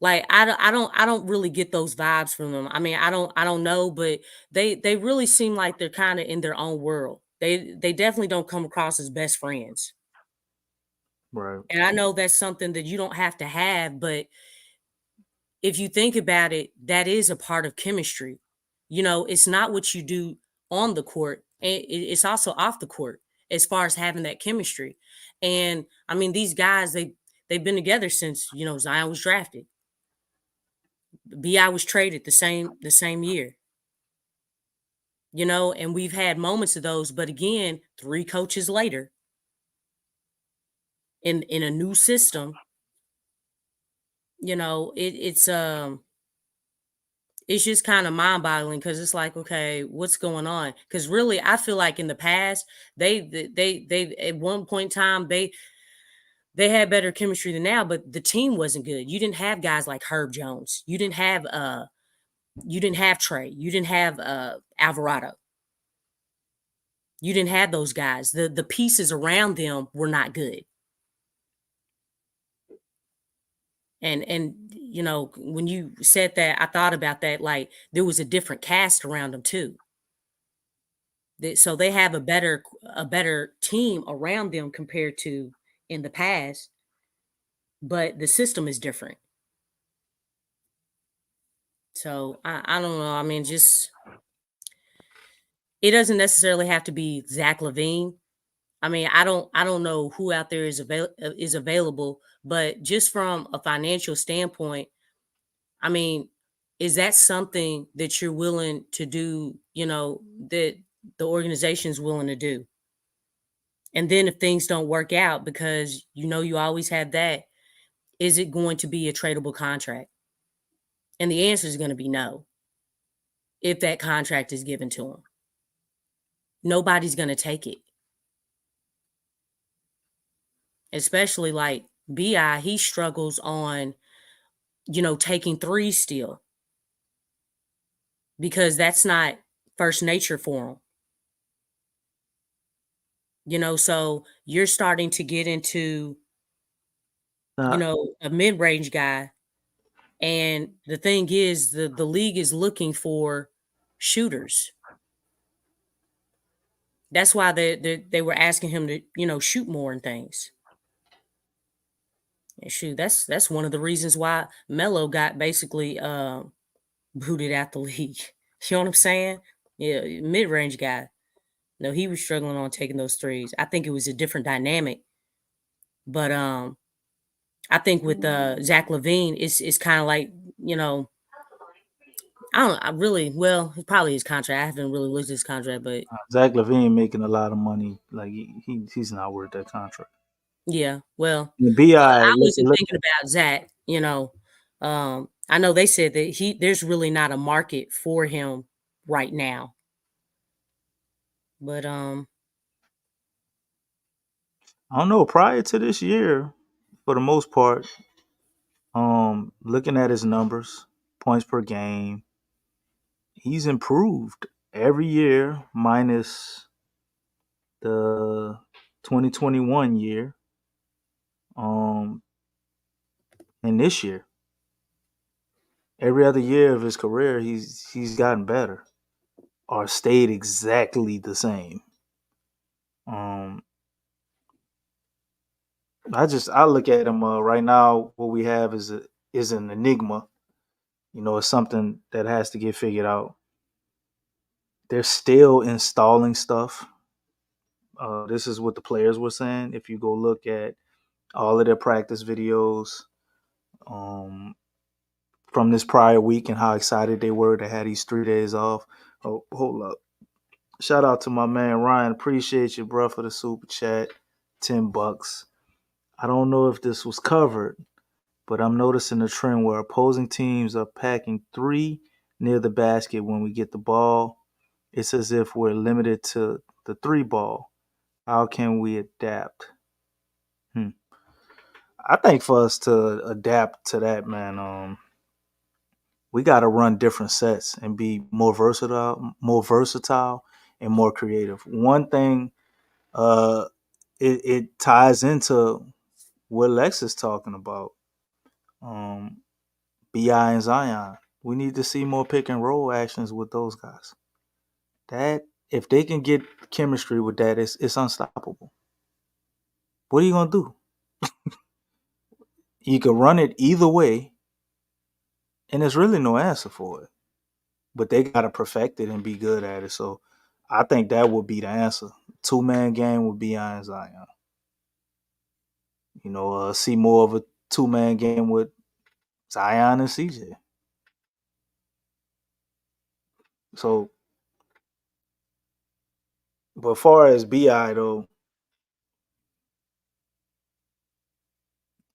Like I don't really get those vibes from them. I mean, I don't know, but they really seem like they're kind of in their own world. They definitely don't come across as best friends. Right. And I know that's something that you don't have to have, but if you think about it, that is a part of chemistry. You know, it's not what you do on the court, it's also off the court as far as having that chemistry. And I mean, these guys, they've been together since, Zion was drafted. Bi was traded the same year. And we've had moments of those, but again, 3 coaches later in a new system, it's just kind of mind-boggling because it's like, okay, what's going on? Because really, I feel like in the past, they at one point in time they had better chemistry than now, but the team wasn't good. You didn't have guys like Herb Jones. You didn't have Trey. You didn't have Alvarado. You didn't have those guys. The pieces around them were not good. And when you said that, I thought about that. Like there was a different cast around them too. So they have a better team around them compared to in the past, but the system is different. So I don't know. I mean, just it doesn't necessarily have to be Zach LaVine. I mean, I don't know who out there is available, but just from a financial standpoint, I mean, is that something that you're willing to do, that the organization's willing to do? And then if things don't work out, because you always have that, is it going to be a tradable contract? And the answer is going to be no. If that contract is given to him, nobody's going to take it. Especially like Bi, he struggles on, taking threes still, because that's not first nature for him. So you're starting to get into, a mid-range guy. And the thing is, the league is looking for shooters. That's why they were asking him to, shoot more and things. And shoot, that's one of the reasons why Melo got basically booted out the league. You know what I'm saying? Yeah, mid-range guy. No, he was struggling on taking those threes. I think it was a different dynamic. But I think with Zach LaVine, it's kind of like, it's probably his contract. I haven't really looked at his contract, but Zach LaVine making a lot of money. Like he's not worth that contract. yeah, well, Bi, I wasn't thinking about Zach. I know they said that there's really not a market for him right now. But I don't know. Prior to this year, for the most part, looking at his numbers, points per game, he's improved every year, minus the 2021 year. And this year, every other year of his career, he's gotten better or stayed exactly the same. I look at him right now. What we have is an enigma. It's something that has to get figured out. They're still installing stuff. This is what the players were saying. If you go look at all of their practice videos from this prior week and how excited they were to have these 3 days off. Oh, hold up. Shout out to my man Ryan. Appreciate you, bro, for the super chat. $10. I don't know if this was covered, but I'm noticing a trend where opposing teams are packing 3 near the basket when we get the ball. It's as if we're limited to the 3 ball. How can we adapt? I think for us to adapt to that, man, we got to run different sets and be more versatile, and more creative. One thing, it ties into what Lex is talking about. Bi and Zion. We need to see more pick and roll actions with those guys. That if they can get chemistry with that, it's unstoppable. What are you gonna do? You can run it either way, and there's really no answer for it. But they gotta perfect it and be good at it. So I think that would be the answer. 2-man game with Bi and Zion. See more of a 2-man game with Zion and CJ. So, but as far as Bi though,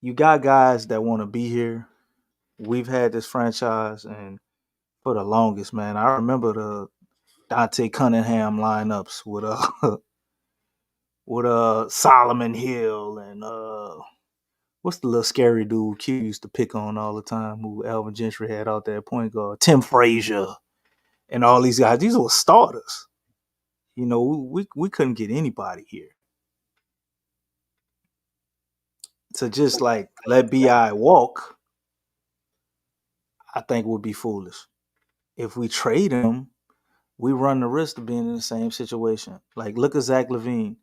you got guys that want to be here. We've had this franchise and for the longest, man. I remember the Dante Cunningham lineups with with Solomon Hill and what's the little scary dude Q used to pick on all the time, who Alvin Gentry had out there at point guard, Tim Frazier, and all these guys. These were starters. We couldn't get anybody here. To just like let Bi walk, I think would be foolish. If we trade him, we run the risk of being in the same situation. Like, look at Zach LaVine.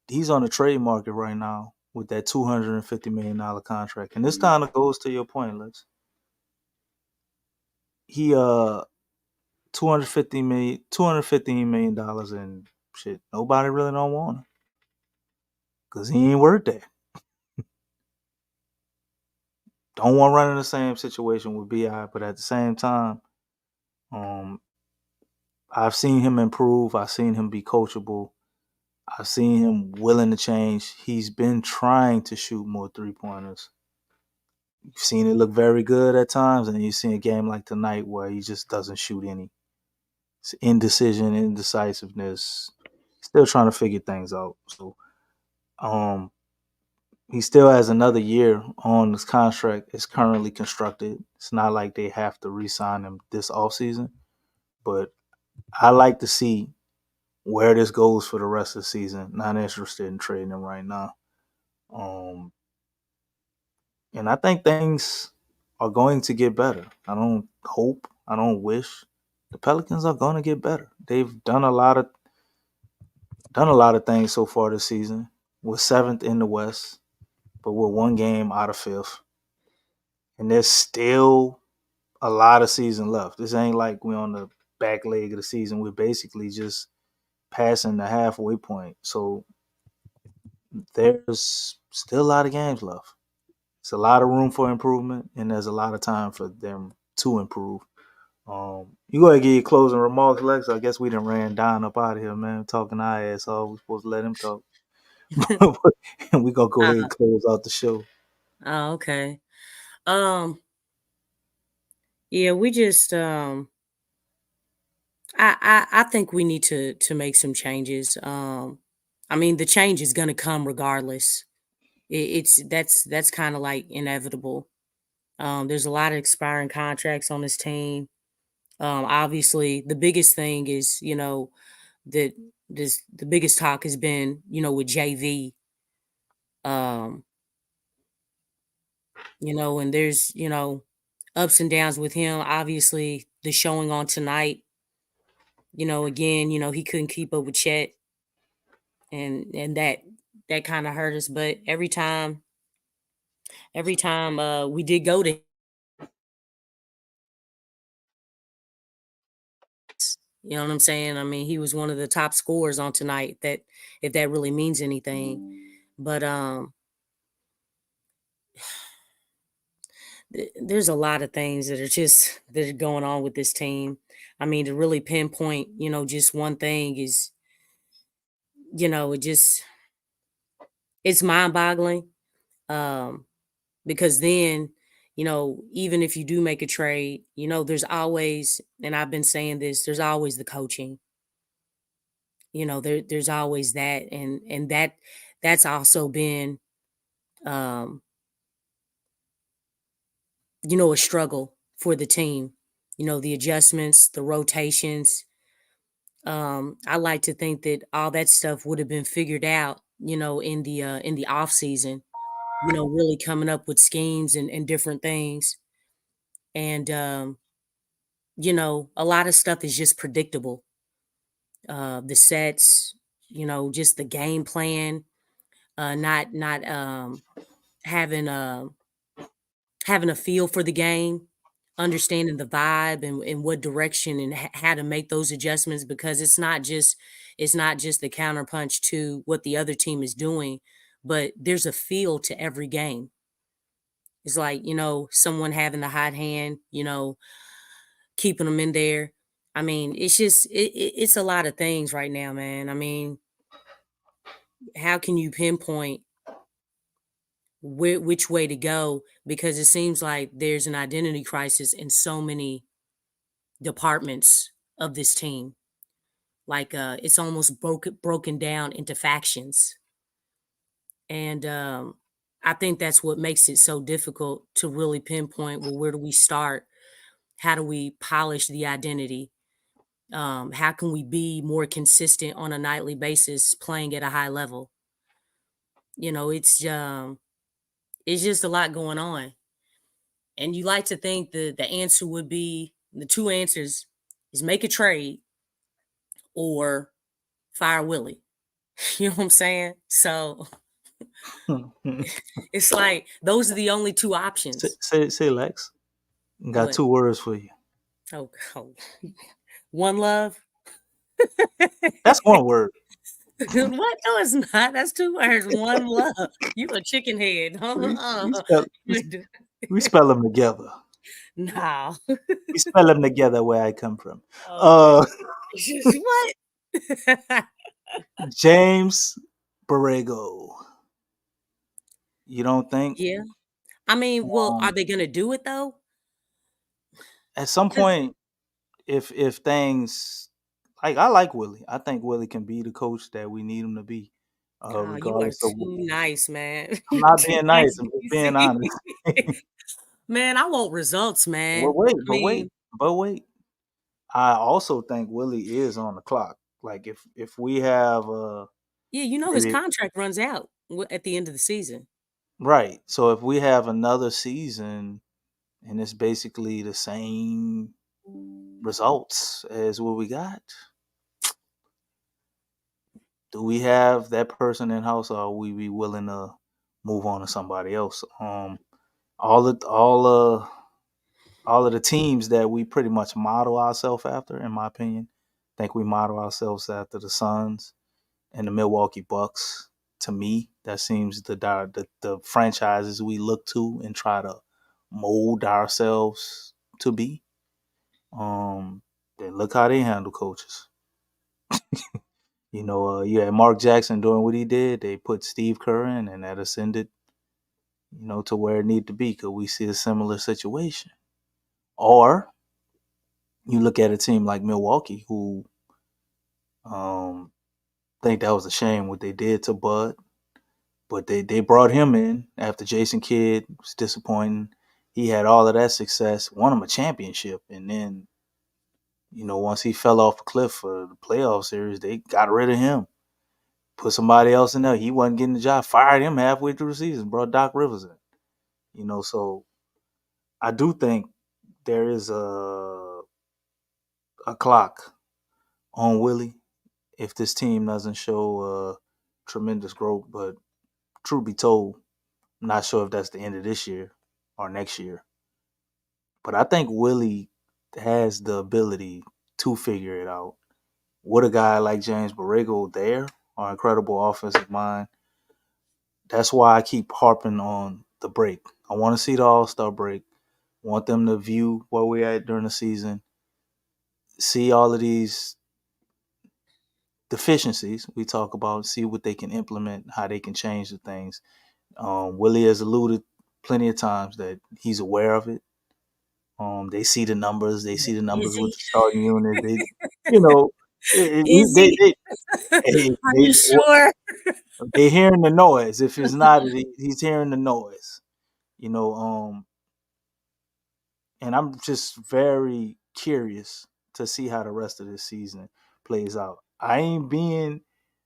He's on the trade market right now with that $250 million contract. And this kind of goes to your point, Lex. He $215 million and shit. Nobody really don't want him. Cause he ain't worth that. Don't want to run in the same situation with Bi, but at the same time, I've seen him improve. I've seen him be coachable. I've seen him willing to change. He's been trying to shoot more 3-pointers. You've seen it look very good at times, and you've seen a game like tonight where he just doesn't shoot any. It's indecision, indecisiveness. Still trying to figure things out. So, he still has another year on his contract. It's currently constructed. It's not like they have to re-sign him this offseason. But I like to see where this goes for the rest of the season. Not interested in trading him right now. And I think things are going to get better. I don't hope. I don't wish. The Pelicans are going to get better. They've done a lot of things so far this season. We're 7th in the West, but we're 1 game out of 5th. And there's still a lot of season left. This ain't like we're on the back leg of the season. We're basically just passing the halfway point. So there's still a lot of games left. It's a lot of room for improvement, and there's a lot of time for them to improve. You go ahead and give your closing remarks, Lex. I guess we done ran Don up out of here, man. Talking our ass off. We're supposed to let him talk. And we're going to go ahead and close out the show. Oh, okay. Yeah, we just I think we need to make some changes. I mean, the change is gonna come regardless. That's kind of like inevitable. There's a lot of expiring contracts on this team. Obviously, the biggest thing is, that the biggest talk has been, with JV. And there's, ups and downs with him. Obviously, the showing on tonight, again, he couldn't keep up with Chet. And that kind of hurt us. But every time we did go to, you know what I'm saying? I mean, he was one of the top scorers on tonight, that if that really means anything. But there's a lot of things that are going on with this team. I mean, to really pinpoint, just one thing is, it's mind-boggling. Because then, even if you do make a trade, there's always, and I've been saying this, there's always the coaching. there's always that, and that's also been a struggle for the team. The adjustments, the rotations. I like to think that all that stuff would have been figured out, in the off season. Really coming up with schemes and different things, and a lot of stuff is just predictable. The sets, just the game plan, not having a feel for the game, understanding the vibe and what direction and how to make those adjustments, because it's not just the counterpunch to what the other team is doing, but there's a feel to every game. It's like, someone having the hot hand, keeping them in there. I mean, it's just it's a lot of things right now, man. I mean, how can you pinpoint which way to go? Because it seems like there's an identity crisis in so many departments of this team. Like it's almost broken down into factions. And I think that's what makes it so difficult to really pinpoint, well, where do we start? How do we polish the identity? How can we be more consistent on a nightly basis, playing at a high level? It's just a lot going on. And you like to think the answer would be, the two answers is make a trade or fire Willie. You know what I'm saying? So it's like those are the only two options. Say Lex. Got What? 2 words for you. Oh, one love. That's one word. What? No, it's not. That's 2 words. One love. You a chicken head. We spell them together. No. We spell them together where I come from. What? James Borrego. You don't think? Yeah. I mean, well, are they gonna do it though? At some point, if things like, I like Willie. I think Willie can be the coach that we need him to be. You are Regardless of too nice, man. I'm not being nice, I'm just being honest. Man, I want results, man. But wait. I also think Willie is on the clock. Like if we have Yeah, his contract runs out at the end of the season. Right. So if we have another season and it's basically the same results as what we got, do we have that person in house, or are we be willing to move on to somebody else? All of the teams that we pretty much model ourselves after, in my opinion, I think we model ourselves after the Suns and the Milwaukee Bucks. To me, that seems the franchises we look to and try to mold ourselves to be. Then look how they handle coaches. You had Mark Jackson doing what he did. They put Steve Kerr in, and that ascended, to where it needed to be. Could we see a similar situation? Or you look at a team like Milwaukee, who think that was a shame what they did to Bud, but they brought him in after Jason Kidd was disappointing. He had all of that success, won him a championship, and then, once he fell off a cliff for the playoff series, they got rid of him, put somebody else in there. He wasn't getting the job, fired him halfway through the season, brought Doc Rivers in. So I do think there is a clock on Willie if this team doesn't show tremendous growth. But truth be told, I'm not sure if that's the end of this year or next year. But I think Willie has the ability to figure it out. With a guy like James Borrego there, our incredible offensive mind, that's why I keep harping on the break. I want to see the All-Star break. I want them to view where we're at during the season, see all of these deficiencies we talk about, see what they can implement, how they can change the things. Willie has alluded plenty of times that he's aware of it. They see the numbers. They see the numbers with the starting unit. Are you sure? They hearing the noise. If it's not, he's hearing the noise. And I'm just very curious to see how the rest of this season plays out. I ain't being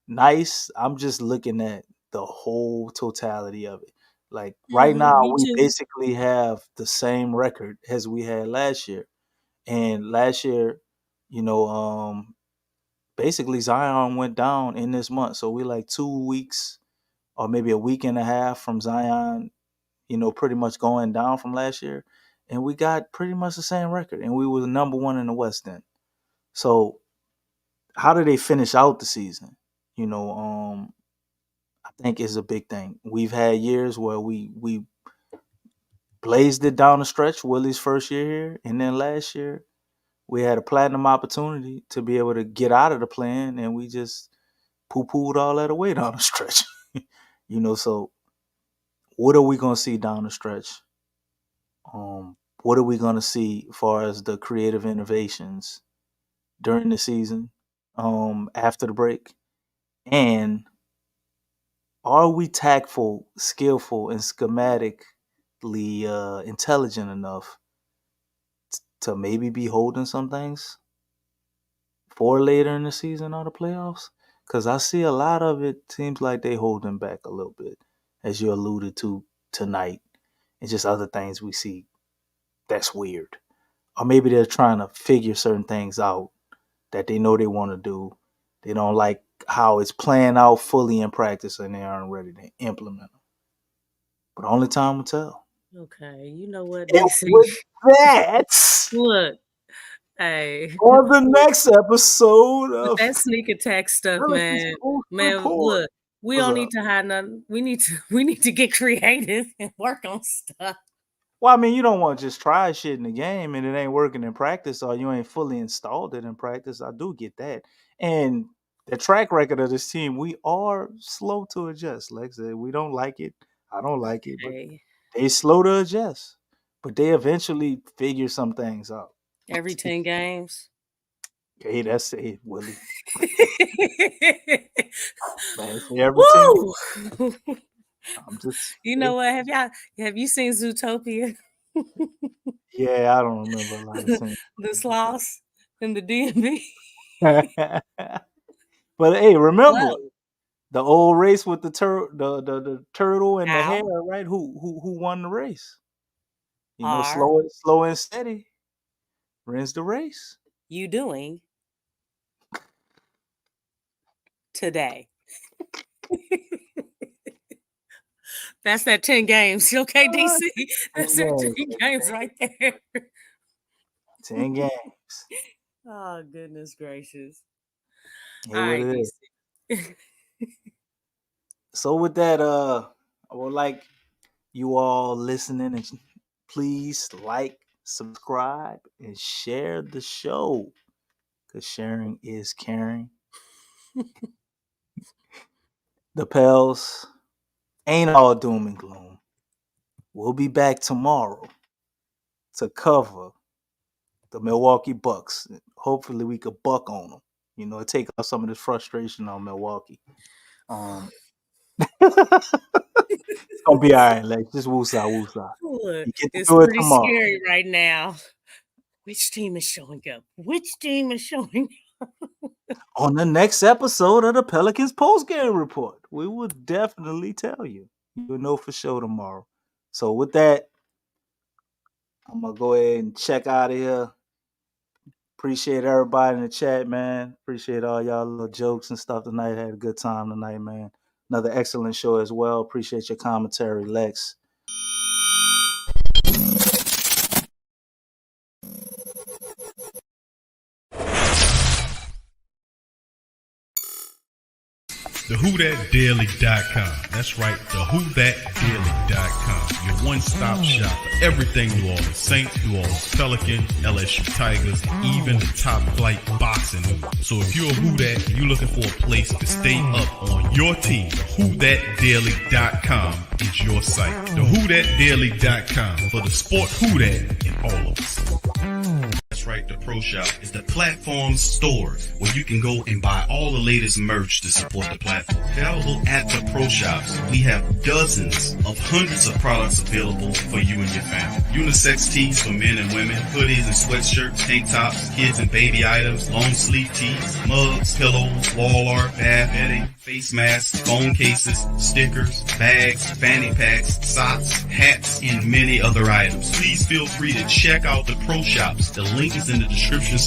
nice. I'm just looking at the whole totality of it. Like right now, we basically have the same record as we had last year. And last year, basically Zion went down in this month. So we're like 2 weeks or maybe a week and a half from Zion, pretty much going down from last year. And we got pretty much the same record. And we were number one in the West then. So how do they finish out the season? I think is a big thing. We've had years where we blazed it down the stretch, Willie's first year here. And then last year, we had a platinum opportunity to be able to get out of the plan, and we just poo-pooed all that away down the stretch. So what are we going to see down the stretch? What are we going to see as far as the creative innovations during the season, after the break? And are we tactful, skillful, and schematically intelligent enough to maybe be holding some things for later in the season or the playoffs? Because I see a lot of it seems like they holding back a little bit, as you alluded to tonight, and just other things we see that's weird. Or maybe they're trying to figure certain things out that they know they want to do. They don't like how it's playing out fully in practice, and they aren't ready to implement them. But only time will tell. Okay, you know what? And with that, look, hey, on the next episode of that sneak attack stuff, man. Look, we don't need to hide nothing. We need to get creative and work on stuff. Well, I mean, you don't want to just try shit in the game and it ain't working in practice, or you ain't fully installed it in practice. I do get that. And the track record of this team, we are slow to adjust. Lexxah, we don't like it. I don't like it, but they slow to adjust. But they eventually figure some things out. Every 10 games. Okay, that's it, Willie. Man, every 10 games. I'm just. You know what? Have you seen Zootopia? Yeah, I don't remember a lot of things. The sloths and the DMV. But hey, remember the old race with the turtle and the hare, right? Who won the race? Slow and steady wins the race. You doing today? That's that 10 games. Okay, DC? That's that 10 games right there. 10 games. Oh, goodness gracious. All right, so with that, I would like you all listening, and please like, subscribe, and share the show, because sharing is caring. The Pels ain't all doom and gloom. We'll be back tomorrow to cover the Milwaukee Bucks. Hopefully we could buck on them. Take out some of this frustration on Milwaukee. It's gonna be all right, Lex. Just woosah. Look, it's pretty scary right now. Which team is showing up? On the next episode of the Pelicans Postgame Report, we will definitely tell you. You'll know for sure tomorrow. So with that, I'm going to go ahead and check out of here. Appreciate everybody in the chat, man. Appreciate all y'all little jokes and stuff tonight. Had a good time tonight, man. Another excellent show as well. Appreciate your commentary, Lex. TheWhoThatDaily.com. That's right, TheWhoThatDaily.com. Your one-stop shop for everything New Orleans Saints, New Orleans Pelicans, LSU Tigers, even the top flight boxing news. So if you're a Who That and you're looking for a place to stay up on your team, TheWhoThatDaily.com is your site. TheWhoThatDaily.com for the sport Who That in all of us. That's right, Respect the Pro Shop is the platform store where you can go and buy all the latest merch to support the platform. Available at the Pro Shops, we have dozens of hundreds of products available for you and your family. Unisex tees for men and women, hoodies and sweatshirts, tank tops, kids and baby items, long sleeve tees, mugs, pillows, wall art, bath bedding, face masks, phone cases, stickers, bags, fanny packs, socks, hats, and many other items. Please feel free to check out the Pro Shops. The link is in the description section